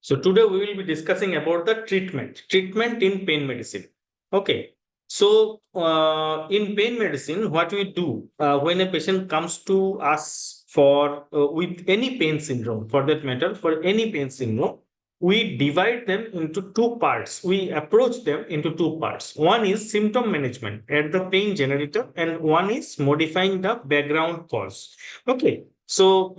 So today we will be discussing about the treatment in pain medicine. Okay. So in pain medicine, what we do when a patient comes to us for with any pain syndrome, for that matter, for any pain syndrome, we divide them into two parts. We approach them into two parts. One is symptom management at the pain generator, and one is modifying the background cause. Okay. So,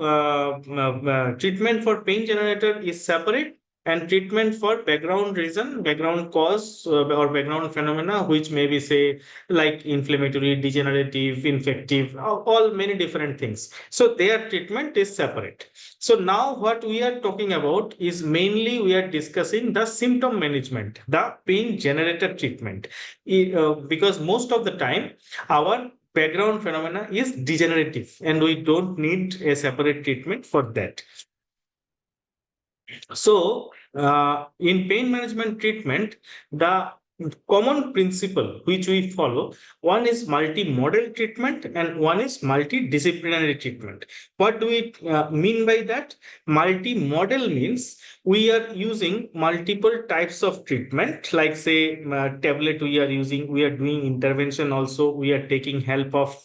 treatment for pain generator is separate, and treatment for background reason, background cause, or background phenomena, which may be say like inflammatory, degenerative, infective, all many different things. So their treatment is separate. So now what we are talking about is mainly we are discussing the symptom management, the pain generator treatment, because most of the time our background phenomena is degenerative and we don't need a separate treatment for that. So, in pain management treatment, the common principle which we follow, one is multi-model treatment and one is multidisciplinary treatment. What do we mean by that? Multi-model means we are using multiple types of treatment, like say tablet we are using, we are doing intervention also, we are taking help of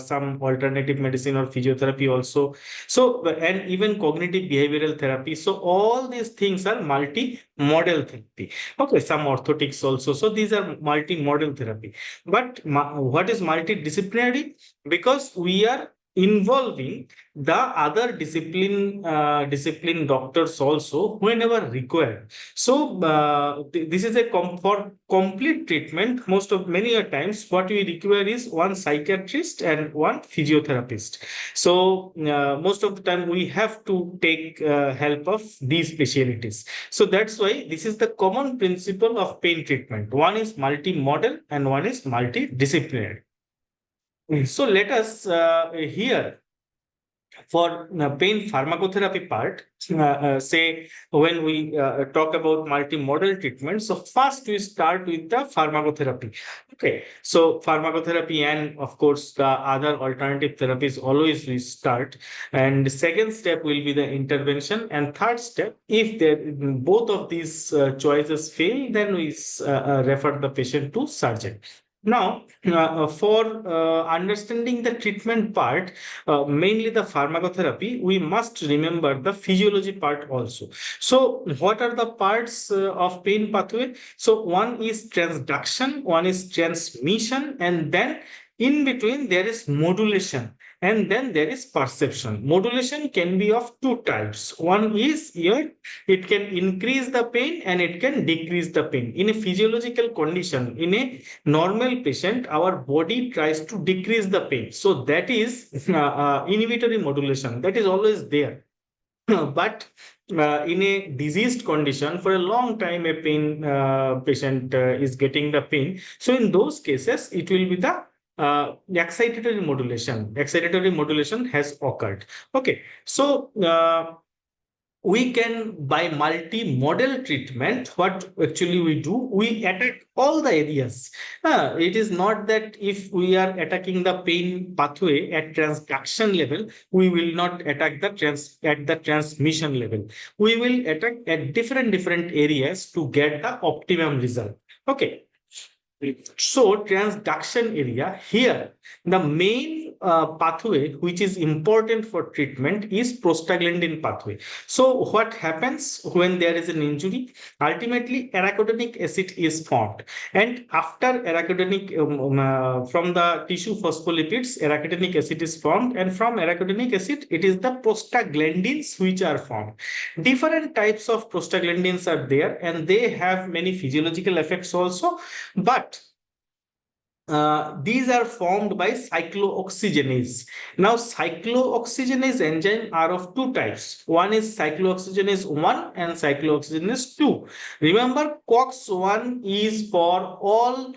some alternative medicine or physiotherapy also. So, and even cognitive behavioral therapy. So, all these things are multi-model therapy. Okay, some orthotics also. So, these are multi-model therapy. But what is multidisciplinary? Because we are involving the other discipline doctors also whenever required. So this is a for complete treatment. Most of many a times what we require is one psychiatrist and one physiotherapist. So most of the time we have to take help of these specialties. So that's why this is the common principle of pain treatment. One is multi-model and one is multidisciplinary. So let us here for pain pharmacotherapy part, say when we talk about multimodal treatment, so first we start with the pharmacotherapy. Okay, so pharmacotherapy and of course the other alternative therapies always we start, and the second step will be the intervention, and third step, if there both of these choices fail, then we refer the patient to surgeon. Now, for understanding the treatment part, mainly the pharmacotherapy, we must remember the physiology part also. So, what are the parts of pain pathway? So, one is transduction, one is transmission, and then in between there is modulation. And then there is perception. Modulation can be of two types. One is here, it can increase the pain and it can decrease the pain. In a physiological condition, in a normal patient, our body tries to decrease the pain. So that is inhibitory modulation. That is always there. But in a diseased condition, for a long time, a pain patient is getting the pain. So in those cases, it will be the excitatory modulation. Excitatory modulation has occurred. Okay. So we can, by multi-model treatment, what actually we do, we attack all the areas. It is not that if we are attacking the pain pathway at transduction level, we will not attack at the transmission level. We will attack at different areas to get the optimum result. Okay. So transduction area here, the main pathway which is important for treatment is prostaglandin pathway. So what happens when there is an injury? Ultimately, arachidonic acid is formed, and after arachidonic from the tissue phospholipids, arachidonic acid is formed, and from arachidonic acid, it is the prostaglandins which are formed. Different types of prostaglandins are there, and they have many physiological effects also, but these are formed by cyclooxygenase. Now, cyclooxygenase enzyme are of two types. One is cyclooxygenase 1 and cyclooxygenase 2. Remember, COX-1 is for all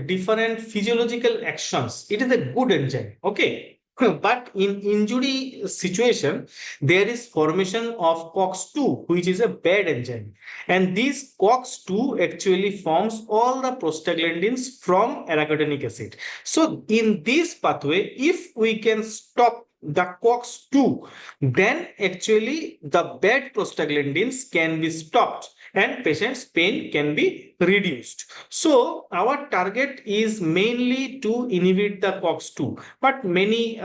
different physiological actions. It is a good enzyme. Okay. But in injury situation, there is formation of COX-2, which is a bad enzyme. And this COX-2 actually forms all the prostaglandins from arachidonic acid. So in this pathway, if we can stop the COX-2, then actually the bad prostaglandins can be stopped and patient's pain can be reduced. So our target is mainly to inhibit the COX-2, but many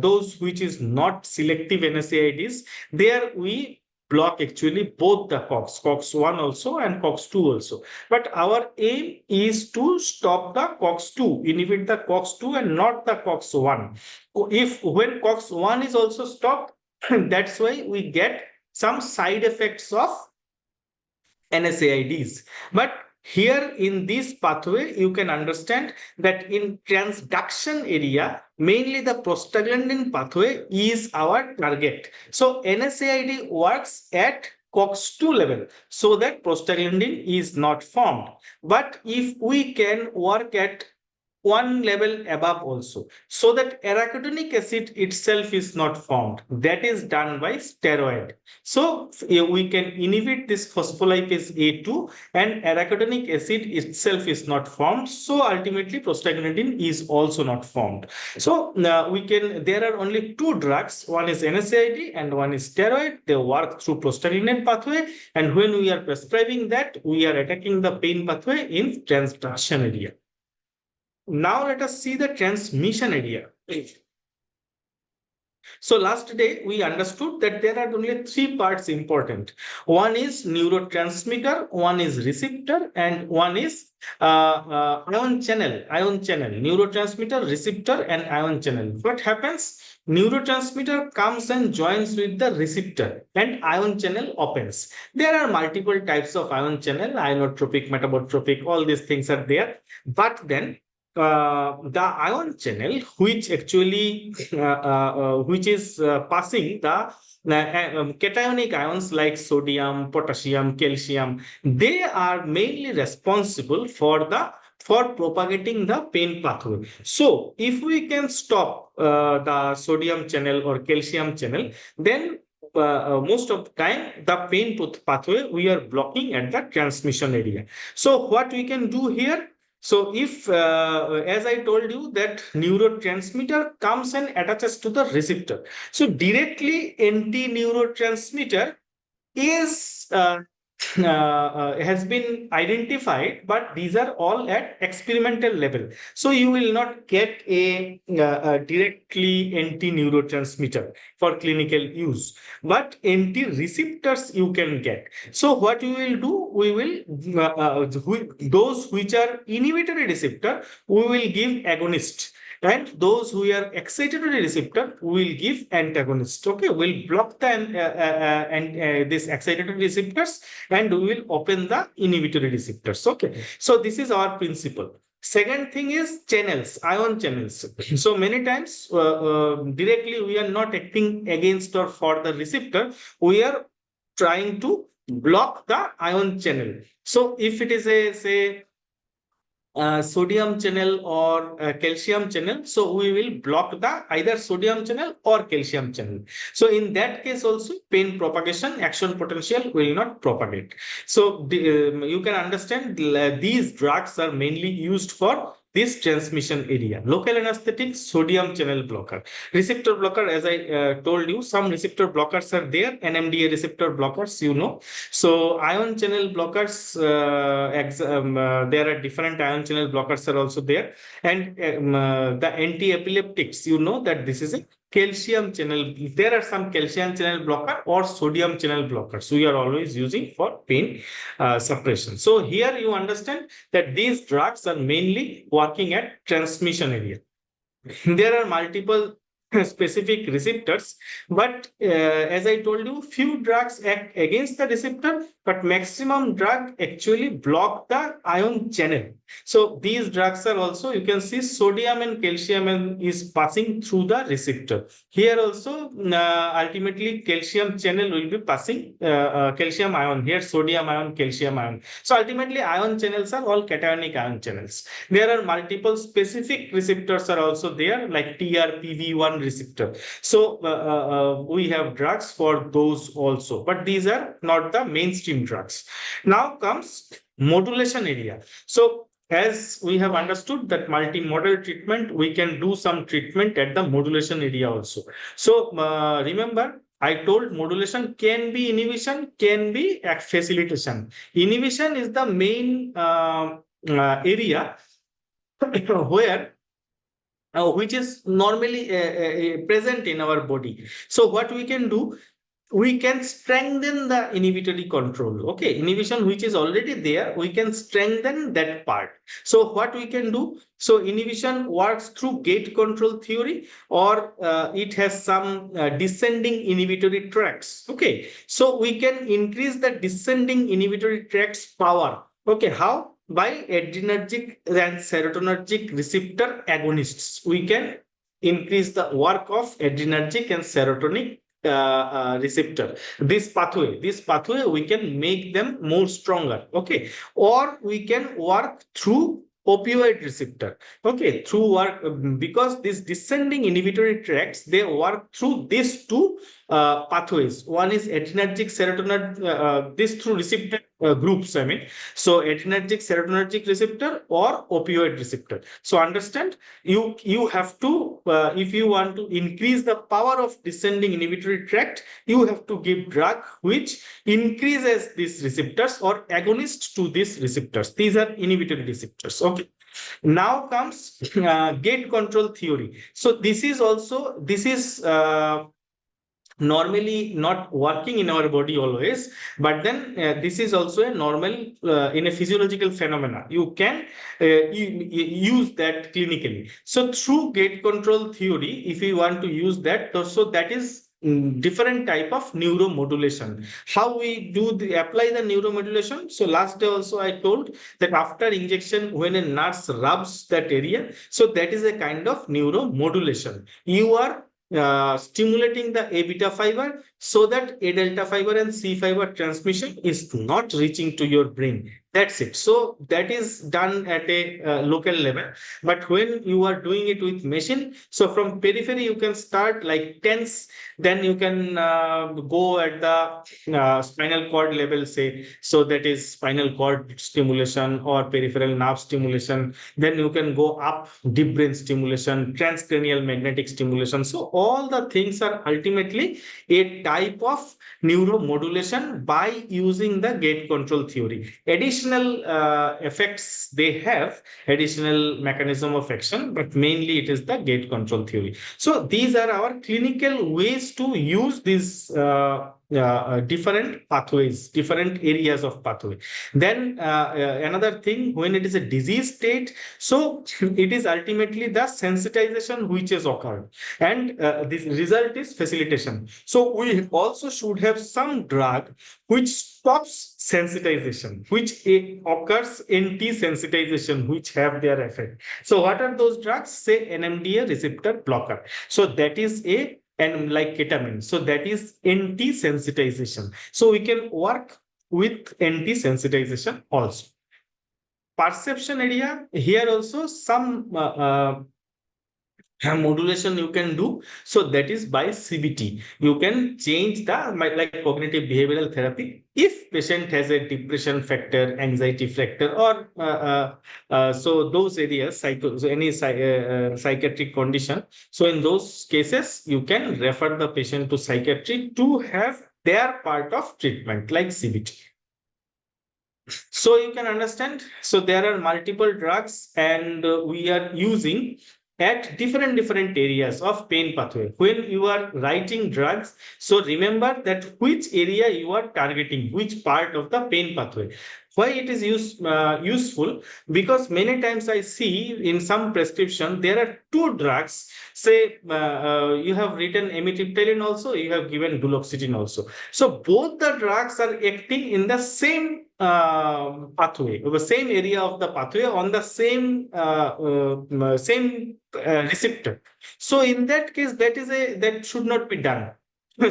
those which is not selective NSAIDs, there we block actually both the COX1 also and COX-2 also. But our aim is to stop the COX-2, inhibit the COX-2 and not the COX-1. If when COX-1 is also stopped, that's why we get some side effects of NSAIDs. But here in this pathway, you can understand that in transduction area, mainly the prostaglandin pathway is our target. So NSAID works at COX-2 level so that prostaglandin is not formed. But if we can work at one level above also, so that arachidonic acid itself is not formed, that is done by steroid. So we can inhibit this phospholipase A2 and arachidonic acid itself is not formed, so ultimately prostaglandin is also not formed. So there are only two drugs, one is NSAID and one is steroid. They work through prostaglandin pathway, and when we are prescribing that, we are attacking the pain pathway in transduction area. Now let us see the transmission area. So last day we understood that there are only three parts important. One is neurotransmitter, one is receptor, and one is ion channel. Neurotransmitter, receptor, and ion channel. What happens? Neurotransmitter comes and joins with the receptor, and ion channel opens. There are multiple types of ion channel, ionotropic, metabotropic, all these things are there. But then the ion channel which actually which is passing the cationic ions like sodium, potassium, calcium, they are mainly responsible for propagating the pain pathway. So if we can stop the sodium channel or calcium channel, then most of the time the pain pathway we are blocking at the transmission area. So what we can do here? So if, as I told you, that neurotransmitter comes and attaches to the receptor. So directly anti-neurotransmitter is has been identified, but these are all at experimental level. So you will not get a directly anti-neurotransmitter for clinical use, but anti-receptors you can get. So what we will do, we will those which are inhibitory receptor, we will give agonist. And those who are excitatory receptor will give antagonist. Okay, we'll block the this excitatory receptors and we will open the inhibitory receptors. Okay, so this is our principle. Second thing is channels, ion channels. So many times directly we are not acting against or for the receptor. We are trying to block the ion channel. So if it is a, say, sodium channel or calcium channel, so we will block the either sodium channel or calcium channel. So in that case also pain propagation action potential will not propagate. So you can understand these drugs are mainly used for this transmission area. Local anesthetic, sodium channel blocker. Receptor blocker, as I told you, some receptor blockers are there, NMDA receptor blockers, you know. So ion channel blockers, there are different ion channel blockers are also there. And the anti-epileptics, you know that this is a calcium channel. There are some calcium channel blocker or sodium channel blockers we are always using for pain suppression. So here you understand that these drugs are mainly working at transmission area. There are multiple specific receptors, but as I told you, few drugs act against the receptor, but maximum drug actually block the ion channel. So these drugs are also, you can see sodium and calcium is passing through the receptor. Here also ultimately calcium channel will be passing calcium ion, here sodium ion, calcium ion. So ultimately ion channels are all cationic ion channels. There are multiple specific receptors are also there, like TRPV1 receptor. So we have drugs for those also, but these are not the mainstream drugs. Now comes modulation area. So as we have understood that multimodal treatment, we can do some treatment at the modulation area also. So remember, I told modulation can be inhibition, can be facilitation. Inhibition is the main area where which is normally present in our body. So what we can do, we can strengthen the inhibitory control. Okay, inhibition which is already there, we can strengthen that part. So what we can do, so inhibition works through gate control theory, or it has some descending inhibitory tracts. Okay, so we can increase the descending inhibitory tracts power. Okay, how? By adrenergic and serotonergic receptor agonists, we can increase the work of adrenergic and serotonin receptor. This pathway we can make them more stronger. Okay, or we can work through opioid receptor. Okay, through work, because these descending inhibitory tracts, they work through these two pathways. One is adrenergic serotonin, this through receptor groups, I mean. So adrenergic serotonergic receptor or opioid receptor. So understand, you have to if you want to increase the power of descending inhibitory tract, you have to give drug which increases these receptors or agonist to these receptors. These are inhibitory receptors. Okay, now comes gate control theory. So this is also, this is normally not working in our body always, but then this is also a normal in a physiological phenomena. You can use that clinically. So through gate control theory, if you want to use that, so that is different type of neuromodulation. How we do the apply the neuromodulation? So last day also I told that after injection, when a nurse rubs that area, so that is a kind of neuromodulation. You are stimulating the A beta fiber so that A delta fiber and C fiber transmission is not reaching to your brain. That's it. So that is done at a local level. But when you are doing it with machine, so from periphery you can start like TENS, then you can go at the spinal cord level, say. So that is spinal cord stimulation or peripheral nerve stimulation. Then you can go up deep brain stimulation, transcranial magnetic stimulation. So all the things are ultimately a type of neuromodulation by using the gate control theory. Additional effects they have, additional mechanism of action, but mainly it is the gate control theory. So these are our clinical ways to use these different pathways, different areas of pathway. Then another thing, when it is a disease state, so it is ultimately the sensitization which has occurred, and this result is facilitation. So we also should have some drug which stops sensitization, which occurs in T-sensitization, which have their effect. So what are those drugs? Say NMDA receptor blocker. So that is a, and like ketamine. So that is anti-sensitization. So we can work with anti-sensitization also. Perception area, here also some modulation you can do. So that is by CBT. You can change the like cognitive behavioral therapy. If patient has a depression factor, anxiety factor, or so those areas, so any psychiatric condition. So in those cases, you can refer the patient to psychiatry to have their part of treatment like CBT. So you can understand. So there are multiple drugs, and we are using at different areas of pain pathway. When you are writing drugs, so remember that which area you are targeting, which part of the pain pathway. Why it is useful? Because many times I see in some prescription there are two drugs. Say you have written amitriptyline also, you have given duloxetine also. So both the drugs are acting in the same pathway, the same area of the pathway on the same receptor. So in that case, that should not be done.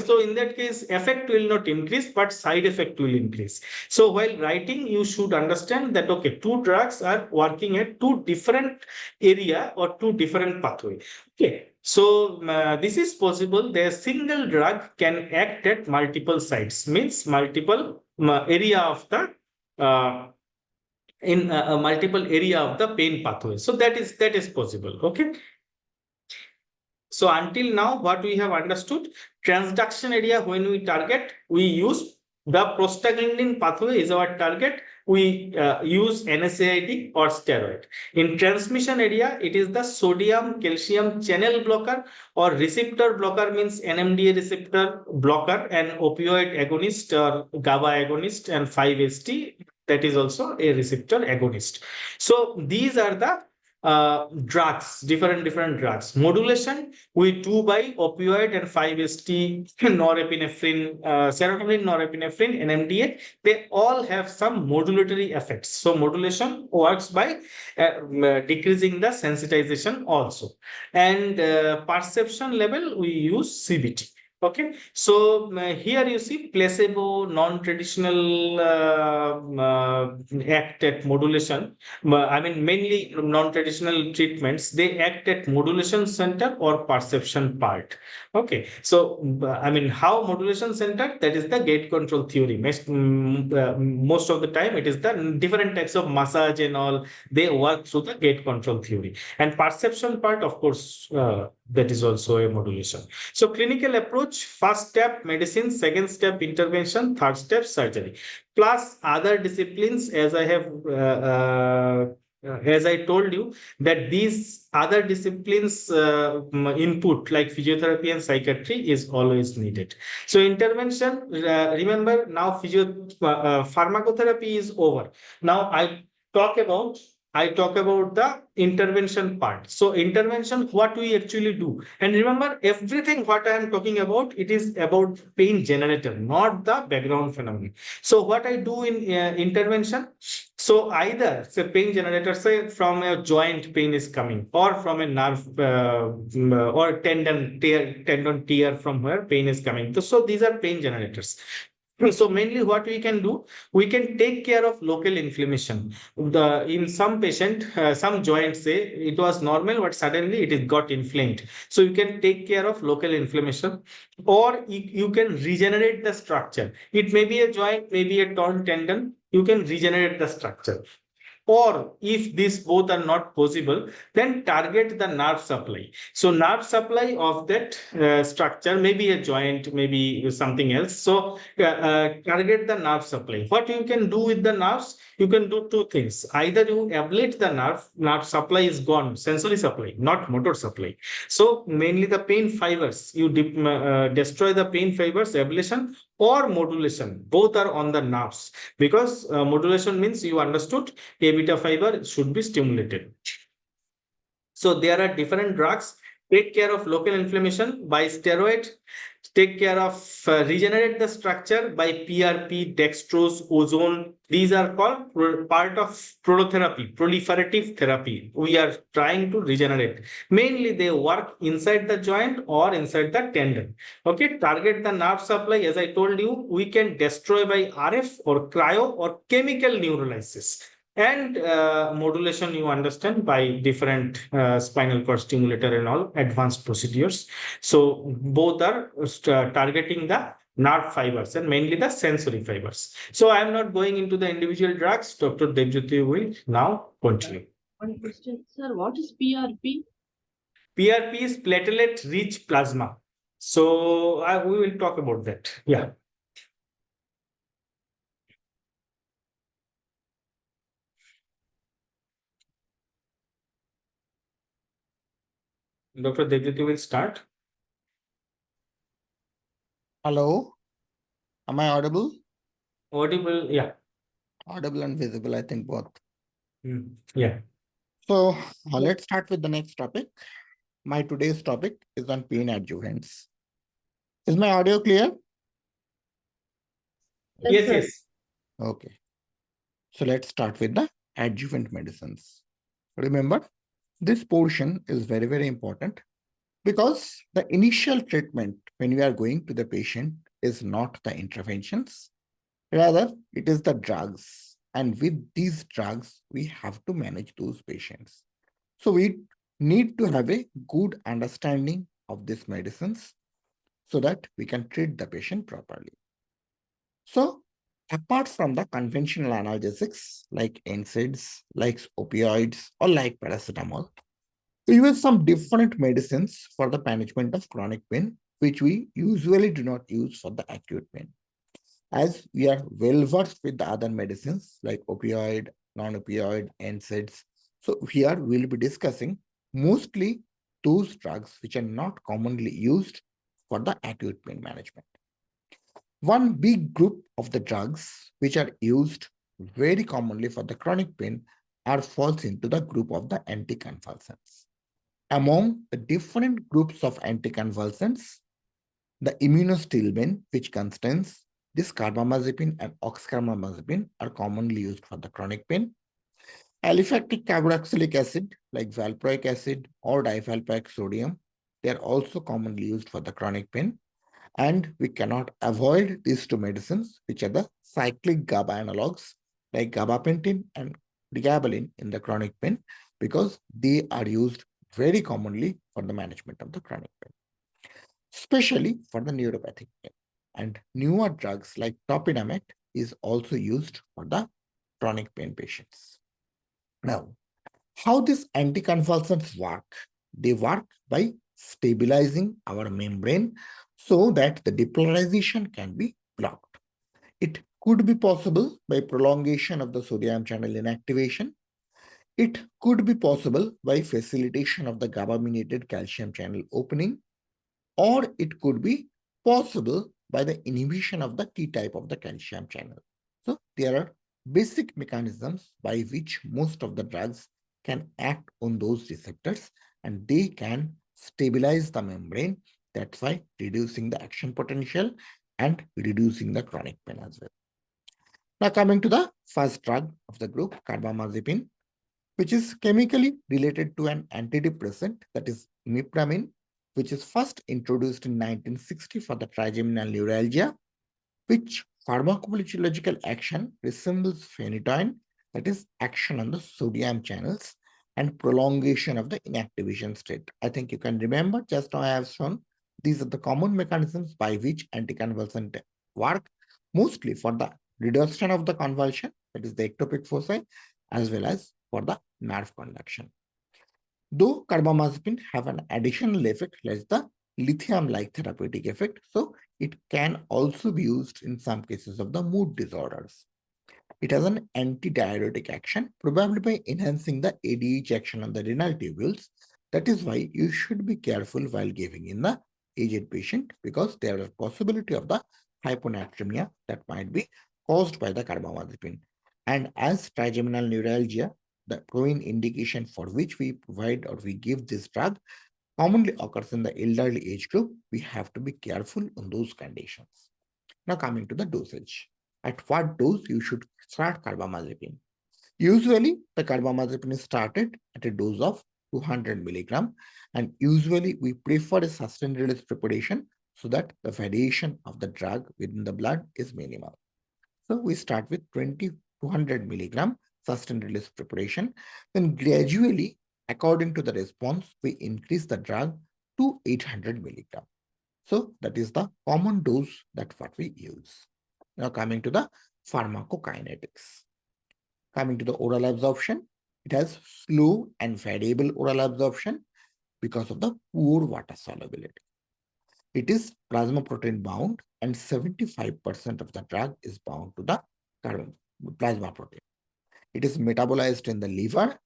So in that case, effect will not increase, but side effect will increase. So while writing, you should understand that, okay, two drugs are working at two different area or two different pathway. Okay. So this is possible. The single drug can act at multiple sites, means multiple area of the in a multiple area of the pain pathway. So that is possible. Okay. So until now, what we have understood, transduction area, when we target, we use the prostaglandin pathway is our target. We use NSAID or steroid. In transmission area, it is the sodium calcium channel blocker or receptor blocker, means NMDA receptor blocker and opioid agonist or GABA agonist and 5-HT, that is also a receptor agonist. So these are the drugs, different drugs. Modulation, we do by opioid and 5-HT, norepinephrine, serotonin, norepinephrine, NMDA. They all have some modulatory effects. So modulation works by decreasing the sensitization also. And perception level, we use CBT. Okay, so here you see placebo, non-traditional act at modulation. I mean, mainly non-traditional treatments, they act at modulation center or perception part. Okay, so I mean, how modulation center? That is the gate control theory. Most of the time, it is the different types of massage and all. They work through the gate control theory. And perception part, of course, that is also a modulation. So clinical approach, first step medicine, second step intervention, third step surgery, plus other disciplines, as I have as I told you, that these other disciplines input like physiotherapy and psychiatry is always needed. So intervention, remember now pharmacotherapy is over. Now I talk about the intervention part. So intervention, what we actually do. And remember, everything what I am talking about, it is about pain generator, not the background phenomenon. So what I do in intervention, so either say pain generator, say from a joint pain is coming, or from a nerve or tendon tear from where pain is coming. So these are pain generators. So mainly what we can do, we can take care of local inflammation. In some patient, some joints say it was normal, but suddenly it is got inflamed. So you can take care of local inflammation, or you can regenerate the structure. It may be a joint, maybe a torn tendon. You can regenerate the structure. Or if these both are not possible, then target the nerve supply. So nerve supply of that structure, maybe a joint, maybe something else. So target the nerve supply. What you can do with the nerves, you can do two things. Either you ablate the nerve supply is gone, sensory supply, not motor supply. So mainly the pain fibers, you destroy the pain fibers, ablation or modulation, both are on the nerves, because modulation means you understood A beta fiber should be stimulated. So there are different drugs. Take care of local inflammation by steroid. Take care of regenerate the structure by PRP, dextrose, ozone. These are called part of prolotherapy, proliferative therapy. We are trying to regenerate. Mainly they work inside the joint or inside the tendon. Okay, target the nerve supply. As I told you, we can destroy by RF or cryo or chemical neurolysis. And modulation, you understand, by different spinal cord stimulator and all advanced procedures. So both are targeting the nerve fibers and mainly the sensory fibers. So I am not going into the individual drugs. Dr. Devjyoti will now continue. One question, sir. What is PRP? PRP is platelet rich plasma. So we will talk about that. Yeah. Dr. Devjyoti will start. Hello, am I audible? Audible, yeah. Audible and visible, I think both. Yeah. So let's start with the next topic. My today's topic is on pain adjuvants. Is my audio clear? Yes, yes. Okay. So let's start with the adjuvant medicines. Remember, this portion is very, very important because the initial treatment when we are going to the patient is not the interventions, rather it is the drugs. And with these drugs, we have to manage those patients. So we need to have a good understanding of these medicines so that we can treat the patient properly. So apart from the conventional analgesics like NSAIDs, like opioids, or like paracetamol, we use some different medicines for the management of chronic pain, which we usually do not use for the acute pain. As we are well versed with the other medicines like opioid, non-opioid, NSAIDs, so here we'll be discussing mostly those drugs which are not commonly used for the acute pain management. One big group of the drugs which are used very commonly for the chronic pain are falls into the group of the anticonvulsants. Among the different groups of anticonvulsants, the immunostimulin, which contains this carbamazepine and oxcarbazepine, are commonly used for the chronic pain. Aliphatic carboxylic acid, like valproic acid or divalproic sodium, they are also commonly used for the chronic pain. And we cannot avoid these two medicines, which are the cyclic GABA analogs, like gabapentin and pregabalin in the chronic pain, because they are used very commonly for the management of the chronic pain, especially for the neuropathic pain. And newer drugs like topiramate is also used for the chronic pain patients. Now, how these anticonvulsants work? They work by stabilizing our membrane so that the depolarization can be blocked. It could be possible by prolongation of the sodium channel inactivation. It could be possible by facilitation of the GABA-mediated calcium channel opening, or it could be possible by the inhibition of the T type of the calcium channel. So there are basic mechanisms by which most of the drugs can act on those receptors, and they can stabilize the membrane. That's why reducing the action potential and reducing the chronic pain as well. Now coming to the first drug of the group, carbamazepine, which is chemically related to an antidepressant, that is imipramine, which is first introduced in 1960 for the trigeminal neuralgia, which pharmacological action resembles phenytoin, that is action on the sodium channels and prolongation of the inactivation state. I think you can remember just now I have shown these are the common mechanisms by which anticonvulsant work, mostly for the reduction of the convulsion, that is the ectopic foci, as well as for the nerve conduction. Though carbamazepine have an additional effect like the lithium-like therapeutic effect, so it can also be used in some cases of the mood disorders. It has an antidiuretic action, probably by enhancing the ADH action on the renal tubules. That is why you should be careful while giving in the aged patient, because there is a possibility of the hyponatremia that might be caused by the carbamazepine. And as trigeminal neuralgia, the prime indication for which we provide or we give this drug commonly occurs in the elderly age group, we have to be careful on those conditions. Now coming to the dosage. At what dose you should start carbamazepine? Usually the carbamazepine is started at a dose of 200 milligram, and usually we prefer a sustained release preparation so that the variation of the drug within the blood is minimal. So we start with 200 milligram sustained release preparation. Then gradually, according to the response, we increase the drug to 800 milligram. So that is the common dose that what we use. Now coming to the pharmacokinetics. Coming to the oral absorption, it has slow and variable oral absorption because of the poor water solubility. It is plasma protein bound, and 75% of the drug is bound to the plasma protein. It is metabolized in the liver,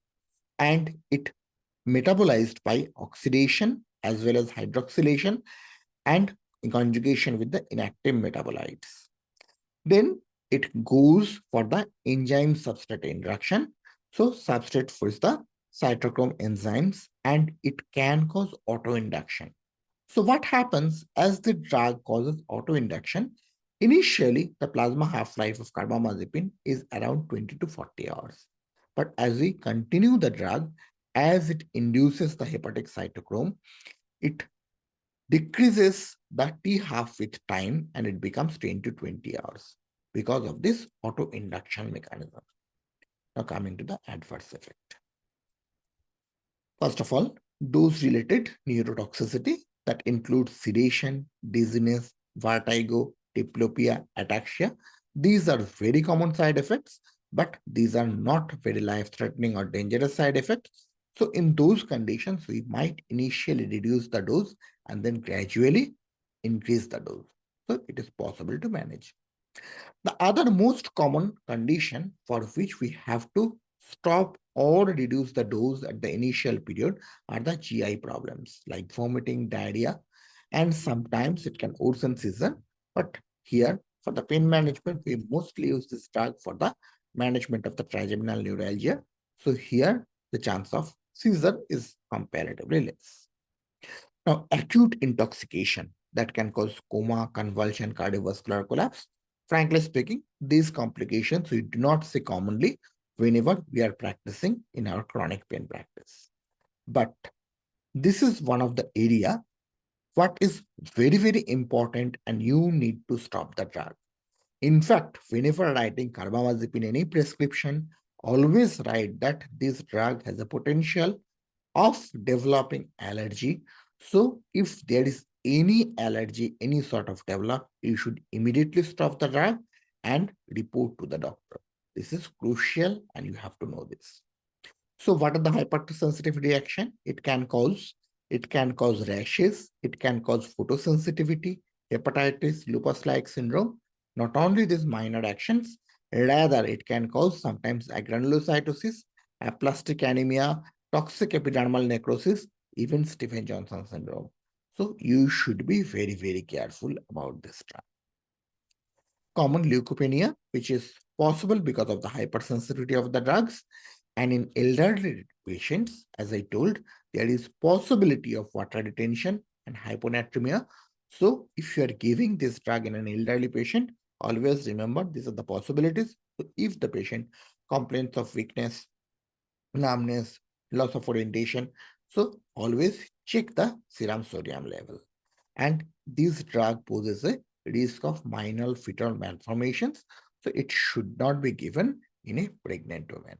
and it metabolized by oxidation as well as hydroxylation and conjugation with the inactive metabolites. Then it goes for the enzyme substrate interaction. So substrate is the cytochrome enzymes, and it can cause autoinduction. So what happens as the drug causes autoinduction? Initially, the plasma half-life of carbamazepine is around 20 to 40 hours. But as we continue the drug, as it induces the hepatic cytochrome, it decreases the T half with time, and it becomes 10 to 20 hours because of this autoinduction mechanism. Now coming to the adverse effect. First of all, dose-related neurotoxicity that includes sedation, dizziness, vertigo, diplopia, ataxia. These are very common side effects, but these are not very life-threatening or dangerous side effects. So in those conditions, we might initially reduce the dose and then gradually increase the dose. So it is possible to manage. The other most common condition for which we have to stop or reduce the dose at the initial period are the GI problems like vomiting, diarrhea, and sometimes it can worsen seizure. But here, for the pain management, we mostly use this drug for the management of the trigeminal neuralgia. So here, the chance of seizure is comparatively less. Now, acute intoxication that can cause coma, convulsion, cardiovascular collapse. Frankly speaking, these complications we do not see commonly whenever we are practicing in our chronic pain practice. But this is one of the area what is very, very important and you need to stop the drug. In fact, whenever writing carbamazepine in any prescription, always write that this drug has a potential of developing allergy. So if there is any allergy, any sort of develop, you should immediately stop the drug and report to the doctor. This is crucial and you have to know this. So what are the hypersensitivity reaction? It can cause rashes, it can cause photosensitivity, hepatitis, lupus-like syndrome. Not only these minor actions, rather it can cause sometimes agranulocytosis, aplastic anemia, toxic epidermal necrosis, even Stephen-Johnson syndrome. So you should be very, very careful about this drug. Common leukopenia, which is possible because of the hypersensitivity of the drugs. And in elderly patients, as I told, there is possibility of water retention and hyponatremia. So if you are giving this drug in an elderly patient, always remember these are the possibilities. So if the patient complains of weakness, numbness, loss of orientation, so always check the serum sodium level. And this drug poses a risk of minor fetal malformations, so it should not be given in a pregnant woman.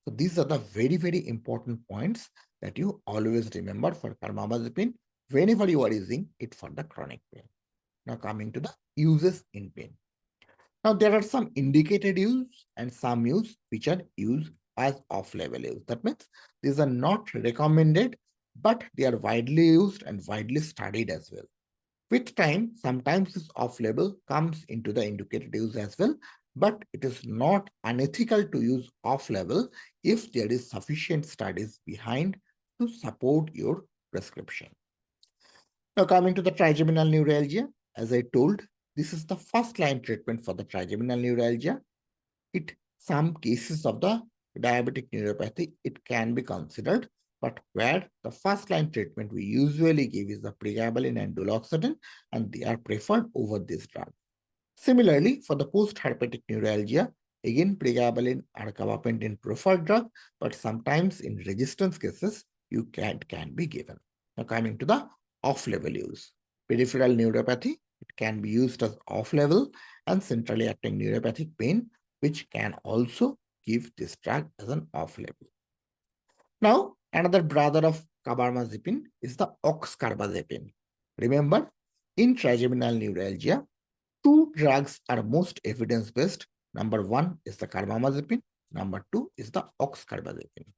So these are the very, very important points that you always remember for carbamazepine whenever you are using it for the chronic pain. Now coming to the uses in pain. Now there are some indicated use and some use which are used as off-label use. That means these are not recommended, but they are widely used and widely studied as well. With time, sometimes this off-label comes into the indicated use as well, but it is not unethical to use off-label if there is sufficient studies behind to support your prescription. Now coming to the trigeminal neuralgia, as I told, this is the first line treatment for the trigeminal neuralgia. Some cases of the diabetic neuropathy, it can be considered, but where the first line treatment we usually give is the pregabalin and duloxetine, and they are preferred over this drug. Similarly, for the post-herpetic neuralgia, again pregabalin or gabapentin preferred drug, but sometimes in resistance cases, can be given. Now coming to the off-label use. Peripheral neuropathy, it can be used as off-label, and centrally acting neuropathic pain, which can also give this drug as an off-label. Now, another brother of carbamazepine is the oxcarbazepine. Remember, in trigeminal neuralgia, two drugs are most evidence-based. Number one is the carbamazepine. Number two is the oxcarbazepine.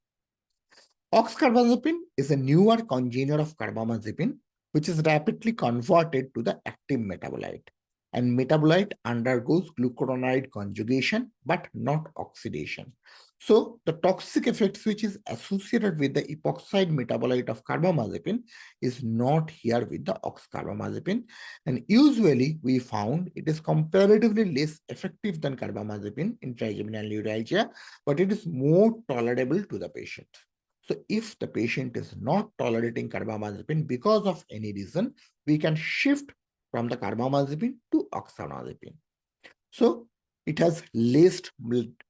Oxcarbazepine is a newer congener of carbamazepine, which is rapidly converted to the active metabolite. And metabolite undergoes glucuronide conjugation, but not oxidation. So the toxic effects which is associated with the epoxide metabolite of carbamazepine is not here with the oxcarbamazepine. And usually we found it is comparatively less effective than carbamazepine in trigeminal neuralgia, but it is more tolerable to the patient. So if the patient is not tolerating carbamazepine because of any reason, we can shift from the carbamazepine to oxcarbazepine. So it has least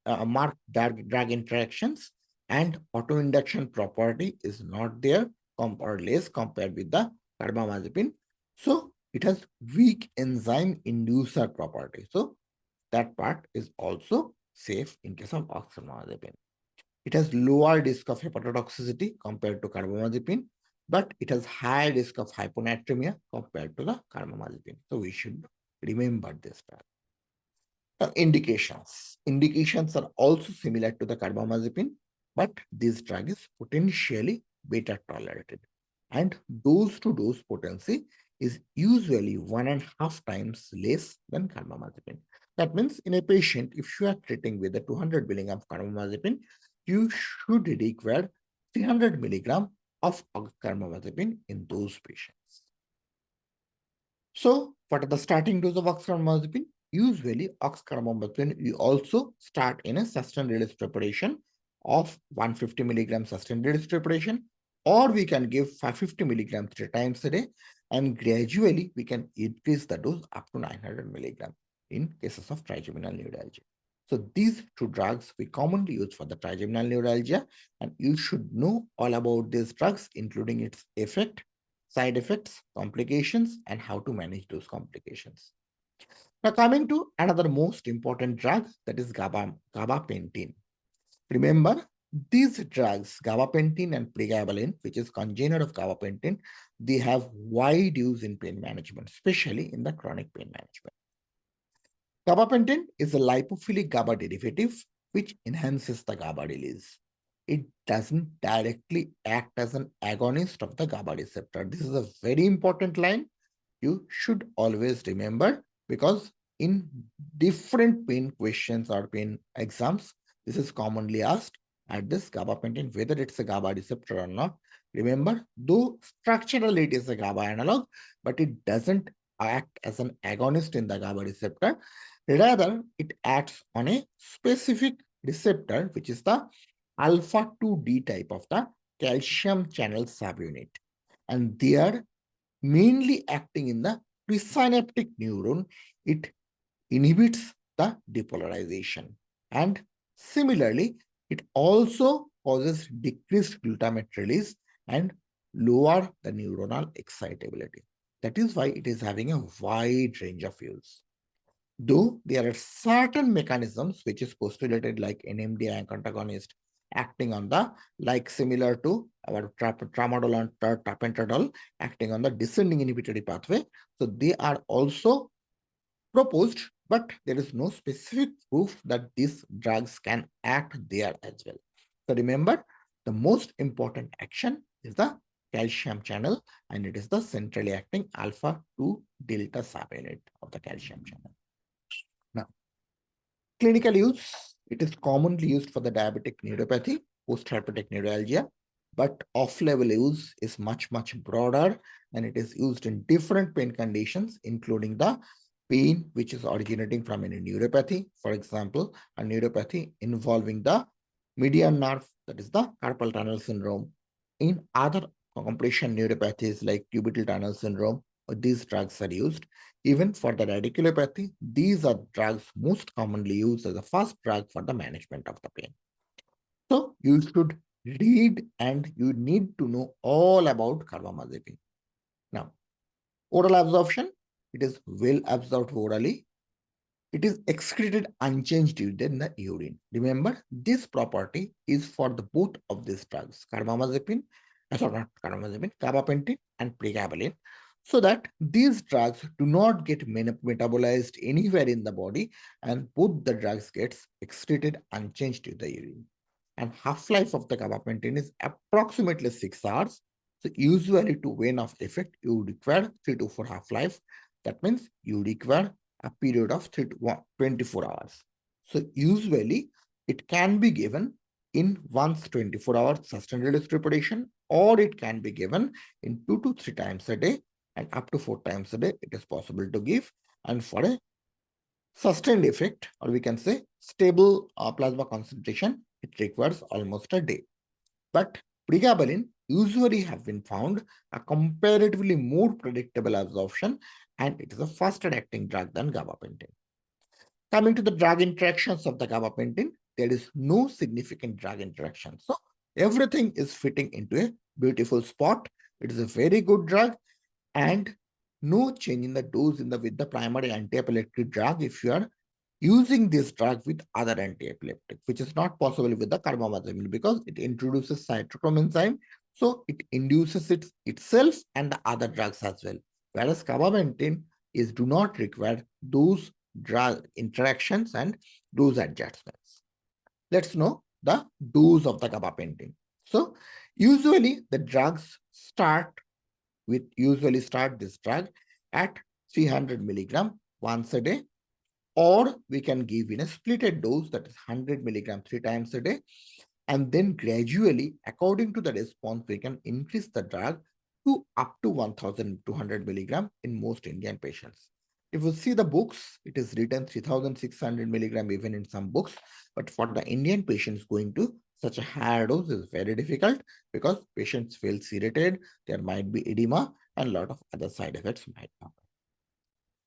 marked drug interactions, and autoinduction property is not there or less compared with the carbamazepine. So it has weak enzyme inducer property. So that part is also safe in case of oxcarbazepine. It has lower risk of hepatotoxicity compared to carbamazepine, but it has high risk of hyponatremia compared to the carbamazepine. So we should remember this drug. Indications. Indications are also similar to the carbamazepine, but this drug is potentially better tolerated. And dose to dose potency is usually 1.5 times less than carbamazepine. That means in a patient, if you are treating with a 200 milligram carbamazepine, you should require 300 milligram of carbamazepine in those patients. So, what are the starting dose of oxcarbazepine? Usually, oxcarbazepine we also start in a sustained release preparation of 150 milligram sustained release preparation, or we can give 550 milligrams 3 times a day, and gradually we can increase the dose up to 900 milligram in cases of trigeminal neuralgia. So these two drugs we commonly use for the trigeminal neuralgia, and you should know all about these drugs, including its effect, side effects, complications, and how to manage those complications. Now, coming to another most important drug, that is gabapentin. Remember, these drugs, gabapentin and pregabalin, which is congener of gabapentin, they have wide use in pain management, especially in the chronic pain management. Gabapentin is a lipophilic GABA derivative which enhances the GABA release. It doesn't directly act as an agonist of the GABA receptor. This is a very important line you should always remember, because in different pain questions or pain exams, this is commonly asked at this gabapentin, whether it's a GABA receptor or not. Remember, though structurally it is a GABA analog, but it doesn't act as an agonist in the GABA receptor. Rather, it acts on a specific receptor, which is the alpha 2D type of the calcium channel subunit. And they are mainly acting in the presynaptic neuron. It inhibits the depolarization. And similarly, it also causes decreased glutamate release and lower the neuronal excitability. That is why it is having a wide range of use. Though there are certain mechanisms which is postulated, like NMDA antagonist acting on the, like similar to our tramadol and tapentadol acting on the descending inhibitory pathway. So they are also proposed, but there is no specific proof that these drugs can act there as well. So remember, the most important action is the calcium channel, and it is the centrally acting alpha 2 delta subunit of the calcium channel. Now, clinical use, it is commonly used for the diabetic neuropathy, post-herpetic neuralgia, but off-label use is much, much broader, and it is used in different pain conditions, including the pain which is originating from a neuropathy. For example, a neuropathy involving the median nerve, that is the carpal tunnel syndrome. In other compression neuropathies like cubital tunnel syndrome, these drugs are used. Even for the radiculopathy, these are drugs most commonly used as a first drug for the management of the pain. So you should read and you need to know all about carbamazepine. Now, oral absorption, it is well absorbed orally. It is excreted unchanged in the urine. Remember, this property is for the both of these drugs, carbamazepine, not carbamazepine, gabapentin and pregabalin, so that these drugs do not get metabolized anywhere in the body, and both the drugs gets excreted unchanged in the urine. And half-life of the gabapentin is approximately 6 hours. So usually to wane off effect, you require 3 to 4 half-life. That means you require a period of 24 hours. So usually it can be given in once 24 hours sustained release preparation, or it can be given in 2 to 3 times a day, and up to 4 times a day it is possible to give. And for a sustained effect, or we can say stable plasma concentration, it requires almost a day. But pregabalin usually have been found a comparatively more predictable absorption, and it is a faster acting drug than gabapentin. Coming to the drug interactions of the gabapentin, there is no significant drug interaction. So everything is fitting into a beautiful spot. It is a very good drug, and no change in the dose with the primary anti-epileptic drug if you are using this drug with other anti-epileptic, which is not possible with the carbamazepine because it introduces cytochrome enzyme. So it induces it itself and the other drugs as well. Whereas carbamazepine is do not require those drug interactions and dose adjustments. Let's know the dose of the gabapentin. So usually the drugs usually start this drug at 300 milligram once a day, or we can give in a splitted dose, that is 100 milligram 3 times a day, and then gradually, according to the response, we can increase the drug to up to 1200 milligram in most Indian patients. If you see the books, it is written 3600 milligram even in some books, but for the Indian patients, going to such a higher dose is very difficult because patients feel irritated, there might be edema, and a lot of other side effects might happen.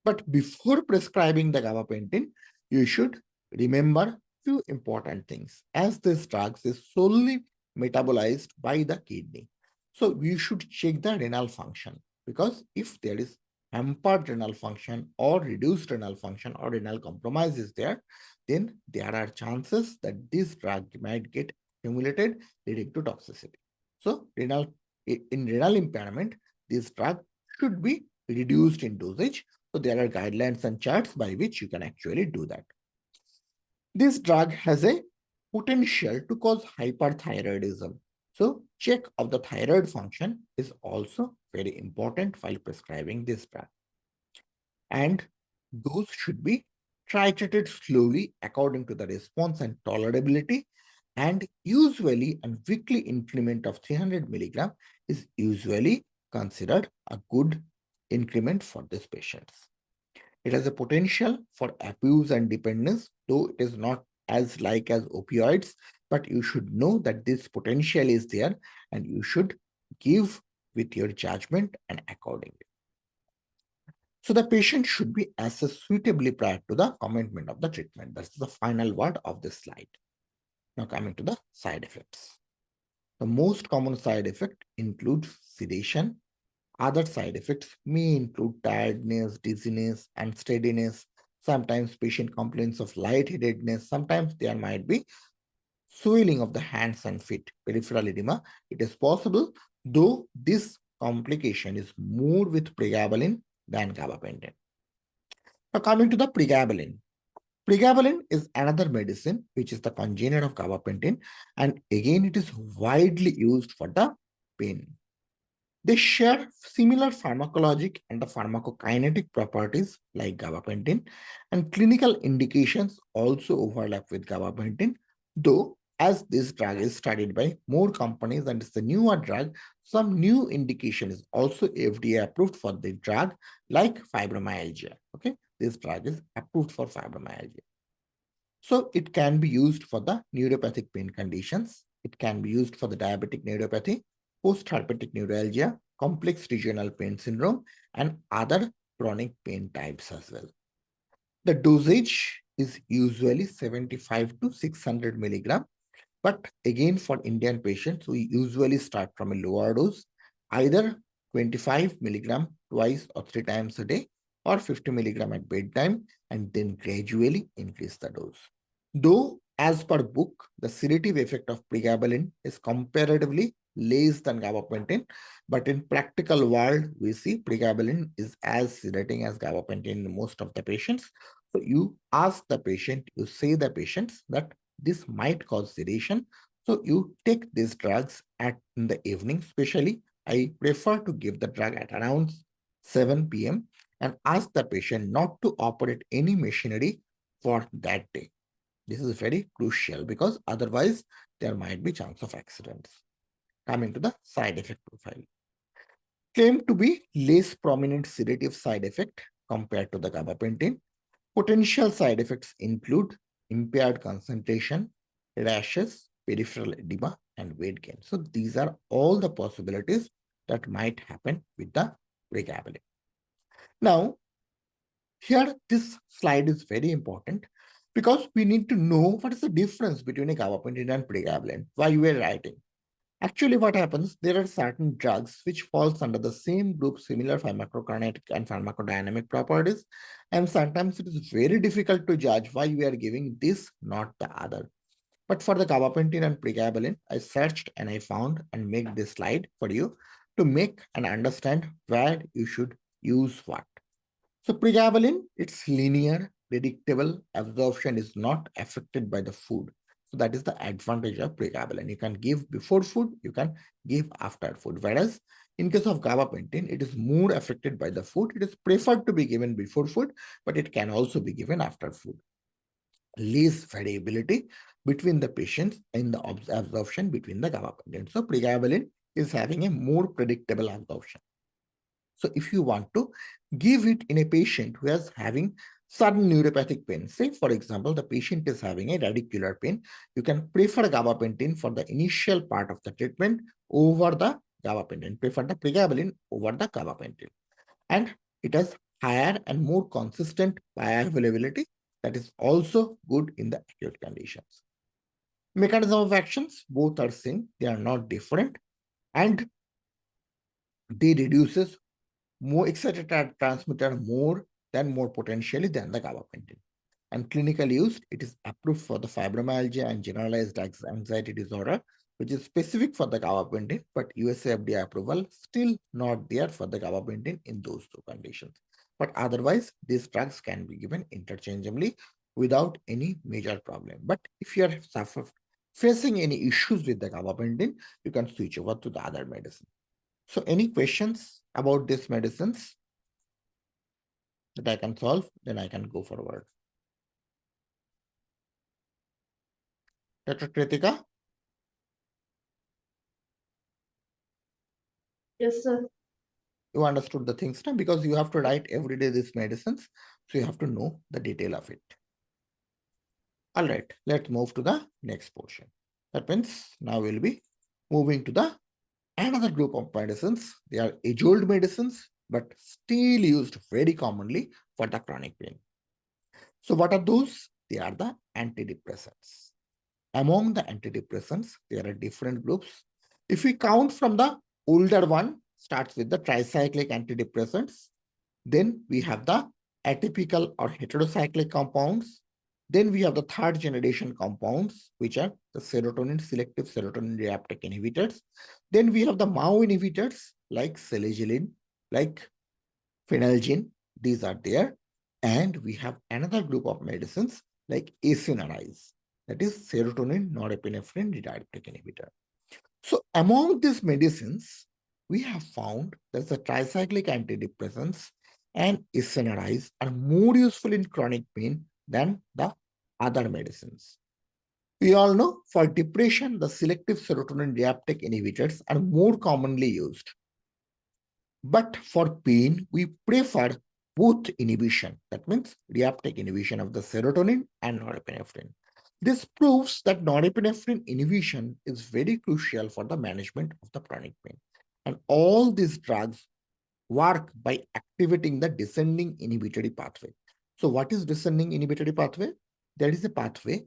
But before prescribing the gabapentin, you should remember few important things, as this drug is solely metabolized by the kidney. So we should check the renal function, because if there is hampered renal function or reduced renal function or renal compromise is there, then there are chances that this drug might get accumulated, leading to toxicity. So in renal impairment, this drug should be reduced in dosage. So there are guidelines and charts by which you can actually do that. This drug has a potential to cause hyperthyroidism. So check of the thyroid function is also very important while prescribing this drug. And those should be titrated slowly according to the response and tolerability. And usually a weekly increment of 300 milligram is usually considered a good increment for these patients. It has a potential for abuse and dependence, though it is not as like as opioids, but you should know that this potential is there and you should give with your judgment and accordingly. So the patient should be assessed suitably prior to the commencement of the treatment. That's the final word of this slide. Now coming to the side effects. The most common side effect includes sedation. Other side effects may include tiredness, dizziness, unsteadiness. Sometimes patient complains of lightheadedness. Sometimes there might be swelling of the hands and feet, peripheral edema. It is possible, though this complication is more with pregabalin than gabapentin. Now coming to the pregabalin. Pregabalin is another medicine which is the congener of gabapentin, and again it is widely used for the pain. They share similar pharmacologic and the pharmacokinetic properties like gabapentin, and clinical indications also overlap with gabapentin, though as this drug is studied by more companies and it's a newer drug, some new indication is also FDA approved for the drug, like fibromyalgia. Okay, this drug is approved for fibromyalgia. So it can be used for the neuropathic pain conditions. It can be used for the diabetic neuropathy, post-herpetic neuralgia, complex regional pain syndrome, and other chronic pain types as well. The dosage is usually 75 to 600 milligram. But again, for Indian patients, we usually start from a lower dose, either 25 milligram twice or 3 times a day, or 50 milligram at bedtime, and then gradually increase the dose. Though, as per book, the sedative effect of pregabalin is comparatively less than gabapentin, but in practical world, we see pregabalin is as sedating as gabapentin in most of the patients. So you ask the patient, you say the patients that this might cause sedation. So you take these drugs in the evening, especially I prefer to give the drug at around 7 p.m. and ask the patient not to operate any machinery for that day. This is very crucial because otherwise there might be chance of accidents. Coming to the side effect profile. Claimed to be less prominent sedative side effect compared to the gabapentin. Potential side effects include impaired concentration, rashes, peripheral edema, and weight gain. So these are all the possibilities that might happen with the pregabalin. Now, here this slide is very important because we need to know what is the difference between a gabapentin and pregabalin, why you are writing. Actually, what happens, there are certain drugs which falls under the same group, similar pharmacokinetic and pharmacodynamic properties, and sometimes it is very difficult to judge why we are giving this, not the other. But for the gabapentin and pregabalin, I searched and I found and make this slide for you to make and understand where you should use what. So pregabalin, it's linear, predictable absorption is not affected by the food. So that is the advantage of pregabalin. You can give before food, you can give after food. Whereas in case of gabapentin, it is more affected by the food. It is preferred to be given before food, but it can also be given after food. Less variability between the patients in the absorption between the gabapentin. So pregabalin is having a more predictable absorption. So if you want to give it in a patient who is having sudden neuropathic pain, say for example, the patient is having a radicular pain, you can prefer gabapentin for the initial part of the treatment over the gabapentin, prefer the pregabalin over the gabapentin. And it has higher and more consistent bioavailability that is also good in the acute conditions. Mechanism of actions, both are same, they are not different, and they reduces more excited transmitter more potentially than the gabapentin. And clinically used, it is approved for the fibromyalgia and generalized anxiety disorder, which is specific for the gabapentin, but USA FDA approval still not there for the gabapentin in those two conditions. But otherwise, these drugs can be given interchangeably without any major problem. But if you are facing any issues with the gabapentin, you can switch over to the other medicine. So any questions about these medicines that I can solve, then I can go forward. Dr. Kritika? Yes, sir. You understood the things now because you have to write every day these medicines. So you have to know the detail of it. All right, let's move to the next portion. That means now we'll be moving to the another group of medicines. They are age-old medicines, but still used very commonly for the chronic pain. So what are those? They are the antidepressants. Among the antidepressants, there are different groups. If we count from the older one, starts with the tricyclic antidepressants. Then we have the atypical or heterocyclic compounds. Then we have the third generation compounds, which are the serotonin, selective serotonin reuptake inhibitors. Then we have the MAO inhibitors like selegiline, like phenelgin. These are there. And we have another group of medicines like SNRIs, that is serotonin norepinephrine reuptake inhibitor. So among these medicines, we have found that the tricyclic antidepressants and SNRIs are more useful in chronic pain than the other medicines. We all know for depression, the selective serotonin reuptake inhibitors are more commonly used. But for pain, we prefer both inhibition, that means reuptake inhibition of the serotonin and norepinephrine. This proves that norepinephrine inhibition is very crucial for the management of the chronic pain. And all these drugs work by activating the descending inhibitory pathway. So what is descending inhibitory pathway? There is a pathway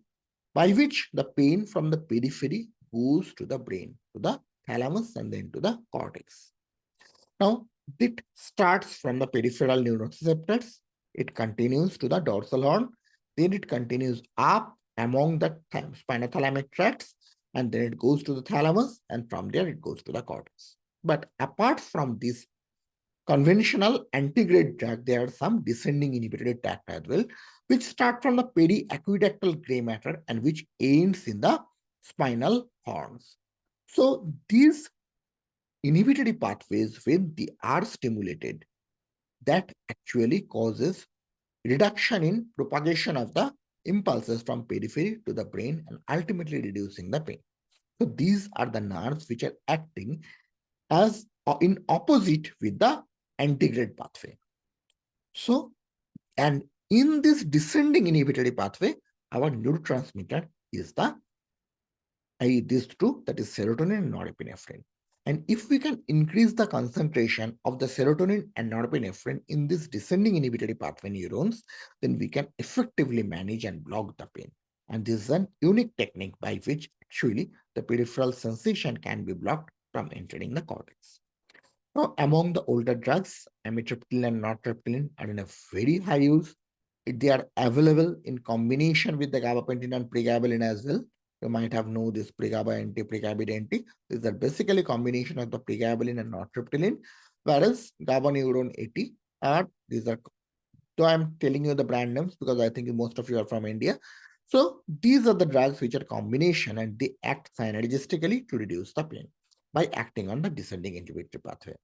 by which the pain from the periphery goes to the brain, to the thalamus and then to the cortex. Now, it starts from the peripheral neuroreceptors, it continues to the dorsal horn, then it continues up among the spinothalamic tracts, and then it goes to the thalamus, and from there it goes to the cortex. But apart from this conventional antegrade tract, there are some descending inhibitory tract as well, which start from the periaqueductal gray matter and which ends in the spinal horns. So these inhibitory pathways, when they are stimulated, that actually causes reduction in propagation of the impulses from periphery to the brain and ultimately reducing the pain. So these are the nerves which are acting as in opposite with the antegrade pathway. So, and in this descending inhibitory pathway, our neurotransmitter is these two, that is serotonin and norepinephrine. And if we can increase the concentration of the serotonin and norepinephrine in this descending inhibitory pathway neurons, then we can effectively manage and block the pain. And this is an unique technique by which actually the peripheral sensation can be blocked from entering the cortex. Now, among the older drugs, amitriptyline and nortriptyline are in a very high use. They are available in combination with the gabapentin and pregabalin as well. You might have known this pregaba NT, pregabit NT. These are basically combination of the pregabalin and nortriptyline, whereas GABA neuron 80 are these are So I'm telling you the brand names because I think most of you are from India. So these are the drugs which are combination and they act synergistically to reduce the pain by acting on the descending inhibitory pathway.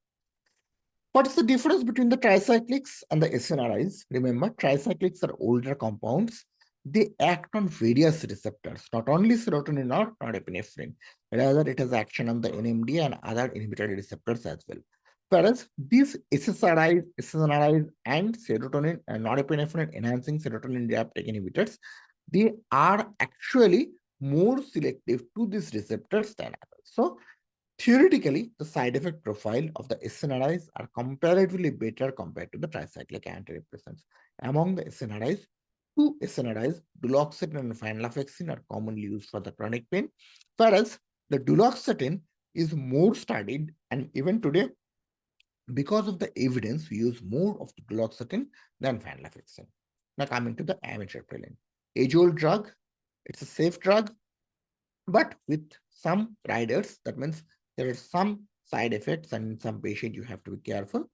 What is the difference between the tricyclics and the SNRIs? Remember, tricyclics are older compounds. They act on various receptors, not only serotonin or norepinephrine, rather it has action on the NMDA and other inhibitory receptors as well. Whereas these SNRIs and serotonin and norepinephrine enhancing serotonin reuptake inhibitors, they are actually more selective to these receptors than others. So theoretically, the side effect profile of the SNRIs are comparatively better compared to the tricyclic antidepressants. Among the SNRIs, two SNRIs, duloxetine and venlafaxine, are commonly used for the chronic pain, whereas the duloxetine is more studied, and even today, because of the evidence, we use more of the duloxetine than venlafaxine. Now coming to the amitriptyline, age-old drug, it's a safe drug, but with some riders, that means there are some side effects, and in some patient you have to be careful.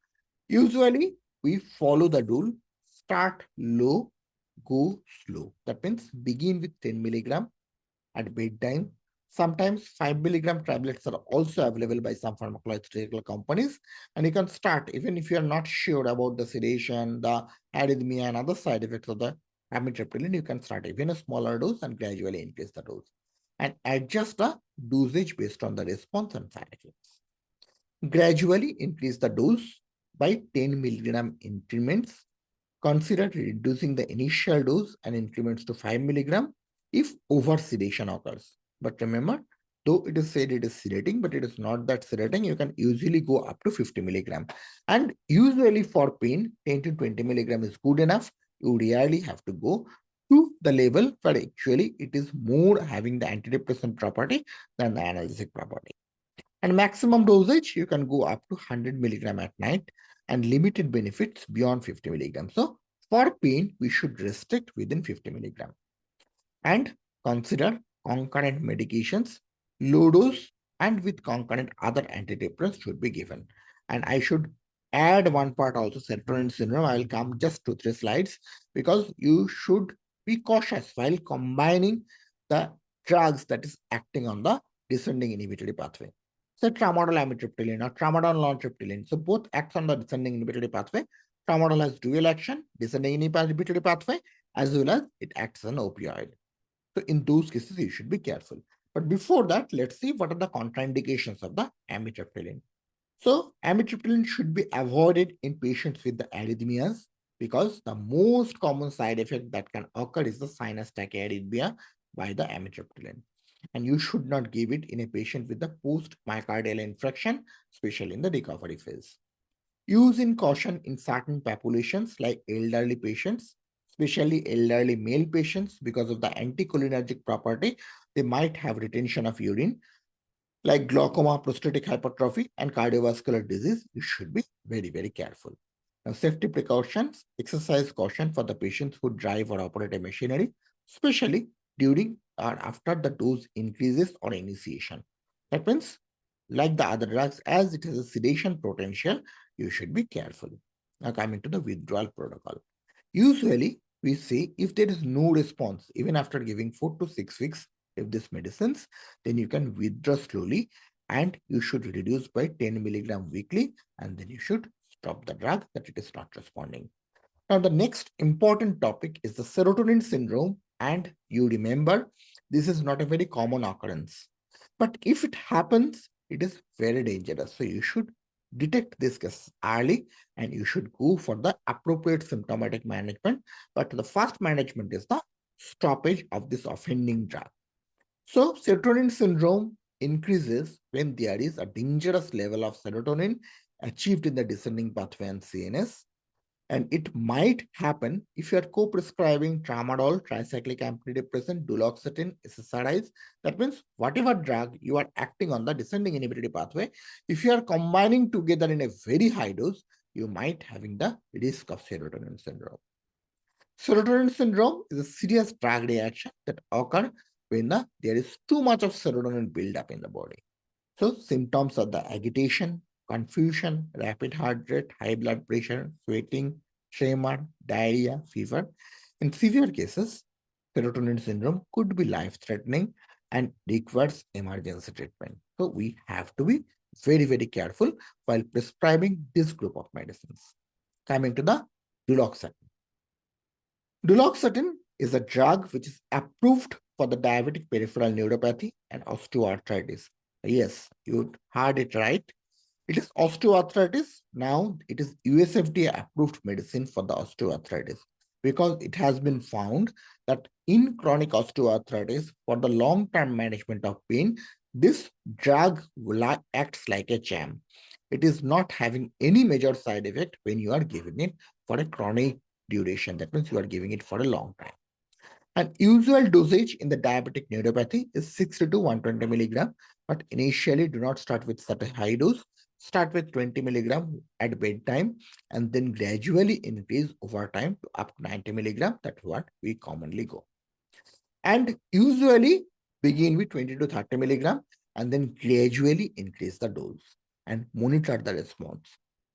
Usually, we follow the rule: start low, go slow. That means begin with 10 milligram at bedtime. Sometimes 5 milligram tablets are also available by some pharmacological companies, and you can start even if you are not sure about the sedation, the arrhythmia, and other side effects of the amitriptyline. You can start even a smaller dose and gradually increase the dose and adjust the dosage based on the response and side effects. Gradually increase the dose by 10 milligram increments. Consider reducing the initial dose and increments to 5 milligram if over sedation occurs. But remember, though it is said it is sedating, but it is not that sedating. You can usually go up to 50 milligram. And usually for pain, 10 to 20 milligram is good enough. You rarely have to go to the level where actually it is more having the antidepressant property than the analgesic property. And maximum dosage, you can go up to 100 milligram at night and limited benefits beyond 50 milligram. So for pain, we should restrict within 50 milligram and consider concurrent medications, low dose and with concurrent other antidepressants should be given. And I should add one part also, serotonin syndrome. I will come just 2-3 slides because you should be cautious while combining the drugs that is acting on the descending inhibitory pathway. So tramadol amitriptyline or tramadol nortriptyline. So both acts on the descending inhibitory pathway. Tramadol has dual action, descending inhibitory pathway, as well as it acts as an opioid. So in those cases, you should be careful. But before that, let's see what are the contraindications of the amitriptyline. So amitriptyline should be avoided in patients with the arrhythmias because the most common side effect that can occur is the sinus tachyarrhythmia by the amitriptyline. And you should not give it in a patient with the post-myocardial infarction, especially in the recovery phase. Use in caution in certain populations like elderly patients, especially elderly male patients, because of the anticholinergic property, they might have retention of urine like glaucoma, prostatic hypertrophy, and cardiovascular disease. You should be very, very careful. Now, safety precautions, exercise caution for the patients who drive or operate a machinery, especially during or after the dose increases or initiation. That means, like the other drugs, as it has a sedation potential, you should be careful. Now, coming to the withdrawal protocol. Usually, we say if there is no response, even after giving 4 to 6 weeks of these medicines, then you can withdraw slowly and you should reduce by 10 milligram weekly, and then you should stop the drug that it is not responding. Now, the next important topic is the serotonin syndrome, and you remember this is not a very common occurrence. But if it happens, it is very dangerous. So you should detect this case early and you should go for the appropriate symptomatic management. But the first management is the stoppage of this offending drug. So serotonin syndrome increases when there is a dangerous level of serotonin achieved in the descending pathway and CNS. And it might happen if you are co-prescribing tramadol, tricyclic antidepressant, duloxetine, SSRIs. That means whatever drug you are acting on the descending inhibitory pathway, if you are combining together in a very high dose, you might having the risk of serotonin syndrome. Serotonin syndrome is a serious drug reaction that occurs when there is too much of serotonin buildup in the body. So symptoms are the agitation, confusion, rapid heart rate, high blood pressure, sweating, tremor, diarrhea, fever. In severe cases, serotonin syndrome could be life-threatening and requires emergency treatment. So we have to be very, very careful while prescribing this group of medicines. Coming to the duloxetine. Duloxetine is a drug which is approved for the diabetic peripheral neuropathy and osteoarthritis. Yes, you heard it right. It is osteoarthritis. Now it is USFDA approved medicine for the osteoarthritis because it has been found that in chronic osteoarthritis, for the long-term management of pain, this drug acts like a charm. It is not having any major side effect when you are giving it for a chronic duration. That means you are giving it for a long time. And usual dosage in the diabetic neuropathy is 60 to 120 milligram, but initially do not start with such a high dose. Start with 20 milligram at bedtime and then gradually increase over time to up to 90 milligram. That's what we commonly go. And usually begin with 20 to 30 milligram and then gradually increase the dose and monitor the response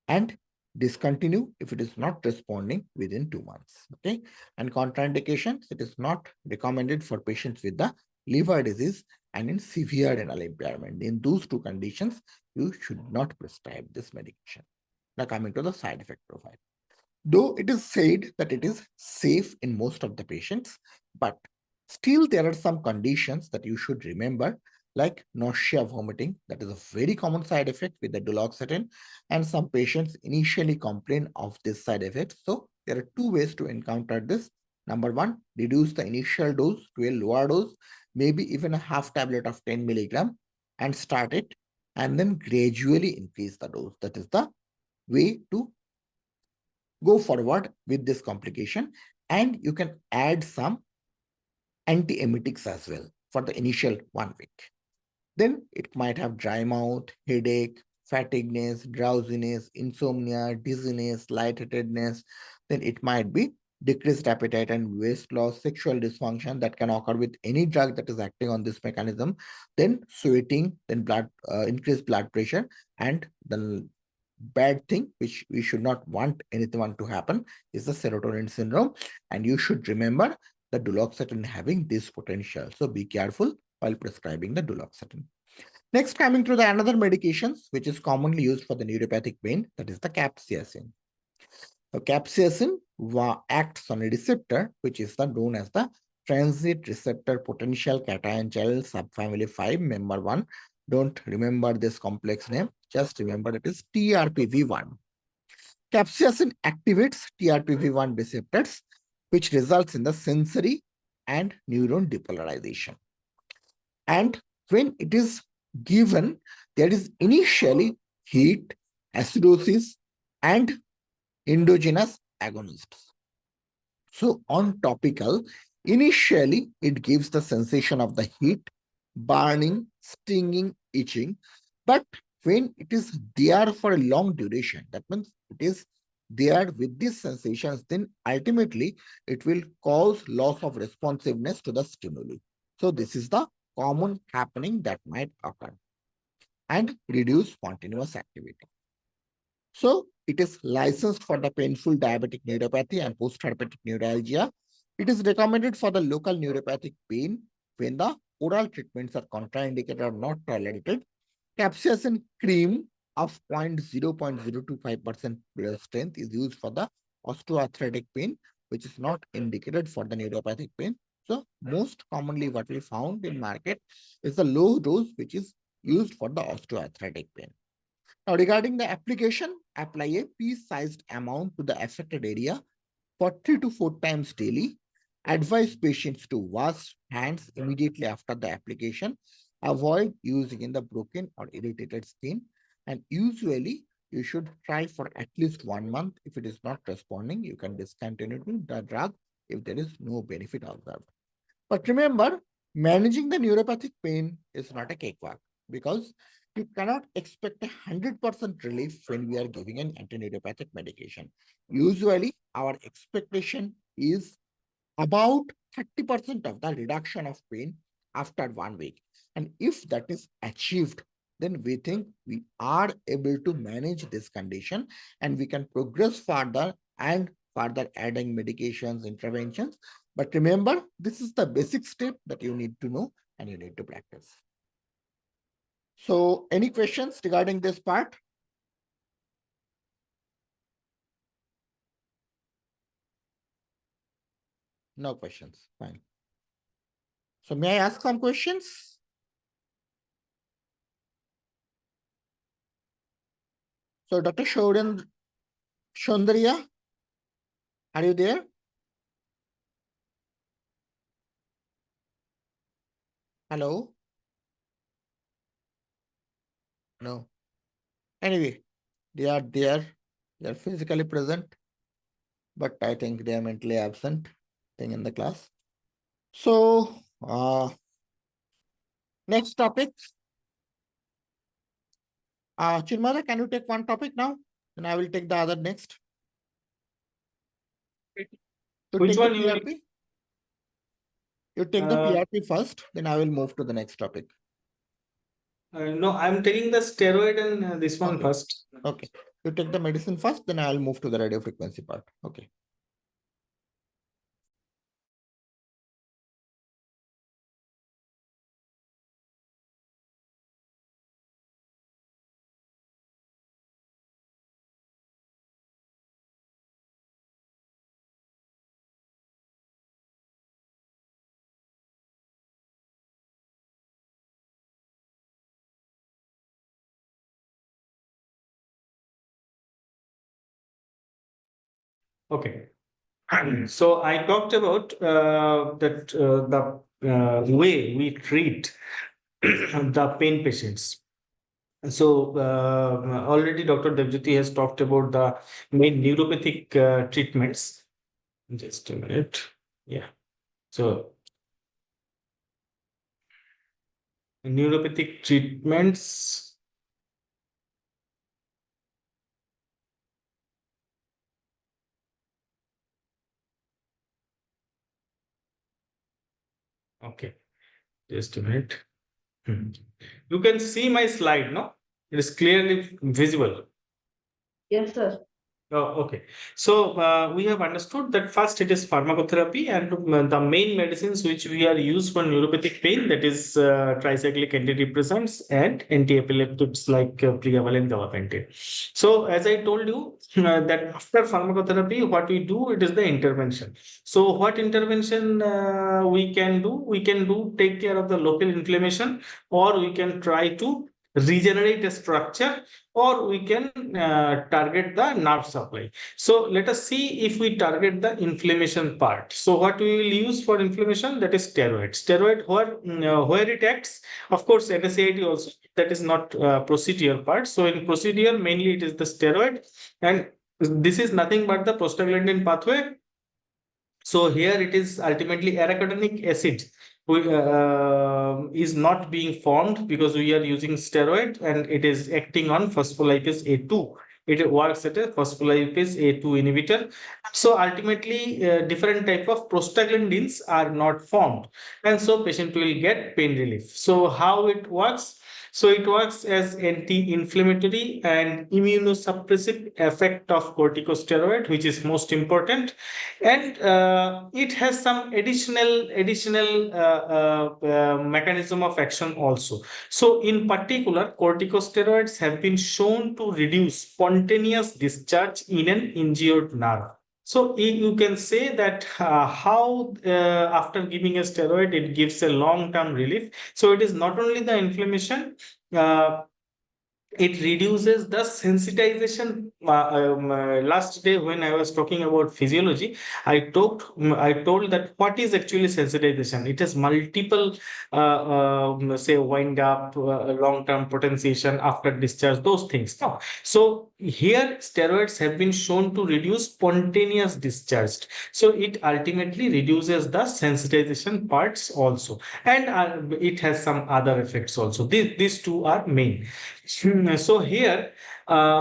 and discontinue if it is not responding within 2 months. Okay. And contraindications, it is not recommended for patients with the liver disease and in severe renal impairment. In those two conditions, you should not prescribe this medication. Now coming to the side effect profile. Though it is said that it is safe in most of the patients, but still there are some conditions that you should remember, like nausea, vomiting. That is a very common side effect with the duloxetine, and some patients initially complain of this side effect. So there are two ways to encounter this. Number one, reduce the initial dose to a lower dose, maybe even a half tablet of 10 milligram, and start it, and then gradually increase the dose. That is the way to go forward with this complication. And you can add some antiemetics as well for the initial 1 week. Then it might have dry mouth, headache, fatigueness, drowsiness, insomnia, dizziness, lightheadedness. Then it might be decreased appetite and weight loss, sexual dysfunction that can occur with any drug that is acting on this mechanism. Then sweating, then increased blood pressure, and the bad thing which we should not want anyone to happen is the serotonin syndrome. And you should remember the duloxetine having this potential. So be careful while prescribing the duloxetine. Next, coming to the another medications which is commonly used for the neuropathic pain, that is the capsaicin. So capsaicin acts on a receptor which is known as the transit receptor potential cation channel subfamily 5 member 1. Don't remember this complex name, just remember it is TRPV1. Capsaicin activates TRPV1 receptors, which results in the sensory and neuron depolarization. And when it is given, there is initially heat, acidosis, and endogenous agonists. So on topical, initially it gives the sensation of the heat, burning, stinging, itching. But when it is there for a long duration, that means it is there with these sensations, then ultimately it will cause loss of responsiveness to the stimuli. So this is the common happening that might occur and reduce spontaneous activity. So it is licensed for the painful diabetic neuropathy and post-herpetic neuralgia. It is recommended for the local neuropathic pain when the oral treatments are contraindicated or not tolerated. Capsaicin cream of 0.025% strength is used for the osteoarthritic pain, which is not indicated for the neuropathic pain. So most commonly what we found in market is the low dose, which is used for the osteoarthritic pain. Now, regarding the application, apply a pea-sized amount to the affected area for 3 to 4 times daily. Advise patients to wash hands immediately after the application. Avoid using in the broken or irritated skin. And usually, you should try for at least 1 month. If it is not responding, you can discontinue the drug if there is no benefit observed. But remember, managing the neuropathic pain is not a cakewalk because you cannot expect 100% relief when we are giving an antineuropathic medication. Usually, our expectation is about 30% of the reduction of pain after 1 week. And if that is achieved, then we think we are able to manage this condition and we can progress further and further adding medications, interventions. But remember, this is the basic step that you need to know and you need to practice. So any questions regarding this part? No questions. Fine. So may I ask some questions? So Dr. Shondriya, are you there? Hello? No. Anyway, they are there. They are physically present, but I think they are mentally absent thing in the class. So next topic. Chinmaya, can you take one topic now? And I will take the other next. You Which take one the you need? PRP? You take the PRP first, then I will move to the next topic. No, I'm taking the steroid and this one Okay. first. Okay. You take the medicine first, then I will move to the radio frequency part. Okay. Okay. So I talked about the way we treat the pain patients. So already Dr. Devjyoti has talked about the main neuropathic treatments. Just a minute. Yeah. So neuropathic treatments. Okay. Just a minute. You can see my slide, no? It is clearly visible. Yes, sir. Oh, okay. So we have understood that first it is pharmacotherapy, and the main medicines which we are used for neuropathic pain, that is tricyclic antidepressants and anti-epileptics like pregabalin, gabapentin. So as I told you that after pharmacotherapy, what we do, it is the intervention. So what intervention we can do? We can do take care of the local inflammation, or we can try to regenerate a structure, or we can target the nerve supply. So let us see if we target the inflammation part. So what we will use for inflammation, that is steroid. Steroid where it acts, of course, NSAID also, that is not procedure part. So in procedure, mainly it is the steroid, and this is nothing but the prostaglandin pathway. So here it is ultimately arachidonic acid is not being formed because we are using steroid, and it is acting on phospholipase A2. It works at a phospholipase A2 inhibitor. So ultimately, different type of prostaglandins are not formed, and so patient will get pain relief. So how it works? So it works as anti-inflammatory and immunosuppressive effect of corticosteroid, which is most important, and it has some additional mechanism of action also. So in particular, corticosteroids have been shown to reduce spontaneous discharge in an injured nerve. So you can say that how after giving a steroid, it gives a long-term relief. So it is not only the inflammation, uh, it reduces the sensitization. Last day when I was talking about physiology, I told that what is actually sensitization. It has multiple say wind up, long term potentiation after discharge, those things. No. So here steroids have been shown to reduce spontaneous discharge, so it ultimately reduces the sensitization parts also, and it has some other effects also. These two are main. So here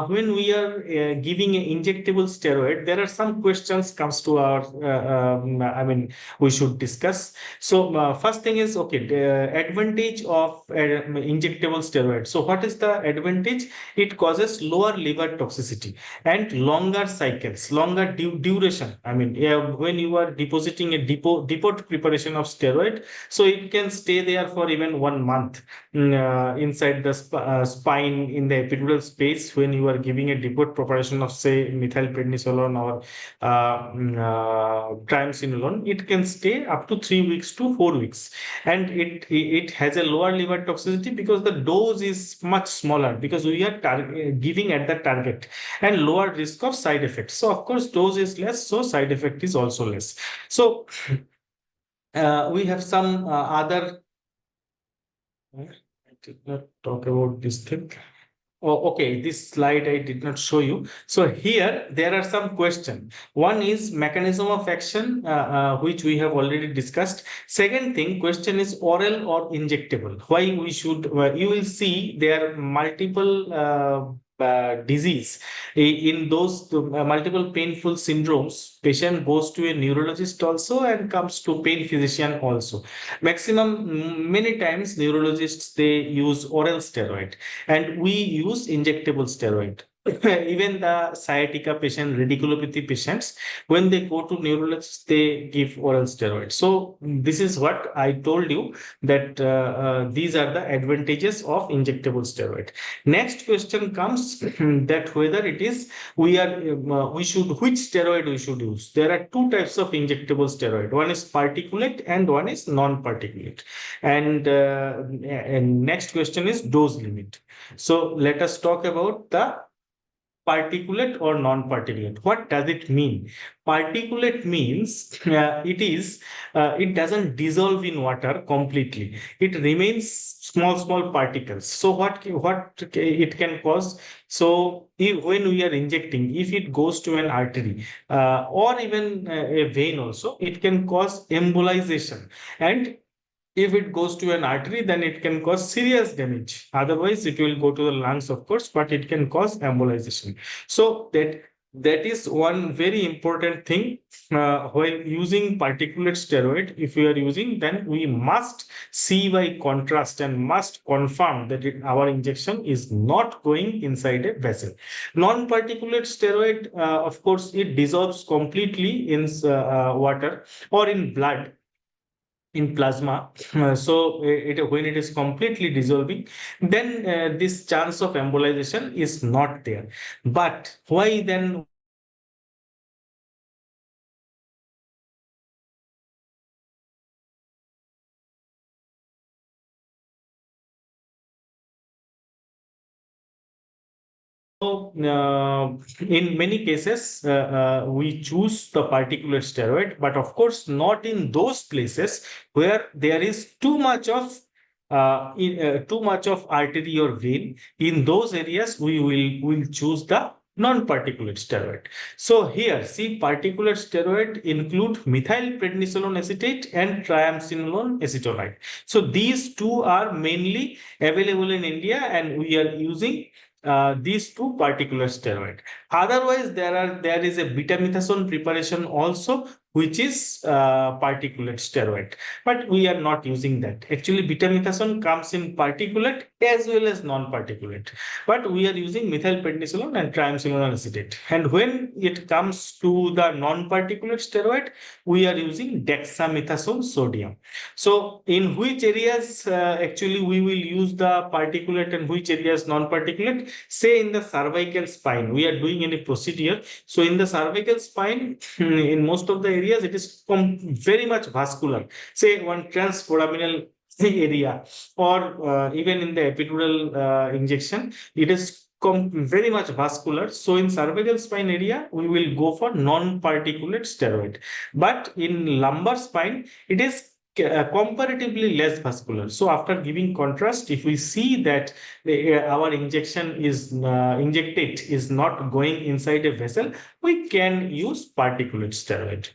when we are giving an injectable steroid, there are some questions comes to our, I mean, we should discuss. So first thing is, okay, the advantage of injectable steroid. So what is the advantage? It causes lower liver toxicity and longer cycles, longer duration. I mean, when you are depositing a depot preparation of steroid, so it can stay there for even 1 month inside the spine in the epidural space. When you are giving a depot preparation of, say, methylprednisolone or triamcinolone, it can stay up to 3 weeks to 4 weeks, and it has a lower liver toxicity because the dose is much smaller, because we are giving at the target, and lower risk of side effects. So of course dose is less, so side effect is also less. So we have some other. I did not talk about this thing. Oh, okay. This slide I did not show you. So here there are some questions. One is mechanism of action, which we have already discussed. Second thing, question is oral or injectable. Why we should? You will see there are multiple disease in those multiple painful syndromes. Patient goes to a neurologist also and comes to pain physician also. Many times neurologists, they use oral steroid, and we use injectable steroid. Even the sciatica patient, radiculopathy patients, when they go to neurologists, they give oral steroid. So this is what I told you, that these are the advantages of injectable steroid. Next question comes that whether it is we should, which steroid we should use. There are two types of injectable steroid. One is particulate and one is non-particulate. And next question is dose limit. So let us talk about the particulate or non-particulate. What does it mean? Particulate means it doesn't dissolve in water completely. It remains small particles. So what it can cause? So when we are injecting, if it goes to an artery or even a vein also, it can cause embolization. And if it goes to an artery, then it can cause serious damage. Otherwise, it will go to the lungs, of course, but it can cause embolization. So that is one very important thing while using particulate steroid. If we are using, then we must see by contrast and must confirm that our injection is not going inside a vessel. Non-particulate steroid, of course, it dissolves completely in water or in blood, in plasma. So when it is completely dissolving, then this chance of embolization is not there. But why then So, in many cases, we choose the particulate steroid, but of course, not in those places where there is too much of artery or vein. In those areas, we will choose the non-particulate steroid. So here, see, particulate steroid include methylprednisolone acetate and triamcinolone acetonide. So these two are mainly available in India, and we are using these two particular steroid. Otherwise, there is a betamethasone preparation also, which is particulate steroid, but we are not using that. Actually, betamethasone comes in particulate as well as non-particulate, but we are using methylprednisolone and triamcinolone acetate. And when it comes to the non-particulate steroid, we are using dexamethasone sodium. So in which areas actually we will use the particulate and which areas non-particulate? Say in the cervical spine, we are doing any procedure. So in the cervical spine, in most of the areas, it is very much vascular. Say one transforaminal area, or even in the epidural injection, it is very much vascular. So in cervical spine area, we will go for non-particulate steroid. But in lumbar spine, it is comparatively less vascular. So after giving contrast, if we see that our injection is injected is not going inside a vessel, we can use particulate steroid.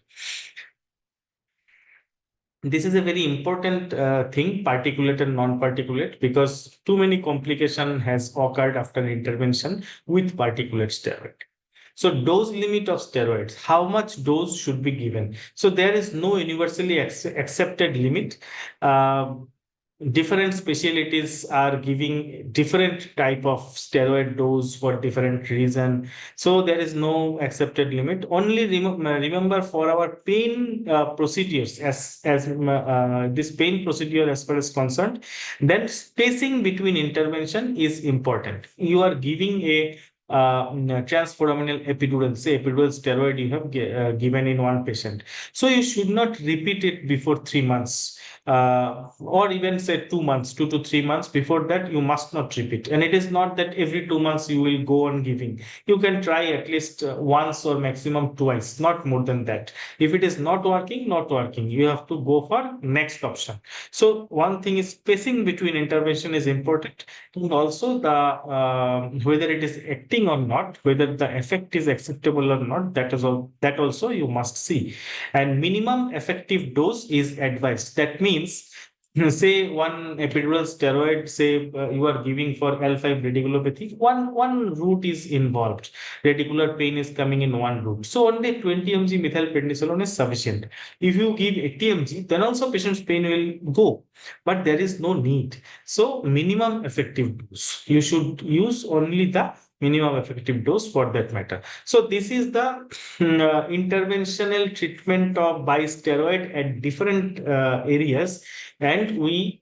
this is a very important thing, particulate and non-particulate, because too many complication has occurred after intervention with particulate steroid. So dose limit of steroids, how much dose should be given? So there is no universally accepted limit. Uh, Different specialties are giving different type of steroid dose for different reason, so there is no accepted limit. Only remember for our pain procedures, as this pain procedure as far as concerned, then spacing between intervention is important. You are giving a transforaminal epidural, say epidural steroid you have given in one patient, so you should not repeat it before 3 months, or even say 2 months, 2 to 3 months. Before that, you must not repeat. And it is not that every 2 months you will go on giving. You can try at least once or maximum twice, not more than that. If it is not working, not working, you have to go for next option. So one thing is spacing between intervention is important, and also the whether it is acting or not, whether the effect is acceptable or not. That is all. That also you must see, and minimum effective dose is advised. That means, say one epidural steroid, say you are giving for L5 radiculopathy, one route is involved. Radicular pain is coming in one route. So only 20 mg methylprednisolone is sufficient. If you give 80 mg, then also patient's pain will go, but there is no need. So minimum effective dose. You should use only the minimum effective dose for that matter. So this is the interventional treatment of by steroid at different areas, and we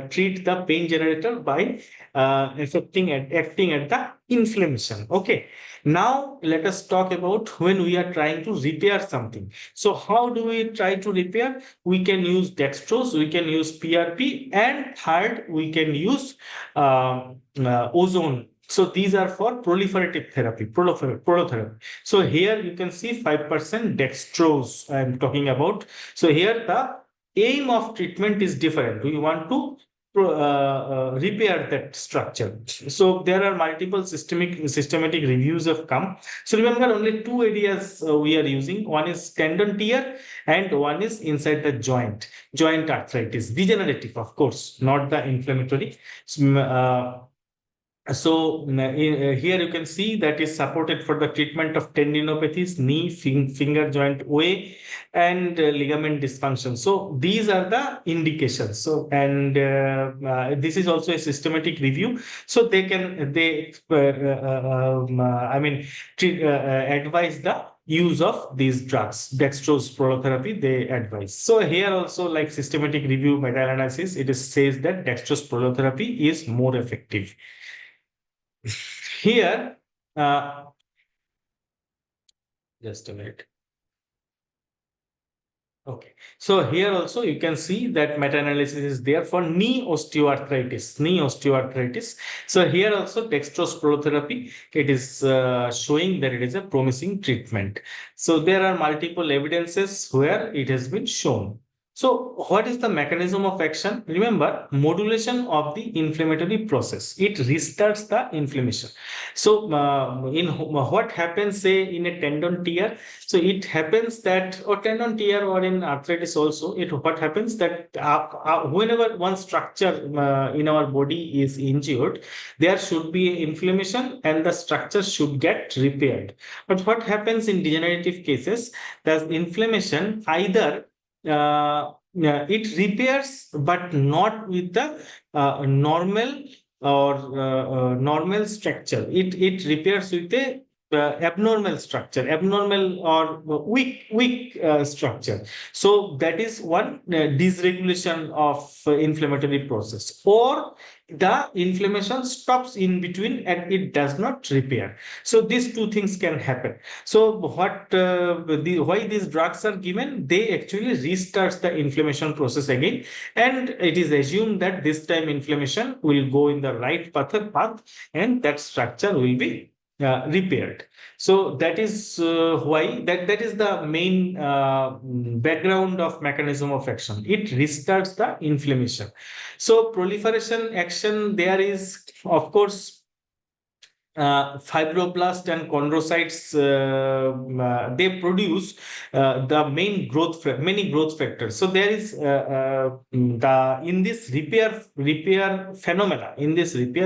treat the pain generator by acting at the inflammation. Okay. Now let us talk about when we are trying to repair something. So how do we try to repair? We can use dextrose, we can use PRP, and third we can use ozone. So these are for proliferative therapy, prolotherapy. So here you can see 5% dextrose I am talking about. So here the aim of treatment is different. We want to repair that structure. So there are multiple systematic reviews have come. So remember, only two areas we are using. One is tendon tear and one is inside the joint arthritis, degenerative, of course, not the inflammatory. So here you can see that is supported for the treatment of tendinopathies, knee, finger joint OA, and ligament dysfunction. So these are the indications. So, and this is also a systematic review. So advise the use of these drugs, dextrose prolotherapy, they advise. So here also, like systematic review meta-analysis, it is says that dextrose prolotherapy is more effective. Here, just a minute. Okay, so here also you can see that meta-analysis is there for knee osteoarthritis. So here also dextrose prolotherapy, it is showing that it is a promising treatment. So there are multiple evidences where it has been shown. So what is the mechanism of action? Remember, modulation of the inflammatory process. It restarts the inflammation. So what happens, say in a tendon tear, so it happens that, or tendon tear, or in arthritis also, what happens that whenever one structure in our body is injured, there should be inflammation and the structure should get repaired. But what happens in degenerative cases, the inflammation either it repairs but not with the normal or normal structure. It repairs with a abnormal structure, abnormal or weak structure. So that is one dysregulation of inflammatory process, or the inflammation stops in between and it does not repair. So these two things can happen. So why these drugs are given? They actually restarts the inflammation process again, and it is assumed that this time inflammation will go in the right path, and that structure will be repaired. So that is why that is the main background of mechanism of action. It restarts the inflammation. So proliferation action, there is, of course, fibroblast and chondrocytes, they produce the main many growth factors. So there is the in this repair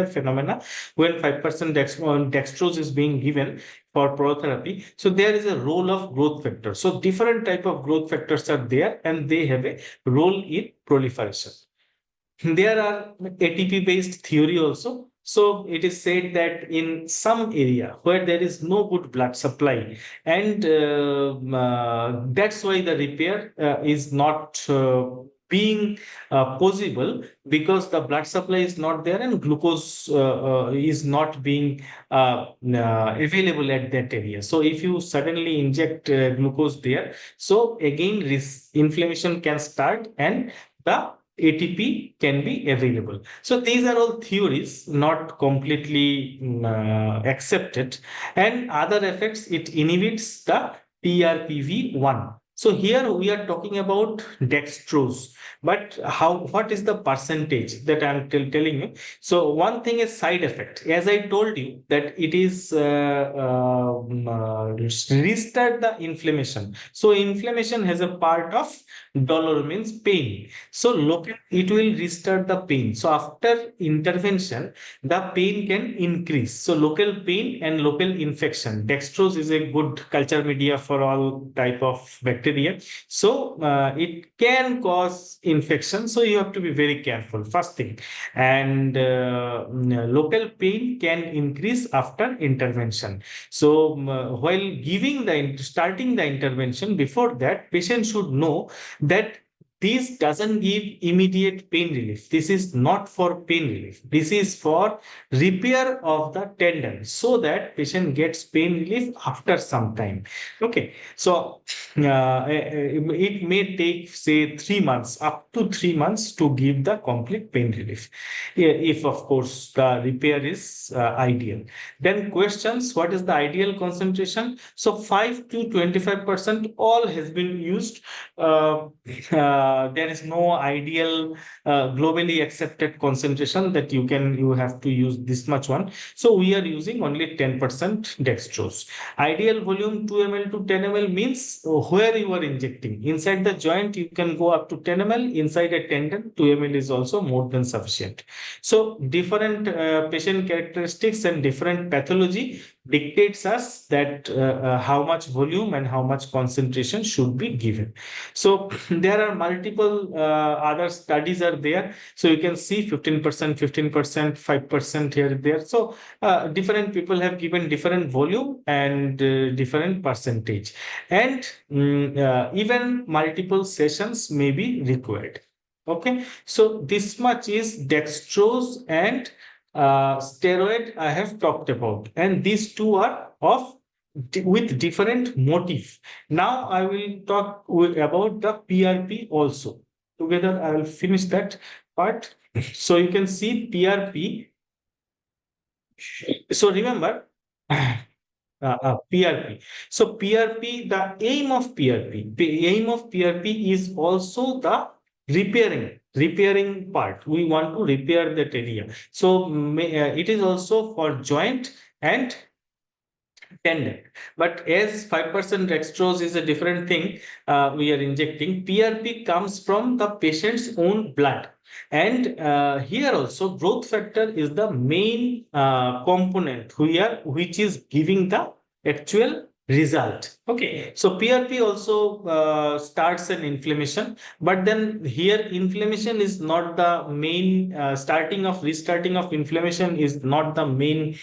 phenomena, when 5% dextrose is being given for protherapy, so there is a role of growth factor. So different type of growth factors are there, and they have a role in proliferation. There are ATP based theory also. So it is said that in some area where there is no good blood supply, and that's why the repair is not being possible, because the blood supply is not there and glucose is not being available at that area. So if you suddenly inject glucose there, so again inflammation can start, and the ATP can be available. So these are all theories, not completely accepted. And other effects, it inhibits the TRPV1. So here we are talking about dextrose, but what is the percentage that I'm telling you? So one thing is side effect. As I told you that it is restart the inflammation. So inflammation has a part of dolor, means pain. So local, it will restart the pain. So after intervention, the pain can increase. So local pain and local infection. Dextrose is a good culture media for all type of bacteria. So it can cause infection. So you have to be very careful. First thing, and local pain can increase after intervention. So while starting the intervention, before that, patient should know that this doesn't give immediate pain relief. This is not for pain relief. This is for repair of the tendon, so that patient gets pain relief after some time. Okay, so it may take, say, 3 months, up to 3 months, to give the complete pain relief, if of course the repair is ideal. Then questions: what is the ideal concentration? So 5 to 25% all has been used. There is no ideal globally accepted concentration that you have to use this much one. So we are using only 10% dextrose. Ideal volume 2 ml to 10 ml means where you are injecting. Inside the joint, you can go up to 10 ml. Inside a tendon, 2 ml is also more than sufficient. So different patient characteristics and different pathology dictates us that how much volume and how much concentration should be given. So there are multiple other studies are there. So you can see 15%, 15%, 5% here and there. So different people have given different volume and different percentage, and even multiple sessions may be required. Okay, so this much is dextrose and steroid I have talked about, and these two are with different motive. Now I will talk about the PRP also. Together I will finish that part. So you can see PRP. So remember, PRP. So PRP, the aim of PRP is also the repairing part. We want to repair that area. So it is also for joint and tendon. But as 5% dextrose is a different thing, we are injecting. PRP comes from the patient's own blood. And here also growth factor is the main component which is giving the actual result. Okay, so PRP also starts an inflammation, but then here inflammation is not the main restarting of inflammation is not the main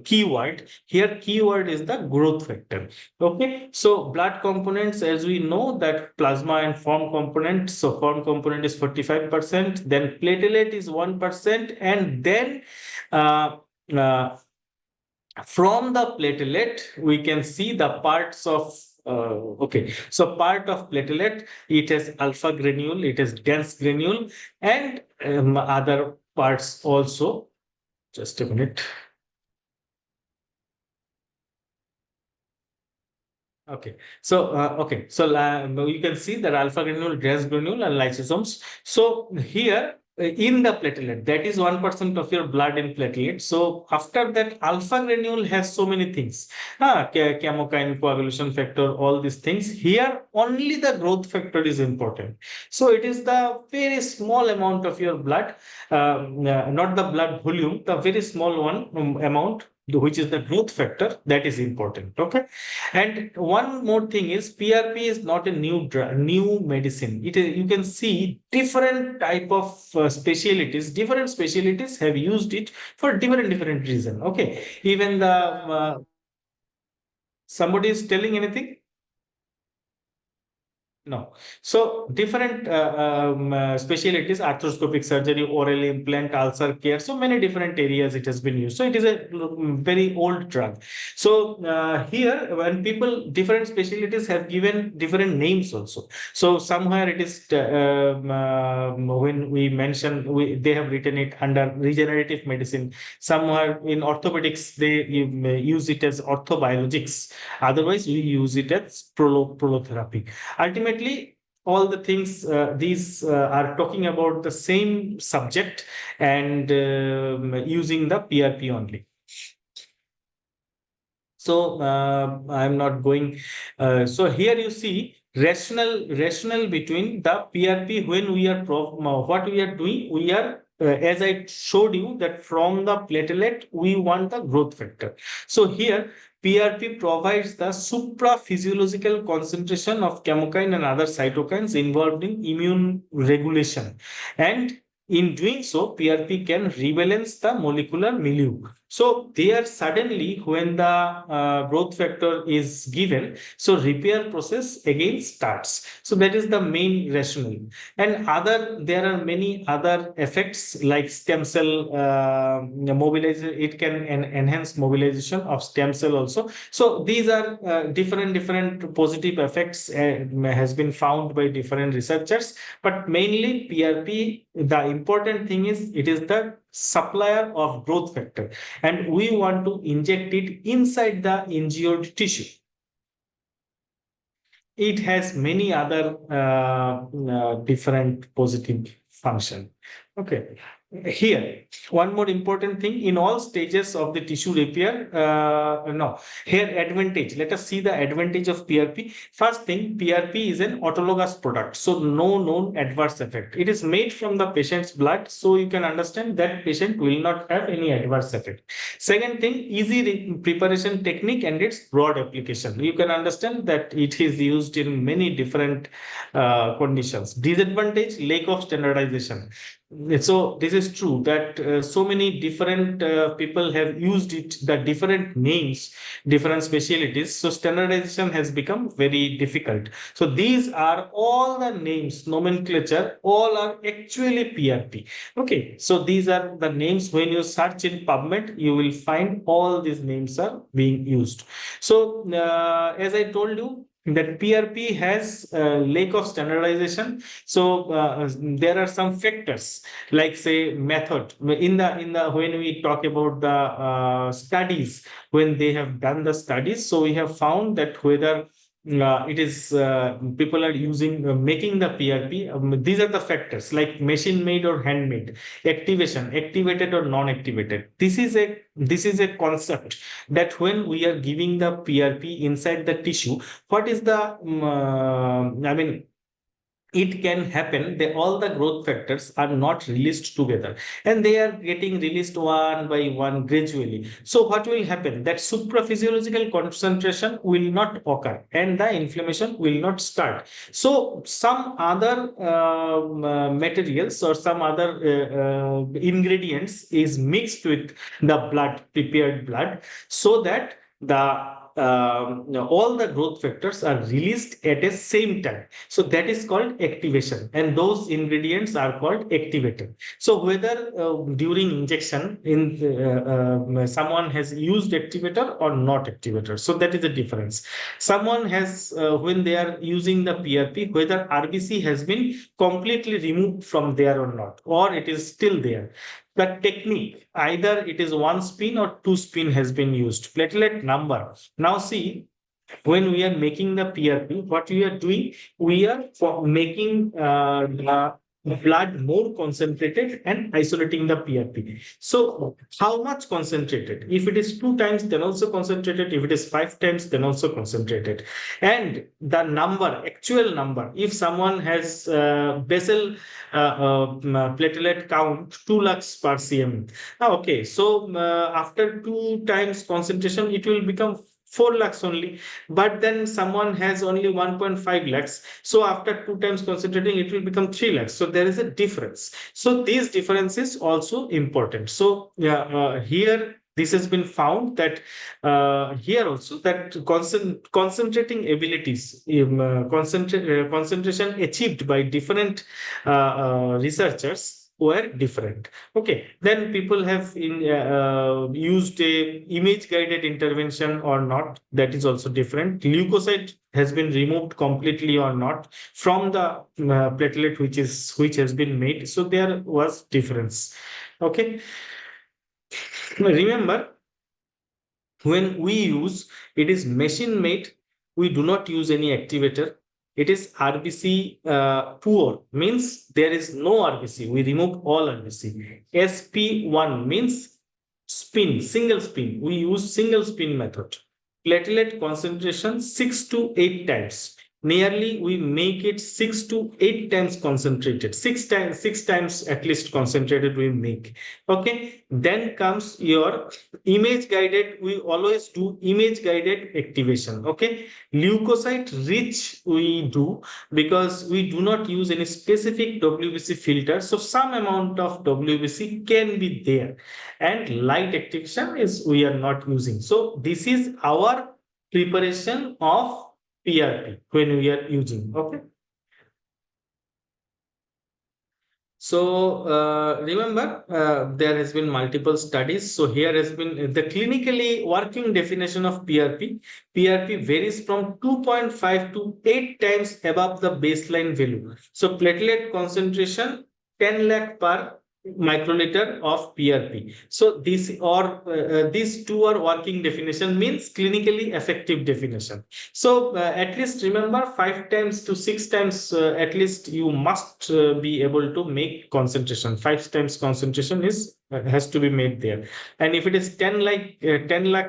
keyword. Here keyword is the growth factor. Okay, so blood components, as we know that plasma and form component. So form component is 45%, then platelet is 1%, and then from the platelet we can see the parts of okay, so part of platelet, it has alpha granule, it has dense granule, and other parts also. Just a minute. Okay, so you can see that alpha granule, dense granule, and lysosomes. So here in the platelet. That is 1% of your blood in platelet. So after that, alpha granule has so many things. Chemokine, coagulation factor, all these things. Here, only the growth factor is important. So it is the very small amount of your blood, not the blood volume, the very small one amount, which is the growth factor, that is important. Okay. And one more thing is PRP is not a new medicine. It is, you can see different type of specialties. Different specialties have used it for different reason. Okay, even the somebody is telling anything. No. So different specialties, arthroscopic surgery, oral implant, ulcer care, so many different areas it has been used. So it is a very old drug. So here, when people, different specialties have given different names also. So somewhere it is, when we mention, they have written it under regenerative medicine. Somewhere in orthopedics, they use it as orthobiologics. Otherwise, we use it as prolotherapy. Ultimately, all the things, these are talking about the same subject and using the PRP only. So I'm not going. So here you see rational between the PRP. When we are what we are doing, we are, as I showed you, that from the platelet we want the growth factor. So here PRP provides the supraphysiological concentration of chemokine and other cytokines involved in immune regulation, and in doing so, PRP can rebalance the molecular milieu. So there suddenly, when the growth factor is given, so repair process again starts. So that is the main rationale. And there are many other effects like stem cell mobilization. It can enhance mobilization of stem cell also. So these are different positive effects has been found by different researchers. But mainly PRP, the important thing is it is the supplier of growth factor, and we want to inject it inside the injured tissue. It has many other different positive function. Okay. Here, one more important thing, in all stages of the tissue repair, here advantage. Let us see the advantage of PRP. First thing, PRP is an autologous product, so no known adverse effect. It is made from the patient's blood, so you can understand that patient will not have any adverse effect. Second thing, easy preparation technique and its broad application. You can understand that it is used in many different conditions. Disadvantage, lack of standardization. So this is true that so many different people have used it, the different names, different specialties. So standardization has become very difficult. So these are all the names, nomenclature, all are actually PRP. Okay, so these are the names. When you search in PubMed, you will find all these names are being used. So as I told you, that PRP has lack of standardization. So there are some factors like say method in the when we talk about the studies, when they have done the studies. So we have found that whether it is people are using making the PRP. These are the factors like machine made or handmade, activation, activated or non-activated. This is a concept that when we are giving the PRP inside the tissue, what is the I mean, it can happen that all the growth factors are not released together, and they are getting released one by one gradually. So what will happen, that supraphysiological concentration will not occur and the inflammation will not start. So some other materials or some other ingredients is mixed with the blood, prepared blood, so that the all the growth factors are released at the same time. So that is called activation, and those ingredients are called activator. So whether during injection in someone has used activator or not activator, so that is the difference. Someone has when they are using the PRP, whether RBC has been completely removed from there or not, or it is still there. The technique, either it is one spin or two spin has been used. Platelet number. Now see, when we are making the PRP, what we are doing, we are making the blood more concentrated and isolating the PRP. So how much concentrated? If it is 2 times, then also concentrated. If it is 5 times, then also concentrated. And the number, actual number, if someone has basal platelet count 2 lakhs per cm. Okay, so after 2 times concentration, it will become 4 lakhs only, but then someone has only 1.5 lakhs, so after 2 times concentrating it will become 3 lakhs, so there is a difference. So this difference is also important. So yeah, here this has been found that here also that concentrating abilities, concentration achieved by different researchers were different. Okay, then people have used a image guided intervention or not, that is also different. Leukocyte has been removed completely or not from the platelet which has been made, so there was difference. Okay, remember, when we use, it is machine made, we do not use any activator. It is RBC poor, means there is no RBC, we remove all RBC. SP1 means spin, single spin, we use single spin method. Platelet concentration 6 to 8 times, nearly we make it 6 to 8 times concentrated, 6 times at least concentrated we make. Okay, then comes your image guided, we always do image guided activation. Okay, leukocyte rich we do, because we do not use any specific WBC filter, so some amount of WBC can be there, and light activation is we are not using. So this is our preparation of PRP when we are using. Okay, so remember, there has been multiple studies. So here has been the clinically working definition of PRP. PRP varies from 2.5 to 8 times above the baseline value. So platelet concentration 10 lakh per microliter of PRP. So these two are working definition, means clinically effective definition. So at least remember, 5 times to 6 times at least you must be able to make concentration. 5 times concentration is has to be made there. And if it is 10 lakh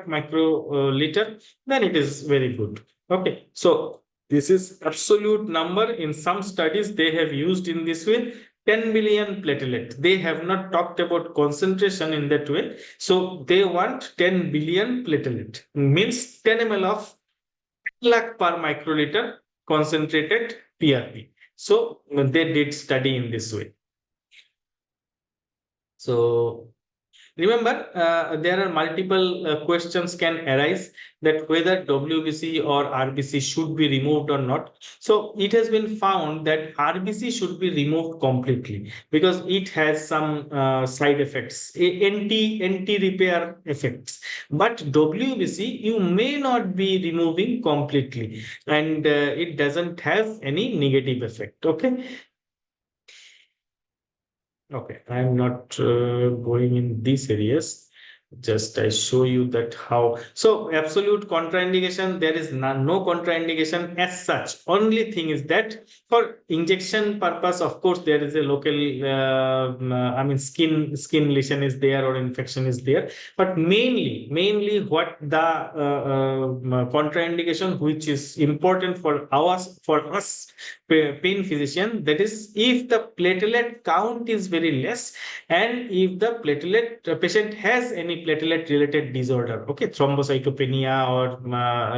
microliter, then it is very good. Okay, so this is absolute number. In some studies they have used in this way 10 billion platelet. They have not talked about concentration in that way. So they want 10 billion platelet, means 10 ml of lakh per microliter concentrated PRP. So they did study in this way. So remember, there are multiple questions can arise, that whether WBC or RBC should be removed or not. So it has been found that RBC should be removed completely, because it has some side effects, anti-repair effects. But WBC you may not be removing completely, and it doesn't have any negative effect. Okay. Okay, I'm not going in these areas. Just I show you that how. So absolute contraindication, there is no contraindication as such. Only thing is that for injection purpose, of course, there is a local, I mean, skin lesion is there or infection is there. But mainly what the contraindication, which is important for us pain physician, that is if the platelet count is very less, and if the platelet patient has any platelet related disorder, okay, thrombocytopenia or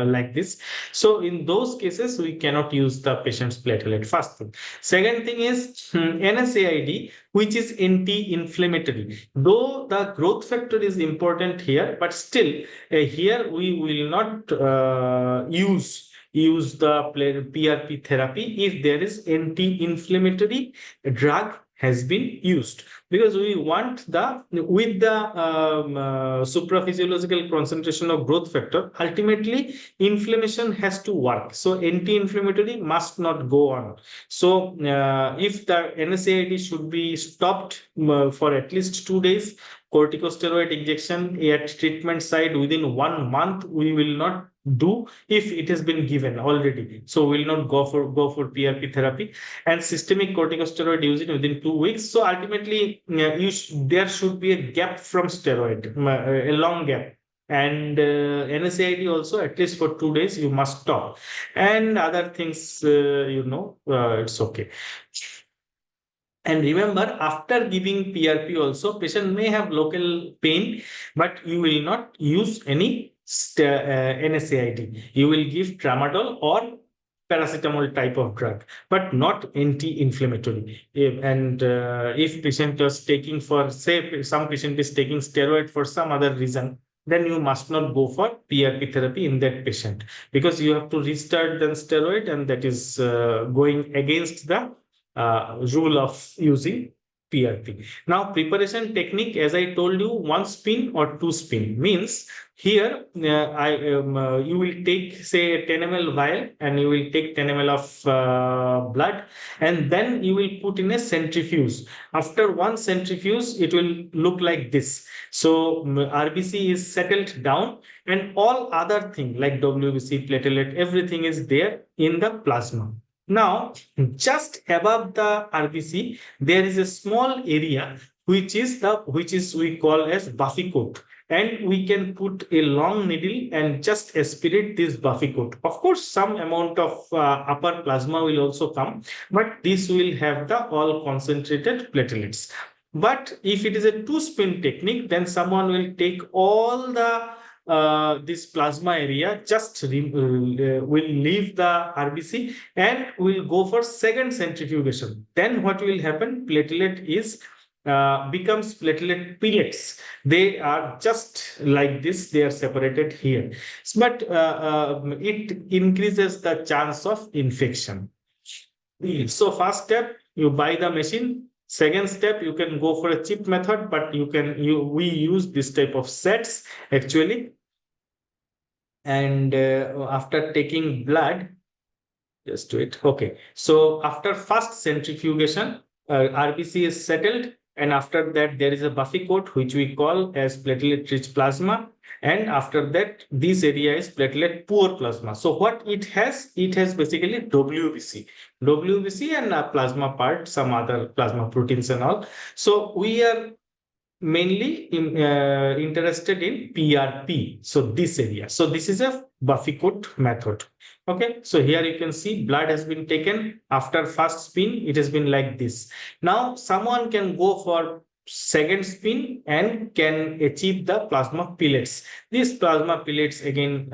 like this. So in those cases we cannot use the patient's platelet. First thing. Second thing is NSAID, which is anti-inflammatory. Though the growth factor is important here, but still here we will not use the PRP therapy if there is anti-inflammatory drug has been used, because we want with the supraphysiological concentration of growth factor, ultimately inflammation has to work, so anti-inflammatory must not go on. So if the NSAID should be stopped for at least 2 days, corticosteroid injection at treatment site within 1 month we will not do if it has been given already. So we'll not go for PRP therapy and systemic corticosteroid using within 2 weeks. So ultimately, there should be a gap from steroid, a long gap. And NSAID also, at least for 2 days, you must stop. And other things, it's okay. And remember, after giving PRP also, patient may have local pain, but you will not use any NSAID. You will give tramadol or paracetamol type of drug, but not anti-inflammatory. If patient is taking for, say, some patient is taking steroid for some other reason, then you must not go for PRP therapy in that patient, because you have to restart the steroid, and that is going against the rule of using PRP. Now, preparation technique, as I told you, 1 spin or 2 spin means here you will take, say, a 10 ml vial, and you will take 10 ml of blood, and then you will put in a centrifuge. After one centrifuge, it will look like this. So RBC is settled down, and all other thing like WBC, platelet, everything is there in the plasma. Now, just above the RBC, there is a small area which is we call as Buffy coat, and we can put a long needle and just aspirate this Buffy coat. Of course, some amount of upper plasma will also come, but this will have the all concentrated platelets. But if it is a 2 spin technique, then someone will take all the this plasma area, just will leave the RBC and will go for second centrifugation. Then what will happen? Platelet is becomes platelet pellets. They are just like this. They are separated here, but it increases the chance of infection. So first step, you buy the machine. Second step, you can go for a cheap method, but we use this type of sets actually. And after taking blood, just do it. Okay. So after first centrifugation, RBC is settled. And after that, there is a Buffy coat, which we call as platelet-rich plasma. And after that, this area is platelet-poor plasma. So what it has basically WBC and plasma part, some other plasma proteins and all. So we are mainly interested in PRP. So this area. So this is a Buffy coat method. Okay. So here you can see blood has been taken. After first spin, it has been like this. Now someone can go for second spin and can achieve the plasma pellets. These plasma pellets again,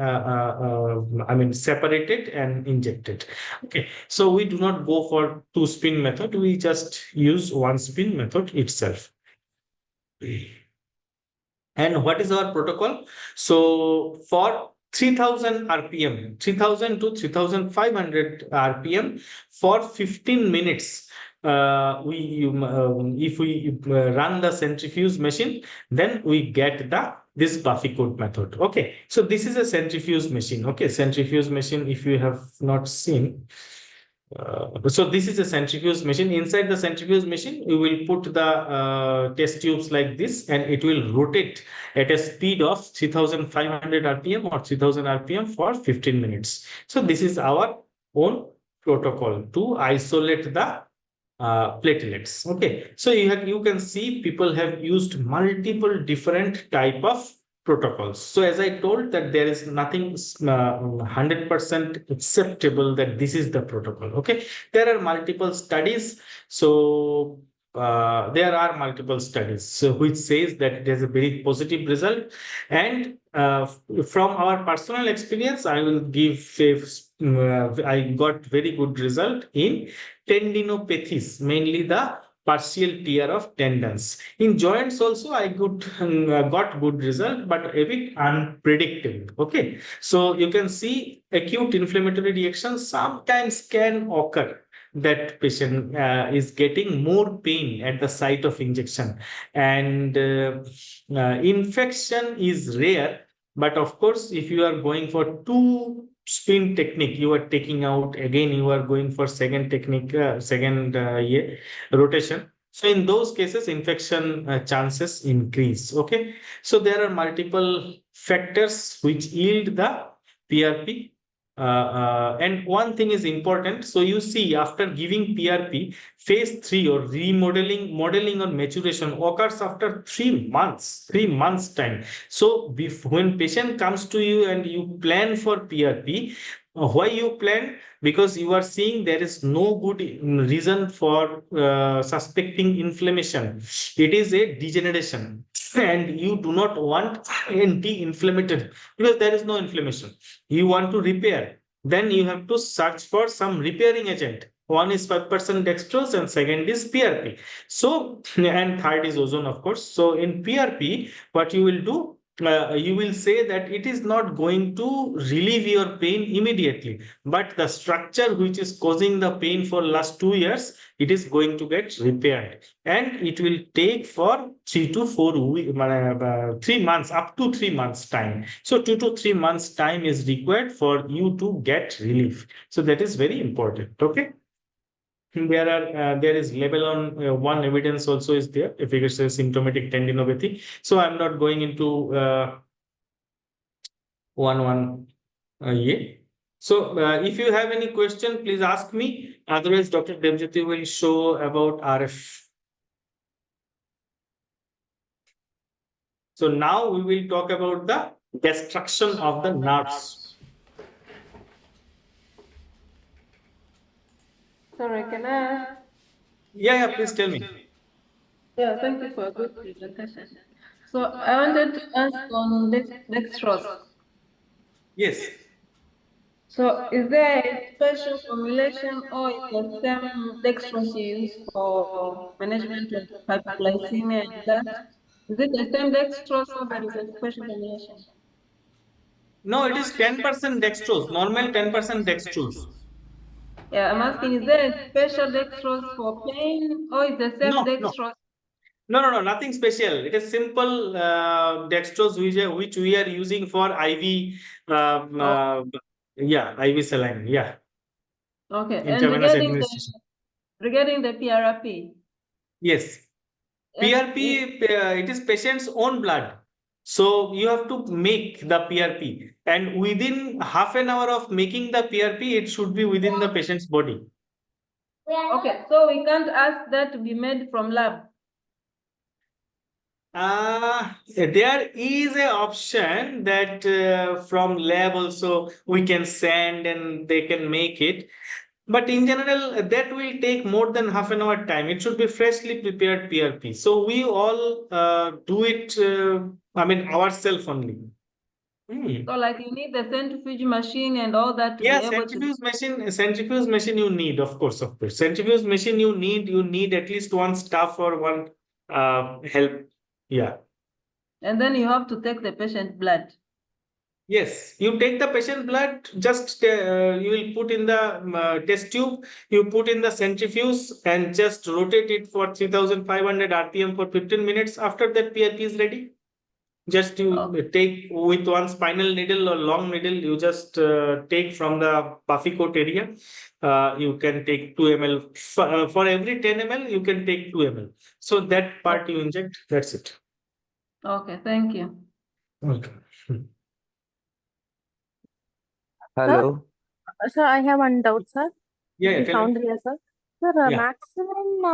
separated and injected. Okay. So we do not go for 2 spin method. We just use 1 spin method itself. And what is our protocol? So for 3000 RPM, 3000 to 3500 RPM for 15 minutes, if we run the centrifuge machine, then we get this Buffy coat method. Okay, so this is a centrifuge machine. Okay, centrifuge machine, if you have not seen. So this is a centrifuge machine. Inside the centrifuge machine, you will put the test tubes like this, and it will rotate at a speed of 3500 RPM or 3000 RPM for 15 minutes. So this is our own protocol to isolate the platelets. Okay, so you can see people have used multiple different type of protocols. So as I told that there is nothing 100% acceptable that this is the protocol. Okay, there are multiple studies. So there are multiple studies which says that there's a very positive result. And from our personal experience, I will give I got very good result in tendinopathies, mainly the partial tear of tendons. In joints also, I got good result, but a bit unpredictable. Okay, so you can see acute inflammatory reactions sometimes can occur. That patient is getting more pain at the site of injection, and infection is rare. But of course, if you are going for 2 spin technique, you are taking out again, you are going for second technique, rotation. So in those cases, infection chances increase. Okay, so there are multiple factors which yield the PRP. And one thing is important. So you see, after giving PRP, phase 3 or modeling or maturation occurs after 3 months, 3 months time. So when patient comes to you and you plan for PRP, why you plan? Because you are seeing there is no good reason for suspecting inflammation. It is a degeneration, and you do not want anti-inflammatory because there is no inflammation. You want to repair, then you have to search for some repairing agent. One is 5% dextrose and second is PRP. So, and third is ozone, of course. So in PRP, what you will do, you will say that it is not going to relieve your pain immediately, but the structure which is causing the pain for last 2 years, it is going to get repaired, and it will take for 3 months, up to 3 months time. So 2 to 3 months time is required for you to get relief. So that is very important. Okay. There is label on one evidence also is there, efficacy symptomatic tendinopathy. So I'm not going into one yeah. So if you have any question, please ask me. Otherwise, Dr. Devjyoti will show about RF. So now we will talk about the destruction of the nerves. Sorry, can I? Yeah, please tell me. Yeah, thank you for a good presentation. So I wanted to ask on dextrose. Yes. So is there a special formulation or is the same dextrose you use for management of hypoglycemia and that? Is it the same dextrose or there is a special formulation? No, it is 10% dextrose, normal 10% dextrose. Yeah, I'm asking, is there a special dextrose for pain or is the same No, dextrose? no, nothing special. It is simple dextrose which we are using for IV, yeah, IV saline, yeah, Okay, and intravenous administration. regarding the PRP, Yes, PRP, it is patient's own blood. So you have to make the PRP, and within half an hour of making the PRP, it should be within the patient's body. okay, so we can't ask that to be made from lab. There is a option that from lab also we can send and they can make it. But in general, that will take more than half an hour time. It should be freshly prepared PRP. So we all do it, I mean, ourselves only. So like you need the centrifuge machine and all that to be Yeah, able to. centrifuge machine you need, of course, of course. Centrifuge machine you need at least one staff or one help. Yeah. And then you have to take the patient blood. Yes, you take the patient blood, just you will put in the test tube, you put in the centrifuge and just rotate it for 3500 RPM for 15 minutes. After that, PRP is ready. Just you take with one spinal needle or long needle, you just take from the puffy coat area. You can take 2 ml. For every 10 ml, you can take 2 ml. So that part you inject, that's it. Okay, thank you. Okay. Hello. Sir, I have one doubt, sir. Yeah, The tell me. sound here, sir. Sir, Yeah. maximum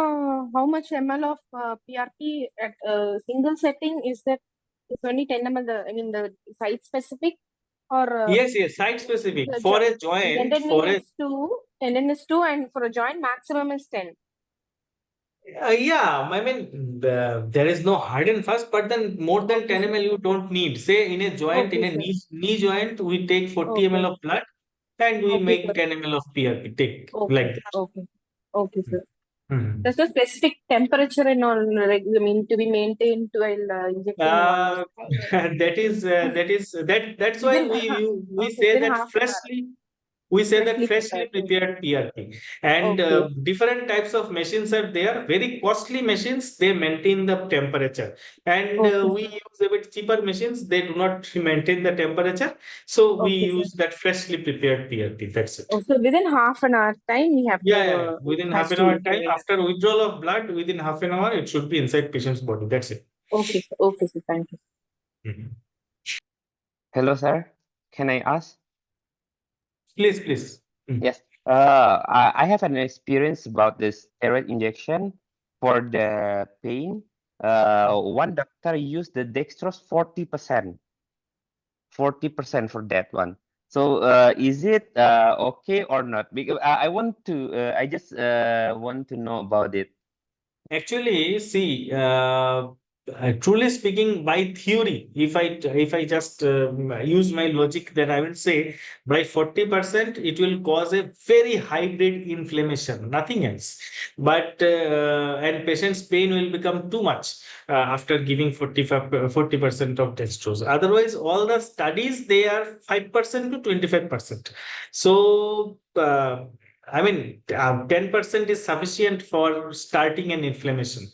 how much ml of PRP at single setting is that? It's only 10 ml. I mean the site specific or Yes, site specific. the For a joint, tendon is 2 and for a joint maximum is 10. yeah, I mean, there is no hard and fast, but then more than 10 ml you don't need. Say in a joint, in Okay, a sir. knee joint, we take 40 ml of blood and we Okay, make sir. 10 ml of PRP. Take Okay, like that. okay, sir. Mhm. There's no specific temperature and all, like, I mean, to be maintained while injecting one. That's why we say Within that half an hour. freshly prepared PRP, and Okay. different types of machines are there. Very costly machines, they maintain the temperature, and Okay, we use a bit cheaper machines. They do not maintain the temperature, so we Okay, sir. use that freshly prepared PRP. That's it. Oh, so within half an hour time, we have Yeah. to Within has half an to. hour time after withdrawal of blood, within half an hour, it should be inside patient's body. That's it. Okay, sir. Okay, sir. Thank you. Mhm. Hello, sir. Can I ask? Please. Yes. I have an experience about this steroid injection for the pain. One doctor used the dextrose 40%, 40% for that one. So, is it okay or not? Because I just want to know about it. Actually, see, truly speaking, by theory, if I just use my logic, then I will say by 40% it will cause a very high grade inflammation, nothing else. But and patient's pain will become too much after giving 40% of dextrose. Otherwise, all the studies they are 5% to 25%. So. I mean, 10% is sufficient for starting an inflammation.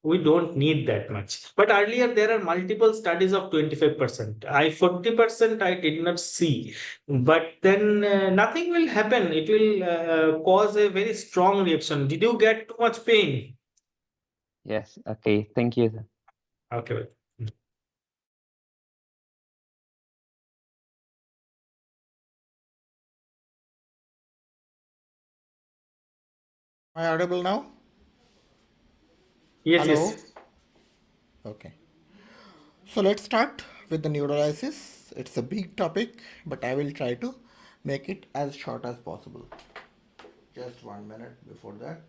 We don't need that much. But earlier, there are multiple studies of 25%. 40% I did not see. But then nothing will happen. It will cause a very strong reaction. Did you get too much pain? Yes. Okay. Thank you. Okay. Am I audible now? Yes, Hello? yes. Okay. So let's start with the neurolysis. It's a big topic, but I will try to make it as short as possible. Just 1 minute before that.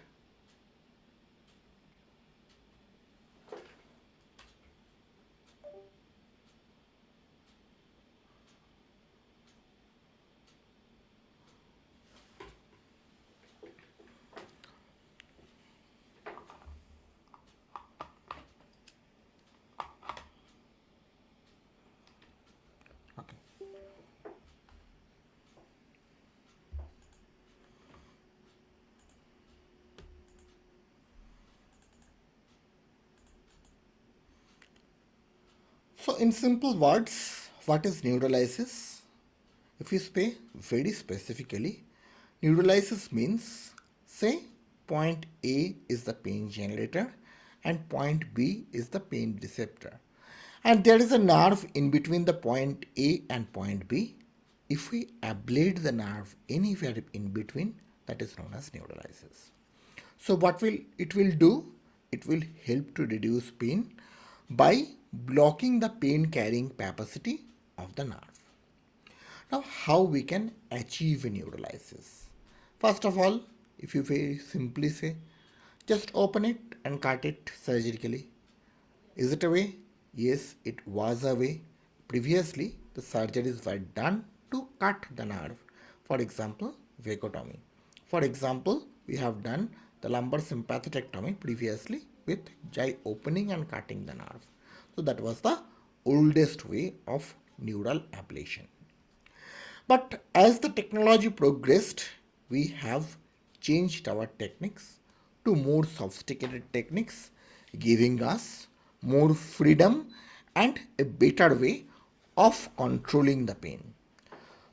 Okay. So in simple words, what is neurolysis? If you say very specifically, neurolysis means, say, point A is the pain generator and point B is the pain receptor. And there is a nerve in between the point A and point B. If we ablate the nerve anywhere in between, that is known as neurolysis. So what will it will do? It will help to reduce pain by blocking the pain carrying capacity of the nerve. Now, how we can achieve a neurolysis? First of all, if you very simply say, just open it and cut it surgically. Is it a way? Yes, it was a way. Previously, the surgeries were done to cut the nerve. For example, vagotomy. For example, we have done the lumbar sympathectomy previously with GI opening and cutting the nerve. So that was the oldest way of neural ablation. But as the technology progressed, we have changed our techniques to more sophisticated techniques, giving us more freedom and a better way of controlling the pain.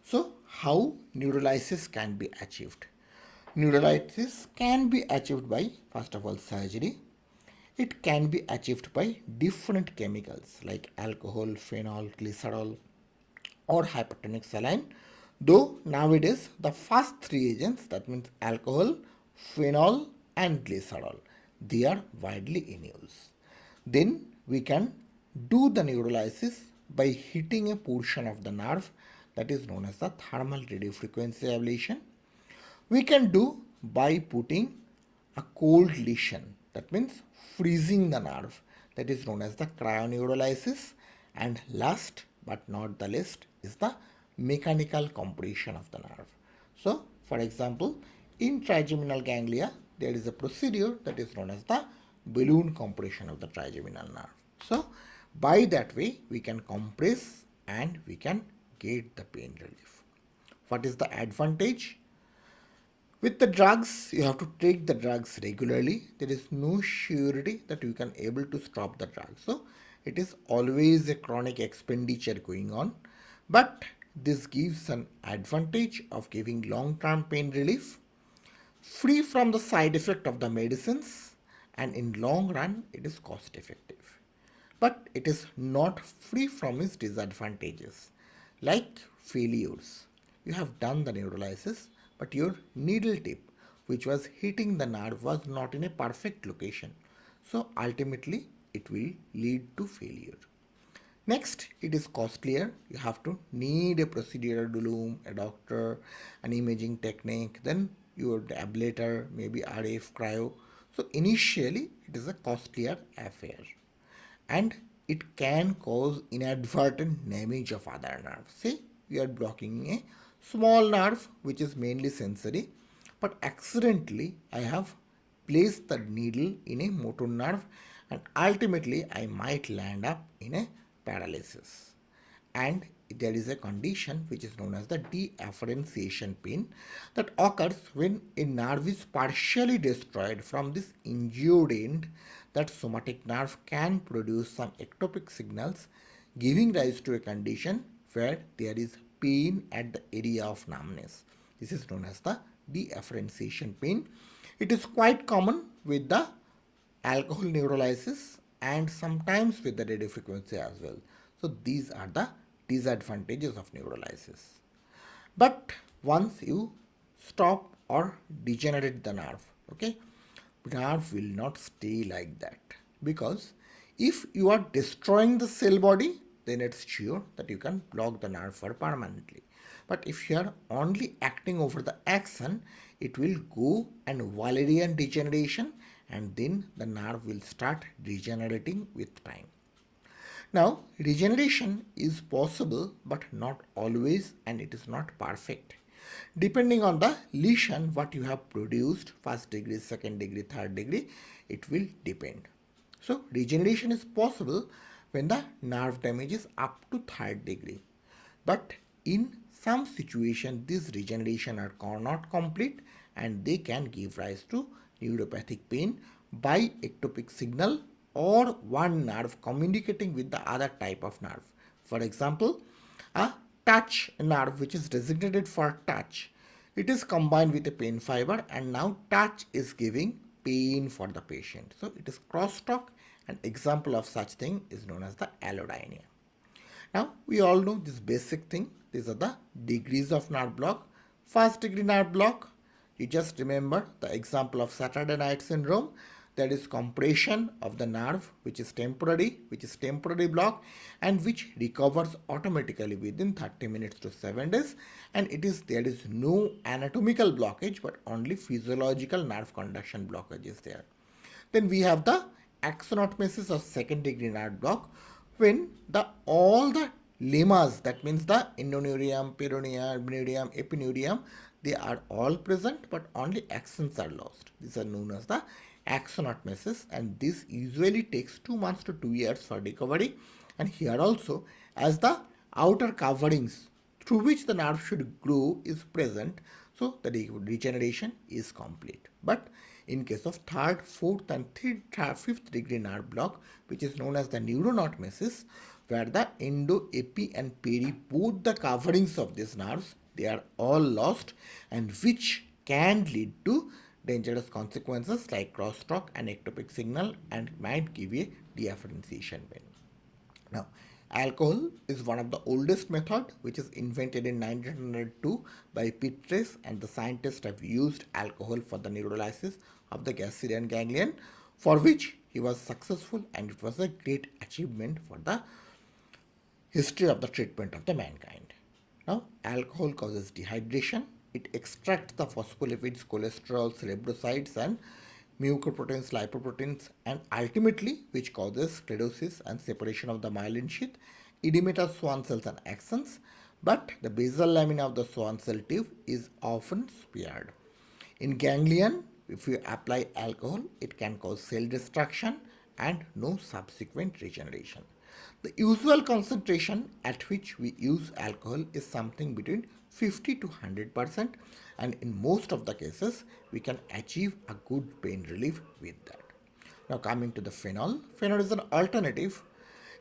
So, how neurolysis can be achieved? Neurolysis can be achieved by, first of all, surgery. It can be achieved by different chemicals like alcohol, phenol, glycerol, or hypertonic saline. Though nowadays the first three agents, that means alcohol, phenol, and glycerol, they are widely in use. Then we can do the neurolysis by hitting a portion of the nerve that is known as the thermal radiofrequency ablation. We can do by putting a cold lesion, that means freezing the nerve, that is known as the cryoneurolysis. And last but not the least is the mechanical compression of the nerve. So for example, in trigeminal ganglia there is a procedure that is known as the balloon compression of the trigeminal nerve. So by that way we can compress and we can get the pain relief. What is the advantage? With the drugs, you have to take the drugs regularly. There is no surety that you can able to stop the drug. So it is always a chronic expenditure going on. But this gives an advantage of giving long-term pain relief, free from the side effect of the medicines, and in long run it is cost effective. But it is not free from its disadvantages like failures, you have done the neurolysis, but your needle tip, which was hitting the nerve, was not in a perfect location. So ultimately, it will lead to failure. Next, it is costlier. You have to need a procedural loom, a doctor, an imaging technique, then your ablator, maybe RF, cryo. So initially, it is a costlier affair, and it can cause inadvertent damage of other nerves. Say we are blocking a small nerve which is mainly sensory, but accidentally I have placed the needle in a motor nerve, and ultimately I might land up in a paralysis. And there is a condition which is known as the deafferentiation pain that occurs when a nerve is partially destroyed from this injured end. That somatic nerve can produce some ectopic signals, giving rise to a condition where there is pain at the area of numbness. This is known as the deafferentiation pain. It is quite common with the alcohol neurolysis and sometimes with the radio frequency as well. So these are the disadvantages of neurolysis. But once you stop or degenerate the nerve, okay, nerve will not stay like that, because if you are destroying the cell body, then it's sure that you can block the nerve for permanently. But if you are only acting over the axon, it will go and Wallerian degeneration, and then the nerve will start degenerating with time. Now, regeneration is possible but not always, and it is not perfect. Depending on the lesion, what you have produced, first degree, second degree, third degree, it will depend. So, regeneration is possible when the nerve damage is up to third degree. But in some situation, this regeneration are not complete, and they can give rise to neuropathic pain by ectopic signal or one nerve communicating with the other type of nerve. For example, a touch nerve which is designated for touch, it is combined with a pain fiber, and now touch is giving pain for the patient. So it is crosstalk. An example of such thing is known as the allodynia. Now we all know this basic thing. These are the degrees of nerve block. First degree nerve block, you just remember the example of Saturday night syndrome. There is compression of the nerve which is temporary block, and which recovers automatically within 30 minutes to 7 days, and there is no anatomical blockage but only physiological nerve conduction blockage is there. Then we have the axonotmesis of second degree nerve block, when all the lemmas, that means the endoneurium, peroneum, neurium, epineurium, they are all present but only axons are lost. These are known as the axonotmesis, and this usually takes 2 months to 2 years for recovery. And here also, as the outer coverings through which the nerve should grow is present, so the regeneration is complete. But in case of third, fourth and fifth degree nerve block, which is known as the neuronotmesis, where the endo, epi and peri, both the coverings of these nerves, they are all lost, and which can lead to dangerous consequences like crosstalk and ectopic signal, and might give a deafferentiation pain. Now, alcohol is one of the oldest method, which is invented in 1902 by Petres, and the scientists have used alcohol for the neurolysis of the Gaussian ganglion, for which he was successful, and it was a great achievement for the history of the treatment of the mankind. Now, alcohol causes dehydration. It extracts the phospholipids, cholesterol, cerebrosides, and mucoproteins, lipoproteins, and ultimately which causes sclerosis and separation of the myelin sheath, edema of Schwann cells and axons. But the basal lamina of the Schwann cell tube is often spared. In ganglion, if you apply alcohol, it can cause cell destruction and no subsequent regeneration. The usual concentration at which we use alcohol is something between 50 to 100%, and in most of the cases we can achieve a good pain relief with that. Now coming to the phenol. Phenol is an alternative.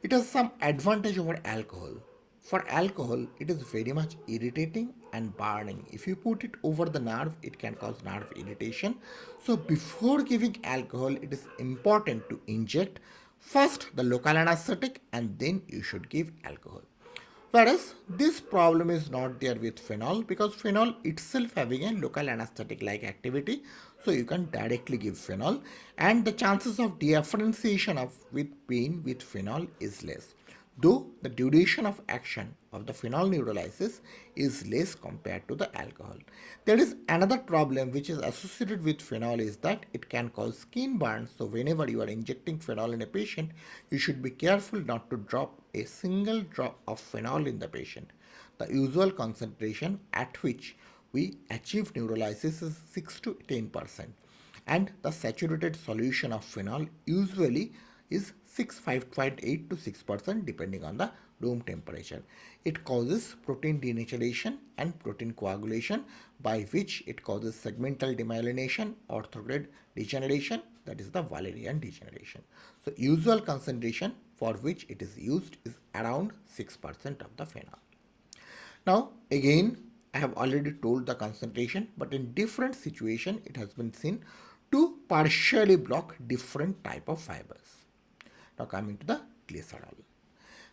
It has some advantage over alcohol. For alcohol, it is very much irritating and burning. If you put it over the nerve, it can cause nerve irritation. So before giving alcohol, it is important to inject first the local anesthetic, and then you should give alcohol. Whereas this problem is not there with phenol because phenol itself having a local anesthetic like activity, so you can directly give phenol and the chances of differentiation of with pain with phenol is less, though the duration of action of the phenol neurolysis is less compared to the alcohol. There is another problem which is associated with phenol is that it can cause skin burns. So whenever you are injecting phenol in a patient, you should be careful not to drop a single drop of phenol in the patient. The usual concentration at which we achieve neurolysis is 6 to 10%, and the saturated solution of phenol usually is 5.8 to 6% depending on the room temperature. It causes protein denaturation and protein coagulation, by which it causes segmental demyelination, orthograde degeneration, that is the Wallerian degeneration. So usual concentration for which it is used is around 6% of the phenol. Now again, I have already told the concentration, but in different situation it has been seen to partially block different type of fibers. Now coming to the glycerol.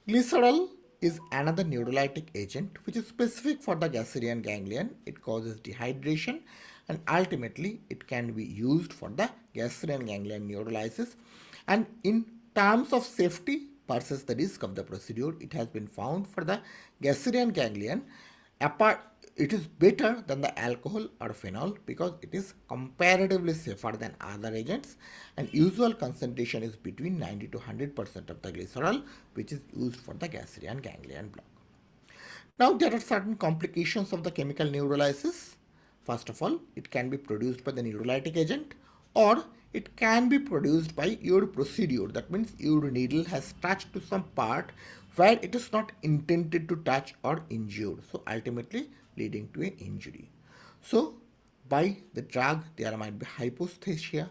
Glycerol is another neurolytic agent which is specific for the Gasserian ganglion. It causes dehydration and ultimately it can be used for the Gasserian ganglion neurolysis. And in terms of safety versus the risk of the procedure, it has been found for the Gasserian ganglion apart it is better than the alcohol or phenol because it is comparatively safer than other agents, and usual concentration is between 90 to 100% of the glycerol which is used for the Gasserian ganglion block. Now there are certain complications of the chemical neurolysis. First of all, it can be produced by the neurolytic agent or it can be produced by your procedure. That means your needle has touched to some part where it is not intended to touch or injure. So ultimately leading to an injury. So by the drug there might be hyposthesia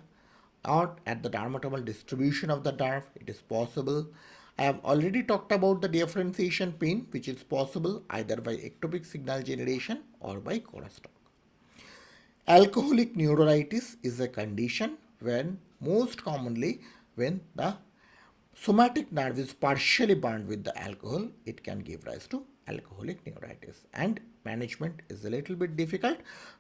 or at the dermatomal distribution of the nerve it is possible. I have already talked about the differentiation pain which is possible either by ectopic signal generation or by crosstalk. Alcoholic neuritis is a condition when most commonly when the somatic nerve is partially burned with the alcohol, it can give rise to alcoholic neuritis, and management is a little bit difficult,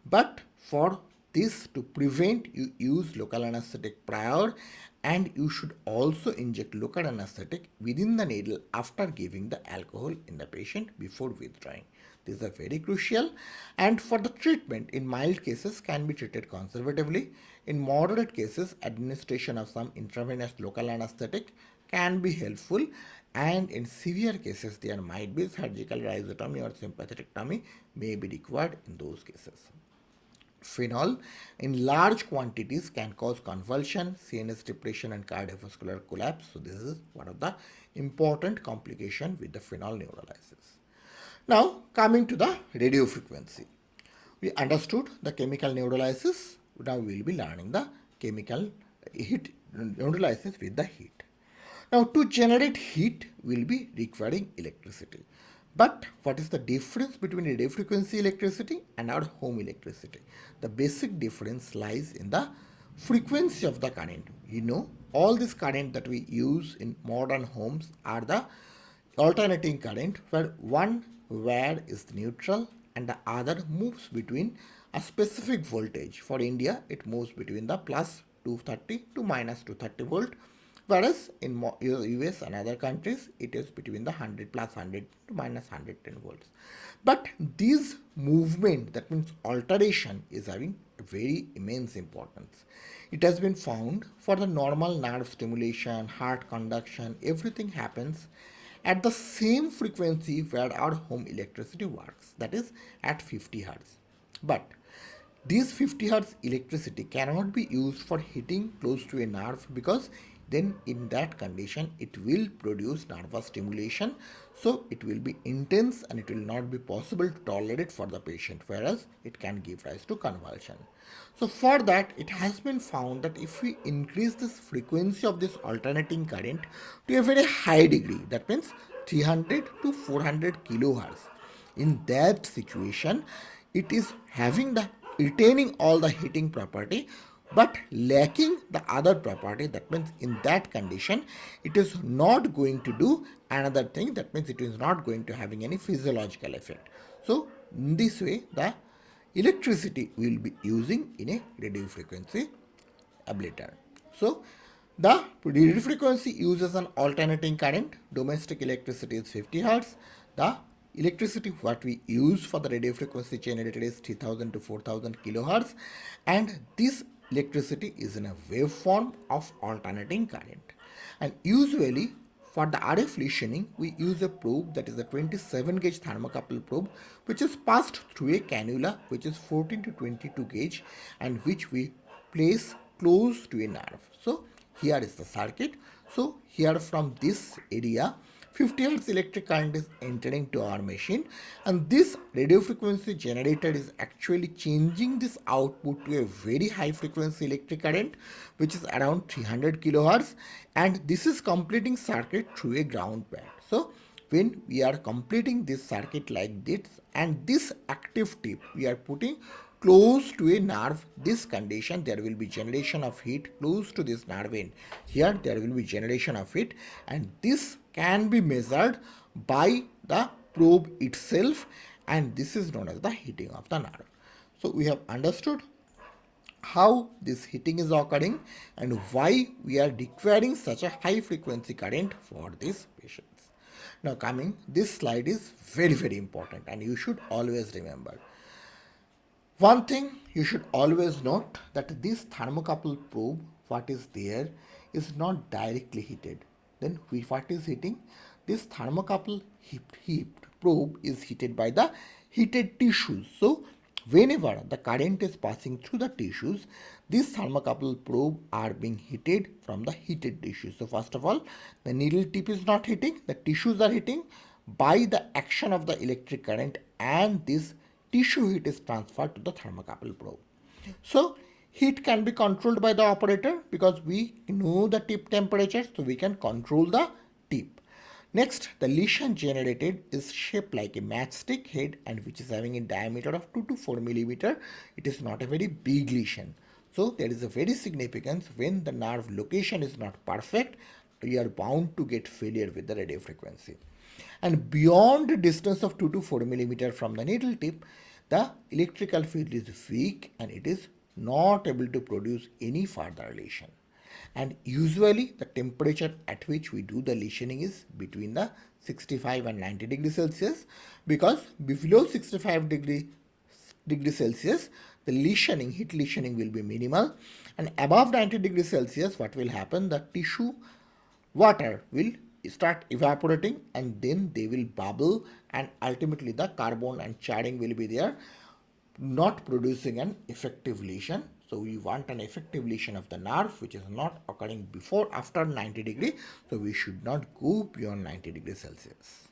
but for this to prevent you use local anesthetic prior, and you should also inject local anesthetic within the needle after giving the alcohol in the patient before withdrawing. These are very crucial, and for the treatment in mild cases can be treated conservatively. In moderate cases, administration of some intravenous local anesthetic can be helpful, and in severe cases there might be surgical rhizotomy or sympathetictomy may be required in those cases. Phenol in large quantities can cause convulsion, CNS depression and cardiovascular collapse. So this is one of the important complications with the phenol neurolysis. Now coming to the radio frequency. We understood the chemical neurolysis. Now we will be learning the chemical heat neurolysis with the heat. Now to generate heat we will be requiring electricity. But what is the difference between radio frequency electricity and our home electricity? The basic difference lies in the frequency of the current. You know, all this current that we use in modern homes are the alternating current where one wire is neutral and the other moves between a specific voltage. For India, it moves between the plus 230 to minus 230 volt, whereas in US and other countries it is between the 100 plus 100 to minus 110 volts. But this movement, that means alteration, is having a very immense importance. It has been found for the normal nerve stimulation, heart conduction, everything happens at the same frequency where our home electricity works, that is at 50 Hz. But this 50 Hz electricity cannot be used for hitting close to a nerve because then in that condition it will produce nervous stimulation, so it will be intense and it will not be possible to tolerate for the patient, whereas it can give rise to convulsion. So for that it has been found that if we increase this frequency of this alternating current to a very high degree, that means 300 to 400 kilohertz, in that situation it is having the retaining all the heating property but lacking the other property. That means in that condition it is not going to do another thing. That means it is not going to having any physiological effect. So in this way the electricity will be using in a radio frequency ablator. So the radio frequency uses an alternating current. Domestic electricity is 50 hertz. The electricity what we use for the radio frequency generator is 3000 to 4000 kilohertz, and this electricity is in a waveform of alternating current. And usually for the RF listening, we use a probe that is a 27 gauge thermocouple probe, which is passed through a cannula which is 14 to 22 gauge and which we place close to a nerve. So here is the circuit. So here from this area 50 hertz electric current is entering to our machine, and this radio frequency generator is actually changing this output to a very high frequency electric current which is around 300 kilohertz, and this is completing circuit through a ground pad. So when we are completing this circuit like this, and this active tip we are putting close to a nerve, this condition there will be generation of heat close to this nerve end. Here there will be generation of heat, and this can be measured by the probe itself, and this is known as the heating of the nerve. So we have understood how this heating is occurring and why we are requiring such a high frequency current for these patients. Now coming, this slide is very important and you should always remember. One thing you should always note that this thermocouple probe, what is there, is not directly heated. Then what is heating? This thermocouple heat probe is heated by the heated tissues. So whenever the current is passing through the tissues, this thermocouple probe are being heated from the heated tissues. So first of all, the needle tip is not heating, the tissues are heating by the action of the electric current, and this tissue heat is transferred to the thermocouple probe. So heat can be controlled by the operator because we know the tip temperature, so we can control the tip. Next, the lesion generated is shaped like a matchstick head and which is having a diameter of 2 to 4 millimeter. It is not a very big lesion. So there is a very significance when the nerve location is not perfect, we are bound to get failure with the radio frequency. And beyond a distance of 2 to 4 millimeter from the needle tip, the electrical field is weak and it is not able to produce any further lesion. And usually the temperature at which we do the lesioning is between the 65 and 90 degrees Celsius, because below 65 degree Celsius the lesioning, heat lesioning will be minimal, and above 90 degrees Celsius what will happen, the tissue water will start evaporating and then they will bubble and ultimately the carbon and charring will be there, not producing an effective lesion. So we want an effective lesion of the nerve which is not occurring before after 90 degree. So we should not go beyond 90 degrees Celsius.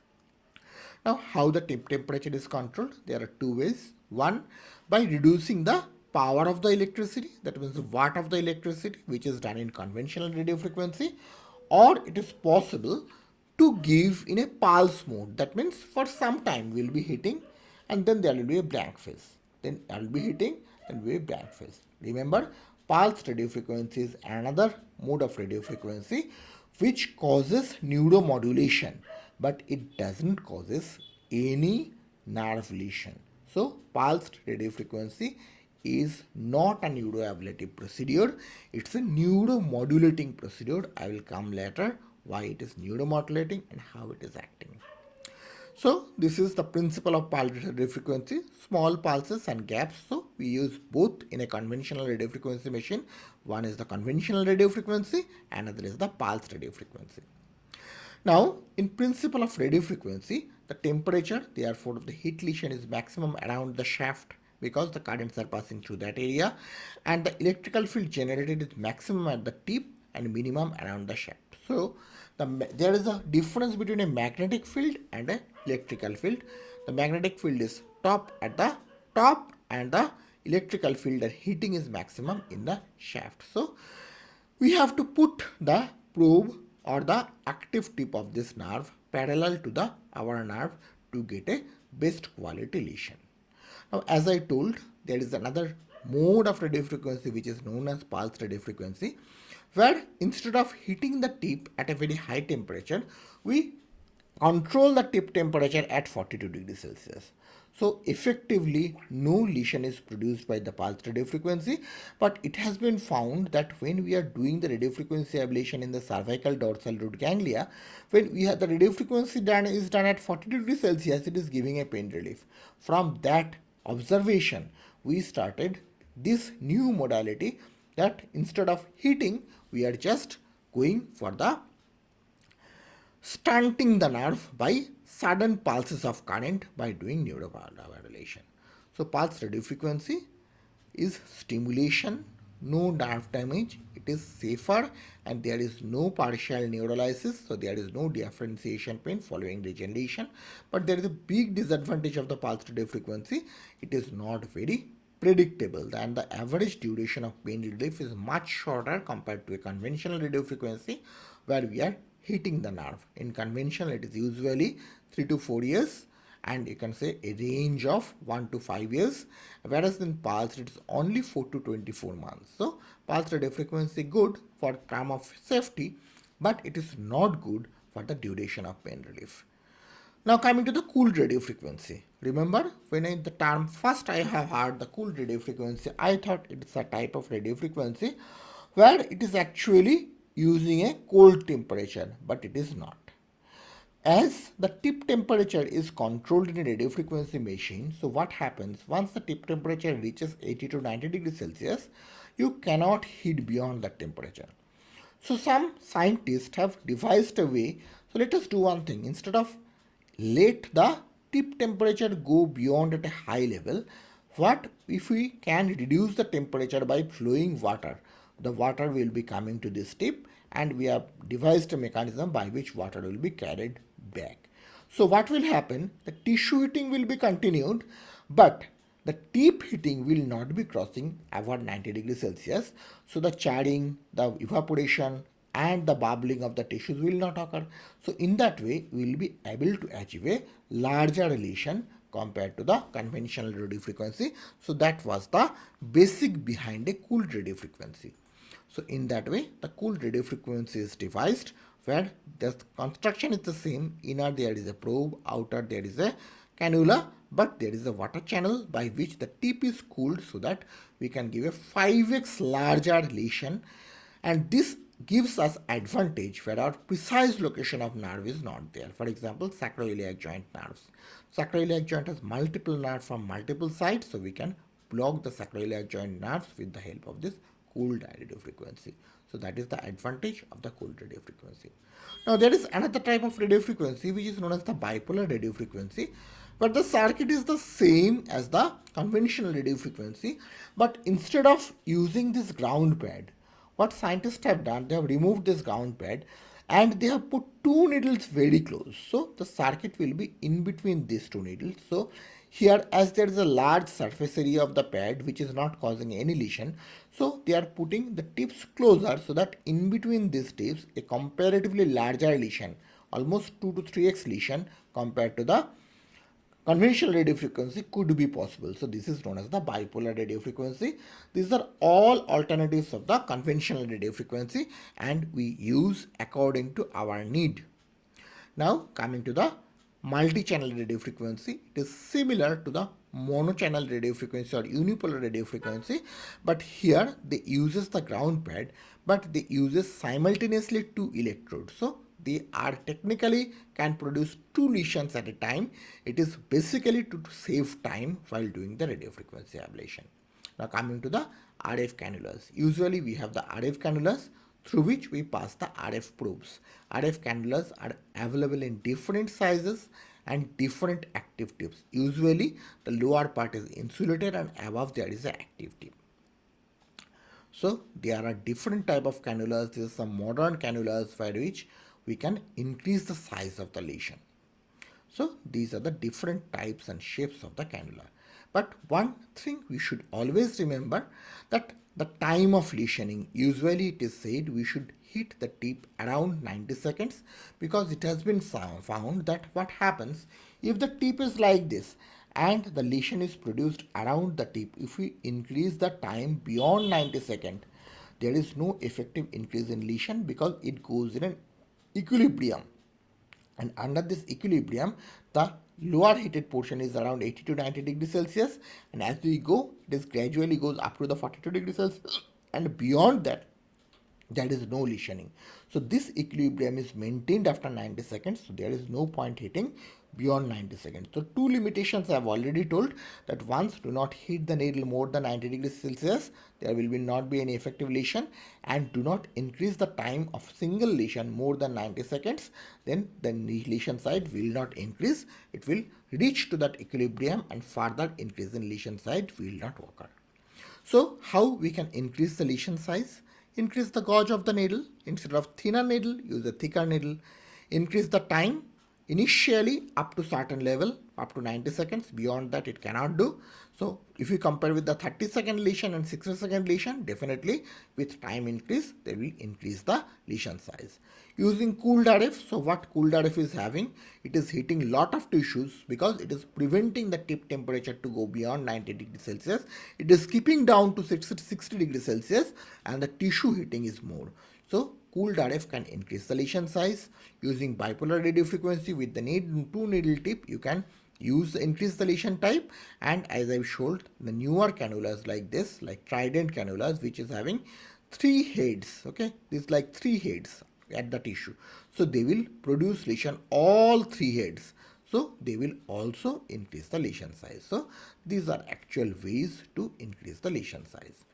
Now how the tip temperature is controlled? There are two ways. One, by reducing the power of the electricity, that means the watt of the electricity, which is done in conventional radio frequency, or it is possible to give in a pulse mode. That means for some time we will be hitting and then there will be a blank phase. Then I will be hitting and will be a blank phase. Remember, pulse radio frequency is another mode of radio frequency which causes neuromodulation, but it doesn't causes any nerve lesion. So pulsed radio frequency is not a neuroablative procedure, it's a neuromodulating procedure. I will come later why it is neuromodulating and how it is acting. So this is the principle of pulsed radio frequency, small pulses and gaps. So we use both in a conventional radio frequency machine. One is the conventional radio frequency, another is the pulsed radio frequency. Now in principle of radio frequency, the temperature therefore of the heat lesion is maximum around the shaft because the currents are passing through that area, and the electrical field generated is maximum at the tip and minimum around the shaft. So there is a difference between a magnetic field and an electrical field. The magnetic field is top at the top and the electrical field or heating is maximum in the shaft. So we have to put the probe or the active tip of this nerve parallel to our nerve to get a best quality lesion. Now as I told, there is another mode of radiofrequency which is known as pulse radiofrequency, where instead of hitting the tip at a very high temperature, we control the tip temperature at 42 degrees Celsius. So effectively, no lesion is produced by the pulse radiofrequency, but it has been found that when we are doing the radiofrequency ablation in the cervical dorsal root ganglia, when we have the radiofrequency is done at 42 degrees Celsius, it is giving a pain relief. From that observation, we started this new modality that instead of heating, we are just going for the stunting the nerve by sudden pulses of current by doing neurovascularization. So pulse radiofrequency is stimulation, no nerve damage, it is safer, and there is no partial neurolysis, so there is no differentiation pain following regeneration. But there is a big disadvantage of the pulse radiofrequency, it is not very predictable, and the average duration of pain relief is much shorter compared to a conventional radiofrequency where we are hitting the nerve. In conventional, it is usually 3 to 4 years, and you can say a range of 1 to 5 years, whereas in pulse it is only 4 to 24 months. So pulse radiofrequency good for term of safety, but it is not good for the duration of pain relief. Now coming to the cooled radiofrequency. Remember, when the term first I have heard the cooled radiofrequency, I thought it's a type of radiofrequency where it is actually using a cold temperature, but it is not. As the tip temperature is controlled in a radiofrequency machine, so what happens once the tip temperature reaches 80 to 90 degrees Celsius, you cannot heat beyond that temperature. So some scientists have devised a way. So let us do one thing. Instead of let the tip temperature go beyond at a high level, what if we can reduce the temperature by flowing water? The water will be coming to this tip, and we have devised a mechanism by which water will be carried back. So what will happen? The tissue heating will be continued, but the tip heating will not be crossing above 90 degrees Celsius. So the charring, the evaporation, and the bubbling of the tissues will not occur. So in that way, we will be able to achieve a larger lesion compared to the conventional radiofrequency. So that was the basic behind a cooled radiofrequency. So in that way, the cooled radiofrequency is devised where the construction is the same. Inner there is a probe, outer there is a cannula, but there is a water channel by which the tip is cooled so that we can give a 5x larger lesion, and this gives us advantage where our precise location of nerve is not there. For example, sacroiliac joint nerves. Sacroiliac joint has multiple nerves from multiple sides, so we can block the sacroiliac joint nerves with the help of this cooled radiofrequency. So that is the advantage of the cooled radiofrequency. Now there is another type of radiofrequency which is known as the bipolar radiofrequency, but the circuit is the same as the conventional radiofrequency, but instead of using this ground pad, what scientists have done, they have removed this ground pad and they have put two needles very close. So the circuit will be in between these two needles. So here, as there is a large surface area of the pad which is not causing any lesion, so they are putting the tips closer so that in between these tips a comparatively larger lesion, almost 2 to 3x lesion compared to the conventional radiofrequency could be possible. So this is known as the bipolar radiofrequency. These are all alternatives of the conventional radiofrequency, and we use according to our need. Now coming to the multi-channel radiofrequency, it is similar to the mono-channel radiofrequency or unipolar radiofrequency, but here they uses the ground pad, but they uses simultaneously two electrodes. So they are technically can produce two lesions at a time. It is basically to save time while doing the radiofrequency ablation. Now coming to the RF cannulas. Usually we have the RF cannulas through which we pass the RF probes. RF cannulas are available in different sizes and different active tips. Usually the lower part is insulated and above there is an active tip. So there are different type of cannulas. There are some modern cannulas by which we can increase the size of the lesion. So these are the different types and shapes of the cannula. But one thing we should always remember, that the time of lesioning, usually it is said we should hit the tip around 90 seconds, because it has been found that what happens if the tip is like this and the lesion is produced around the tip, if we increase the time beyond 90 seconds, there is no effective increase in lesion because it goes in an equilibrium. And under this equilibrium, the lower heated portion is around 80 to 90 degrees Celsius, and as we go, this gradually goes up to the 42 degrees Celsius, and beyond that, there is no lesioning. So this equilibrium is maintained after 90 seconds, so there is no point hitting beyond 90 seconds. So two limitations I have already told, that once, do not heat the needle more than 90 degrees Celsius, there will not be any effective lesion, and do not increase the time of single lesion more than 90 seconds, then the lesion size will not increase, it will reach to that equilibrium and further increase in lesion size will not occur. So how we can increase the lesion size? Increase the gauge of the needle. Instead of thinner needle, use a thicker needle. Increase the time initially up to certain level, up to 90 seconds. Beyond that, it cannot do. So if you compare with the 30-second lesion and 60-second lesion, definitely with time increase, they will increase the lesion size. Using cooled RF, so what cooled RF is having, it is heating lot of tissues because it is preventing the tip temperature to go beyond 90 degrees Celsius. It is keeping down to 60 degrees Celsius, and the tissue heating is more. So cooled RF can increase the lesion size. Using bipolar radio frequency with the two needle tip, you can increase the lesion type. And as I've showed, the newer cannulas like this, like Trident cannulas, which is having 3 heads, okay, this like 3 heads at the tissue, so they will produce lesion all 3 heads, so they will also increase the lesion size. So these are actual ways to increase the lesion size.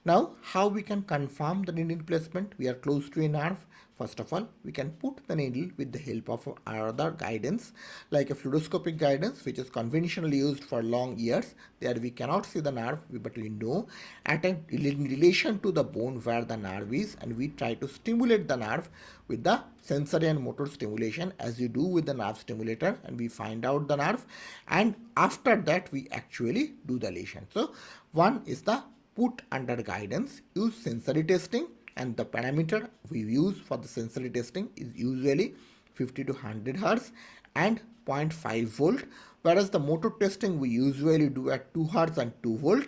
Now, how we can confirm the needle placement? We are close to a nerve. First of all, we can put the needle with the help of other guidance, like a fluoroscopic guidance, which is conventionally used for long years. There we cannot see the nerve, but we know in relation to the bone where the nerve is, and we try to stimulate the nerve with the sensory and motor stimulation, as you do with the nerve stimulator, and we find out the nerve, and after that we actually do the lesion. So one is the put under guidance, use sensory testing, and the parameter we use for the sensory testing is usually 50 to 100 Hz and 0.5 volt, whereas the motor testing we usually do at 2 Hz and 2 volt.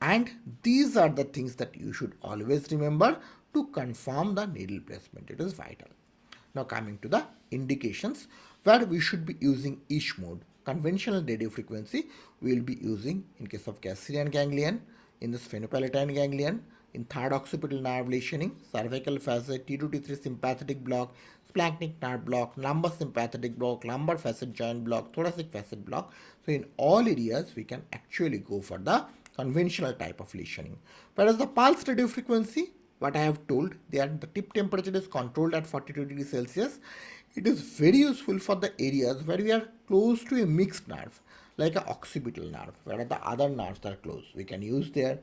And these are the things that you should always remember to confirm the needle placement. It is vital. Now coming to the indications where we should be using each mode. Conventional radio frequency we will be using in case of Casserian ganglion, in the sphenopalatine ganglion, in third occipital nerve lesioning, cervical facet, T2 T3 sympathetic block, splanchnic nerve block, lumbar sympathetic block, lumbar facet joint block, thoracic facet block. So in all areas we can actually go for the conventional type of lesioning. Whereas the pulse radio frequency, what I have told, the tip temperature is controlled at 42 degrees Celsius. It is very useful for the areas where we are close to a mixed nerve, like an occipital nerve, where the other nerves are close. We can use their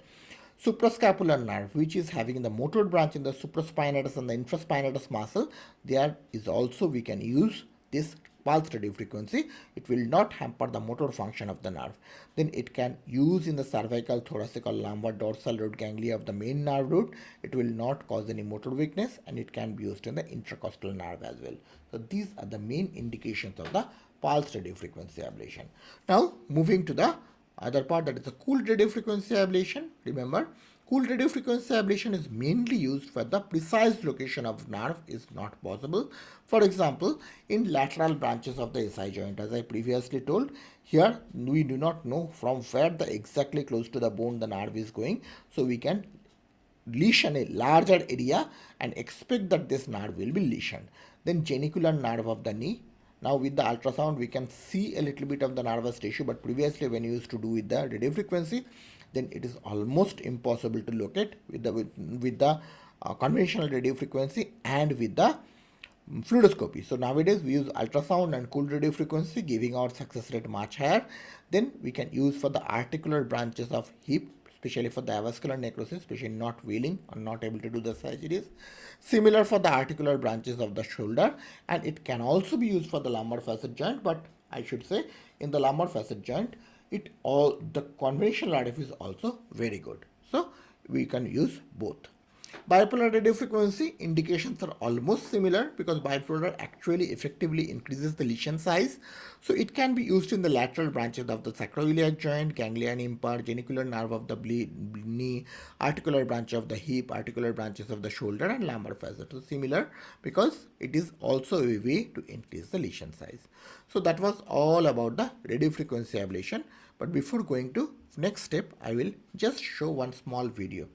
suprascapular nerve, which is having the motor branch in the supraspinatus and the infraspinatus muscle. There is also we can use this pulse radio frequency. It will not hamper the motor function of the nerve. Then it can use in the cervical, thoracic or lumbar dorsal root ganglia of the main nerve root. It will not cause any motor weakness, and it can be used in the intercostal nerve as well. So these are the main indications of the pulse radio frequency ablation. Now moving to the other part, that is the cooled radio frequency ablation. Remember, cooled radio frequency ablation is mainly used where the precise location of nerve is not possible. For example, in lateral branches of the SI joint, as I previously told, here we do not know from where the exactly close to the bone the nerve is going, so we can lesion a larger area and expect that this nerve will be lesioned. Then genicular nerve of the knee. Now with the ultrasound we can see a little bit of the nervous tissue, but previously when you used to do with the radio frequency, then it is almost impossible to locate with the conventional radio frequency and with the fluoroscopy. So nowadays we use ultrasound and cooled radio frequency, giving our success rate much higher. Then we can use for the articular branches of hip, especially for the avascular necrosis, especially not willing or not able to do the surgeries. Similar for the articular branches of the shoulder, and it can also be used for the lumbar facet joint, but I should say in the lumbar facet joint, the conventional RF is also very good. So we can use both. Bipolar radio frequency indications are almost similar because bipolar actually effectively increases the lesion size. So it can be used in the lateral branches of the sacroiliac joint, ganglion impar, genicular nerve of the knee, articular branch of the hip, articular branches of the shoulder, and lumbar facet. So similar because it is also a way to increase the lesion size. So that was all about the radio frequency ablation. But before going to next step, I will just show one small video.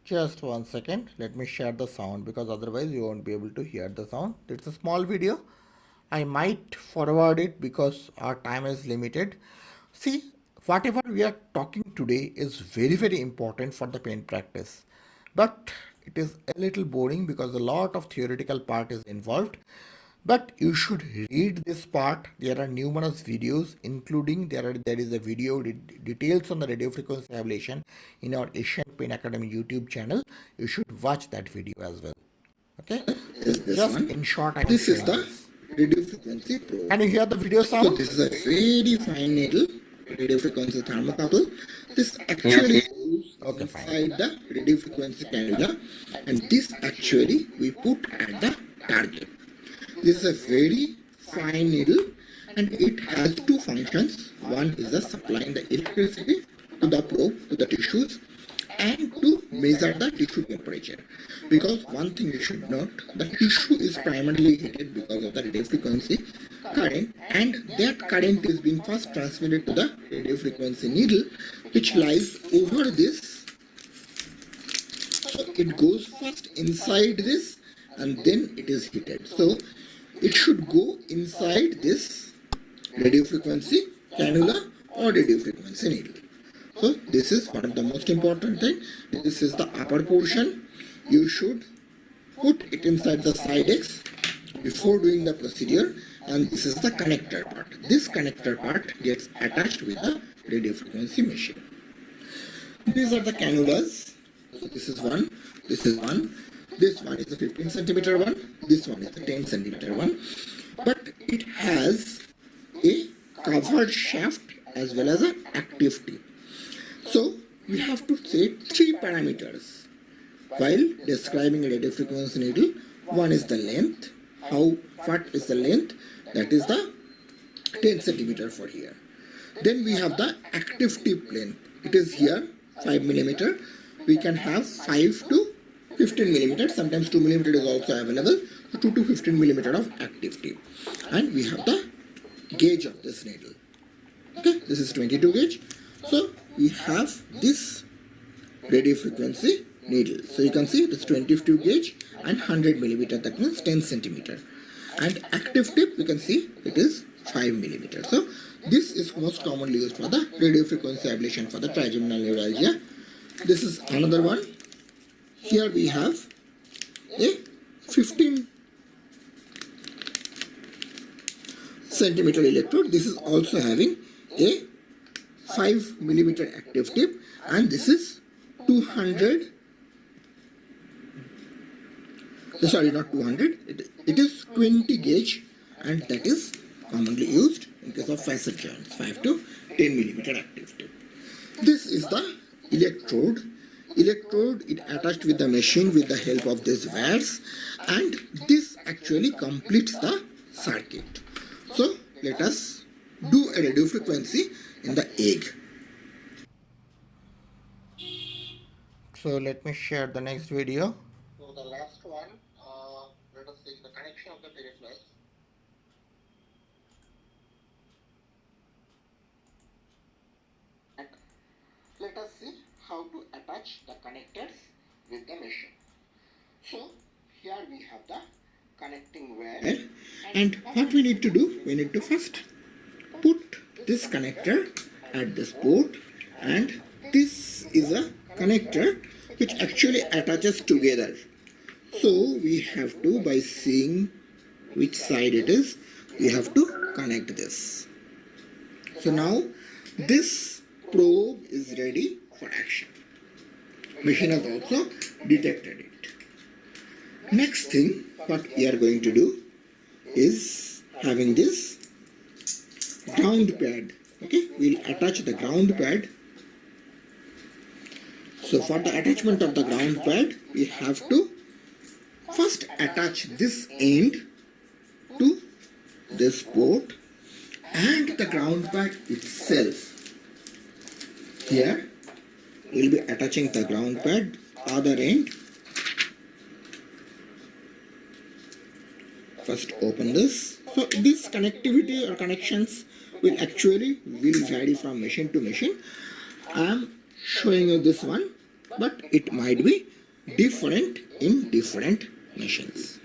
Just one second, let me share the sound because otherwise you won't be able to hear the sound. It's a small video. I might forward it because our time is limited. See, whatever we are talking today is very important for the pain practice. But it is a little boring because a lot of theoretical part is involved. But you should read this part. There are numerous videos, including there is a video details on the radio frequency ablation in our Asian Pain Academy YouTube channel. You should watch that video as well. Okay. Just in short, This is the radio frequency probe. Can you hear the video sound? So this is a very fine needle, radio frequency thermocouple. This actually goes inside the radio frequency cannula, and this actually we put at the target. This is a very fine needle, and it has two functions. One is the supplying the electricity to the probe, to the tissues, and to measure the tissue temperature. Because one thing you should note, the tissue is primarily heated because of the radio frequency current, and that current is being first transmitted to the radio frequency needle, which lies over this. So it goes first inside this, and then it is heated. So it should go inside this radio frequency cannula or radio frequency needle. So this is one of the most important thing. This is the upper portion. You should put it inside the side X before doing the procedure, and this is the connector part. This connector part gets attached with the radio frequency machine. These are the cannulas. So this is one, this is one. This one is a 15 centimeter one, this one is a 10 centimeter one, but it has a covered shaft as well as an active tip. So we have to say three parameters while describing a radio frequency needle. One is the length. What is the length? That is the 10 centimeter for here. Then we have the active tip length. It is here 5 millimeter. We can have 5 to 15 millimeters, sometimes 2 millimeter is also available, so 2 to 15 millimeter of active tip. And we have the gauge of this needle. Okay, this is 22 gauge. So we have this radio frequency needle. So you can see it is 22 gauge and 100 millimeter, that means 10 centimeter. And active tip, you can see it is 5 millimeter. So this is most commonly used for the radio frequency ablation for the trigeminal neuralgia. This is another one. Here we have a 15 centimeter electrode. This is also having a 5 millimeter active tip, and this is 200. Sorry, not 200. It is 20 gauge, and that is commonly used in case of facet joints, 5 to 10 millimeter active tip. This is the electrode. It attached with the machine with the help of these wires, and this actually completes the circuit. So let us do a radio frequency in the egg. So let me share the next video. So the last one, let us see the connection of the peripherals. And let us see how to attach the connectors with the machine. So here we have the connecting wire, and what we need to do, we need to first put this connector at this port, and this is a connector which actually attaches together. So we have to, by seeing which side it is, we have to connect this. So now this probe is ready for action. Machine has also detected it. Next thing what we are going to do is having this ground pad. Okay, we'll attach the ground pad. So for the attachment of the ground pad, we have to first attach this end to this port and the ground pad itself. Here we'll be attaching the ground pad other end. First open this. So this connectivity or connections will vary from machine to machine. I am showing you this one, but it might be different in different machines.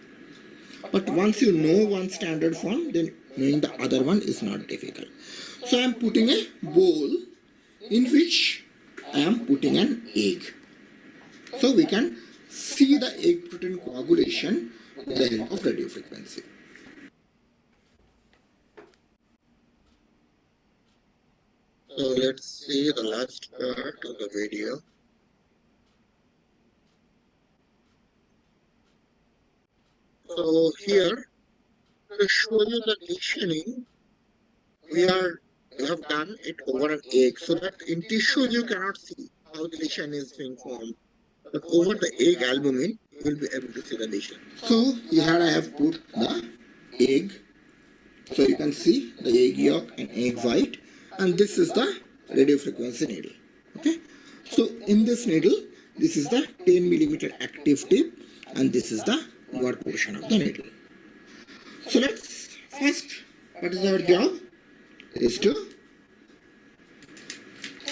But once you know one standard form, then knowing the other one is not difficult. So I am putting a bowl in which I am putting an egg. So we can see the egg protein coagulation with the help of radio frequency. So let's see the last part of the video. So here, to show you the lesioning, we have done it over an egg, so that in tissue you cannot see how the lesion is being formed. But over the egg albumin, you will be able to see the lesion. So here I have put the egg. So you can see the egg yolk and egg white, and this is the radio frequency needle. Okay. So in this needle, this is the 10 millimeter active tip, and this is the word portion of the needle. So let's first, what is our job? Is to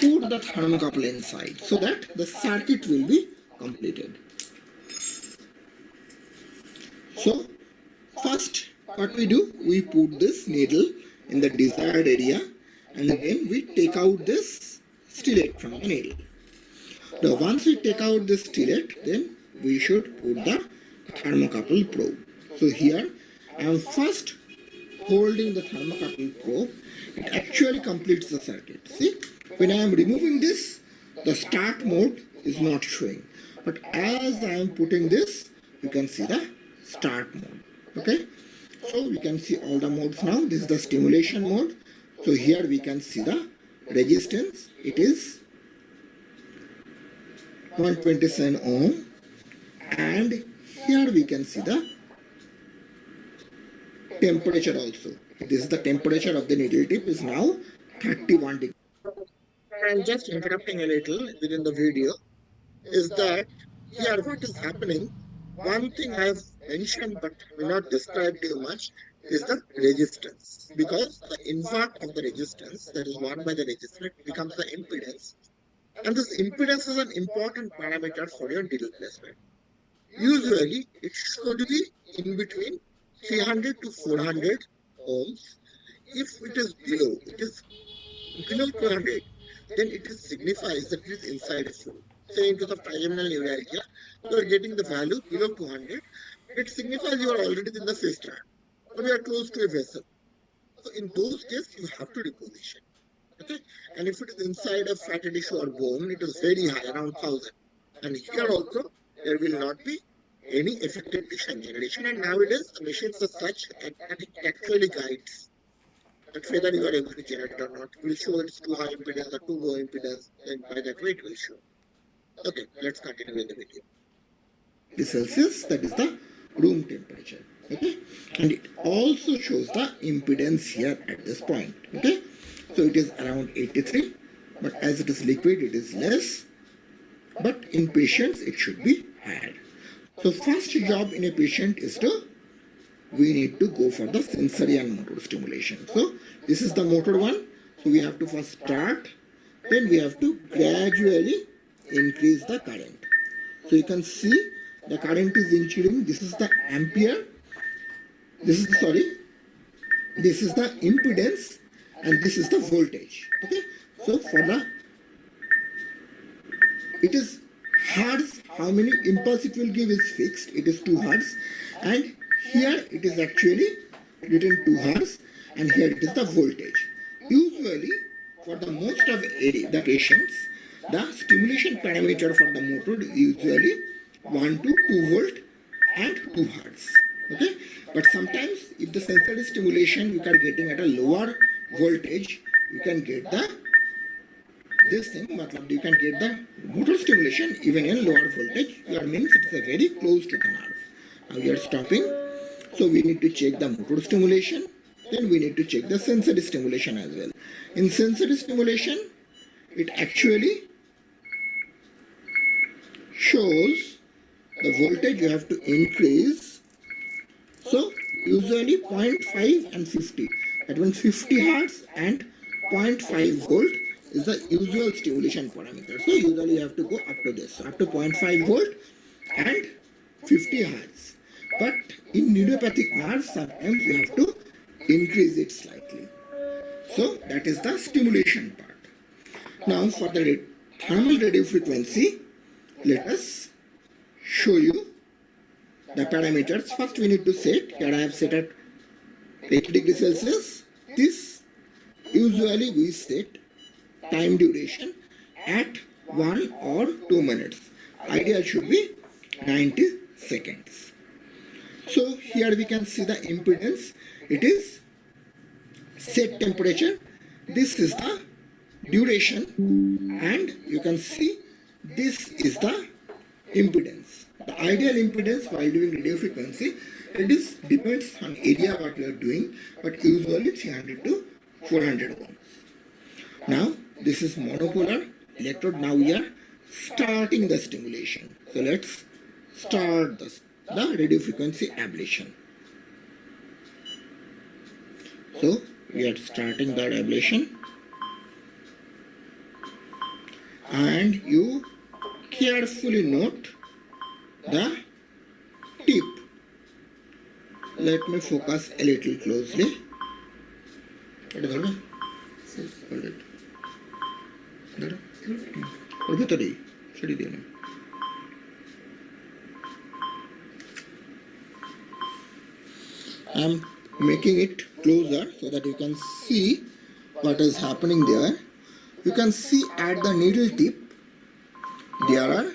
put the thermocouple inside so that the circuit will be completed. So first what we do, we put this needle in the desired area, and then we take out this stellate from the needle. Now once we take out this stellate, then we should put the thermocouple probe. So here I am first holding the thermocouple probe. It actually completes the circuit. See, when I am removing this, the start mode is not showing. But as I am putting this, you can see the start mode. Okay, so we can see all the modes now. This is the stimulation mode. So here we can see the resistance. It is 127 ohm, and here we can see the temperature also. This is the temperature of the needle tip is now 31 degrees. I'm just interrupting a little within the video. Is that here what is happening? One thing I have mentioned but will not describe too much is the resistance. Because the invert of the resistance that is won by the resistor becomes the impedance. And this impedance is an important parameter for your needle placement. Usually it should be in between 300 to 400 ohms. If it is below 200, then it signifies that it is inside a fluid. Say into the trigeminal neuralgia, you are getting the value below 200. It signifies you are already in the fifth round, or you are close to a vessel. So in those cases, you have to reposition. Okay, and if it is inside a fatty tissue or bone, it is very high, around 1000. And here also, there will not be any effective lesion generation. And nowadays, the machines are such that it actually guides that whether you are able to generate or not. It will show it's too high impedance or too low impedance, and by that way it will show. Okay, let's continue with the video. Celsius, that is the room temperature. Okay, and it also shows the impedance here at this point. Okay, so it is around 83, but as it is liquid, it is less. But in patients, it should be higher. So first job in a patient is we need to go for the sensory and motor stimulation. So this is the motor one. So we have to first start, then we have to gradually increase the current. So you can see the current is increasing. This is the ampere. This is the impedance, and this is the voltage. Okay, so for the it is hertz, how many impulse it will give is fixed, it is 2 hertz, and here it is actually written 2 hertz, and here it is the voltage. Usually for the most of the patients, the stimulation parameter for the motor is usually 1 to 2 volt and 2 hertz. Okay, but sometimes if the sensory stimulation you are getting at a lower voltage, you can get the this thing, you can get the motor stimulation even in lower voltage. That means it is very close to the nerve. Now we are stopping, so we need to check the motor stimulation. Then we need to check the sensory stimulation as well. In sensory stimulation, it actually shows the voltage you have to increase. So usually 0.5 and 50. That means 50 hertz and 0.5 volt is the usual stimulation parameter. So usually you have to go up to this, up to 0.5 volt and 50 hertz. But in neuropathic nerves, sometimes you have to increase it slightly. So that is the stimulation part. Now for the thermal radio frequency, let us show you the parameters. First we need to set, here I have set at 80 degrees Celsius. This usually we set time duration at 1 or 2 minutes. Ideal should be 90 seconds. So here we can see the impedance. It is set temperature. This is the duration, and you can see this is the impedance. The ideal impedance while doing radio frequency, it is depends on area what you are doing, but usually 300 to 400 ohms. Now this is monopolar electrode. Now we are starting the stimulation. So let's start the radio frequency ablation. So we are starting the ablation, and you carefully note the tip. Let me focus a little closely. I am making it closer so that you can see what is happening there. You can see at the needle tip there are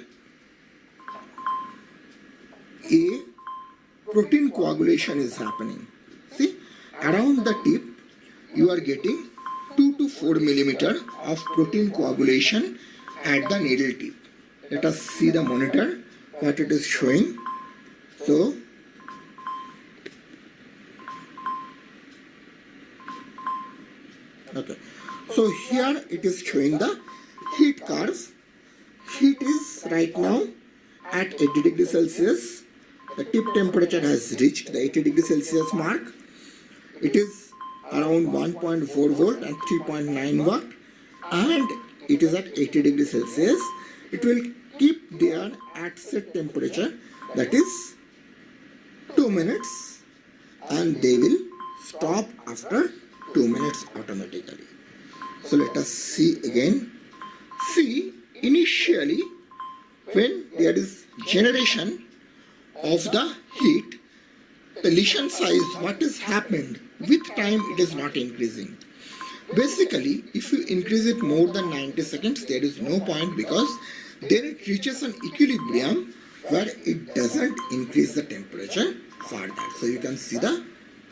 a protein coagulation is happening. See, around the tip you are getting 2 to 4 millimeter of protein coagulation at the needle tip. Let us see the monitor what it is showing. So okay, so here it is showing the heat curve. Heat is right now at 80 degrees Celsius. The tip temperature has reached the 80 degrees Celsius mark. It is around 1.4 volt and 3.9 watt, and it is at 80 degrees Celsius. It will keep there at set temperature, that is 2 minutes, and they will stop after 2 minutes automatically. So let us see again. See, initially when there is generation of the heat, the lesion size, what has happened, with time it is not increasing. Basically, if you increase it more than 90 seconds, there is no point, because then it reaches an equilibrium where it doesn't increase the temperature further. So you can see the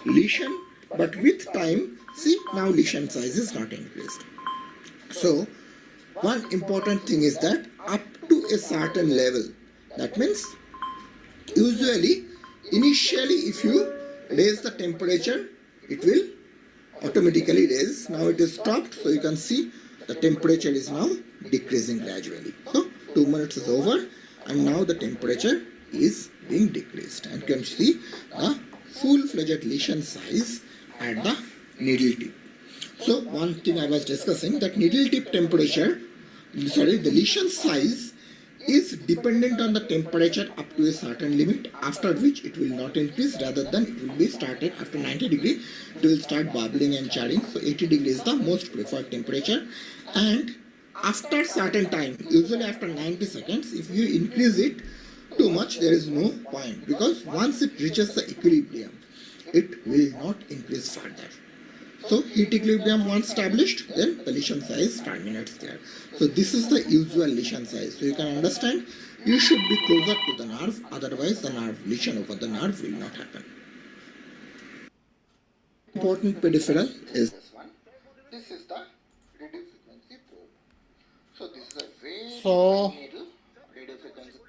lesion, but with time, see, now lesion size is not increased. So one important thing is that up to a certain level, that means usually initially if you raise the temperature, it will automatically raise. Now it is stopped, so you can see the temperature is now decreasing gradually. So 2 minutes is over, and now the temperature is being decreased, and you can see the full-fledged lesion size at the needle tip. So one thing I was discussing, that needle tip temperature, the lesion size is dependent on the temperature up to a certain limit, after which it will not increase, rather than it will be started after 90 degree, it will start bubbling and charring. So 80 degrees is the most preferred temperature, and after certain time, usually after 90 seconds, if you increase it too much, there is no point, because once it reaches the equilibrium, it will not increase further. So heat equilibrium once established, then the lesion size terminates there. So this is the usual lesion size. So you can understand, you should be closer to the nerve, otherwise the nerve lesion over the nerve will not happen. Important peripheral is this one. This is the radio frequency probe. So this is a very fine needle radio frequency.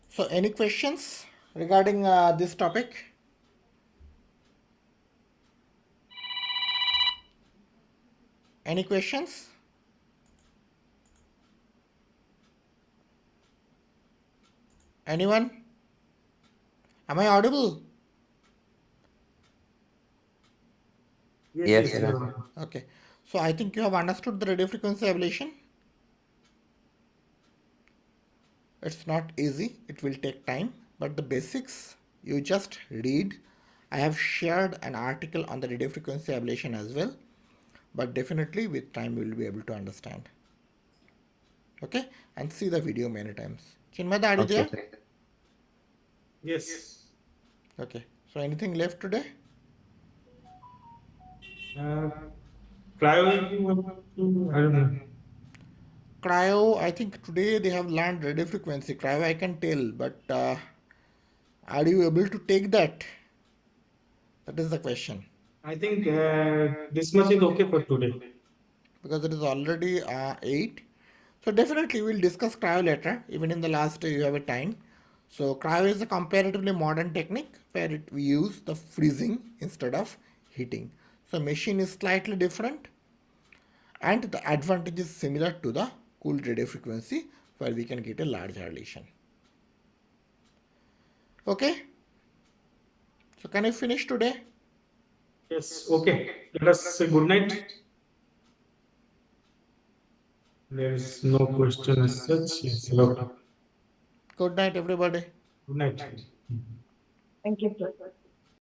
So any questions regarding this topic? Any questions? Anyone? Am I audible? Yes, yes. Okay. So I think you have understood the radio frequency ablation. It's not easy. It will take time, but the basics you just read. I have shared an article on the radio frequency ablation as well, but definitely with time you will be able to understand. Okay, and see the video many times. Chinmay, are you there? Yes. Okay. So anything left today? Cryo, if you want to, I don't know. Cryo, I think today they have learned radio frequency. Cryo, I can tell, but are you able to take that? That is the question. I think this much is okay for today. Because it is already 8. So definitely we'll discuss cryo later. Even in the last you have a time. So cryo is a comparatively modern technique where we use the freezing instead of heating. So machine is slightly different, and the advantage is similar to the cooled radio frequency where we can get a larger lesion. Okay. So can I finish today? Yes, okay. Let us say good night. There is no question as such. Yes, hello. Good night, everybody. Good night. Thank you, sir.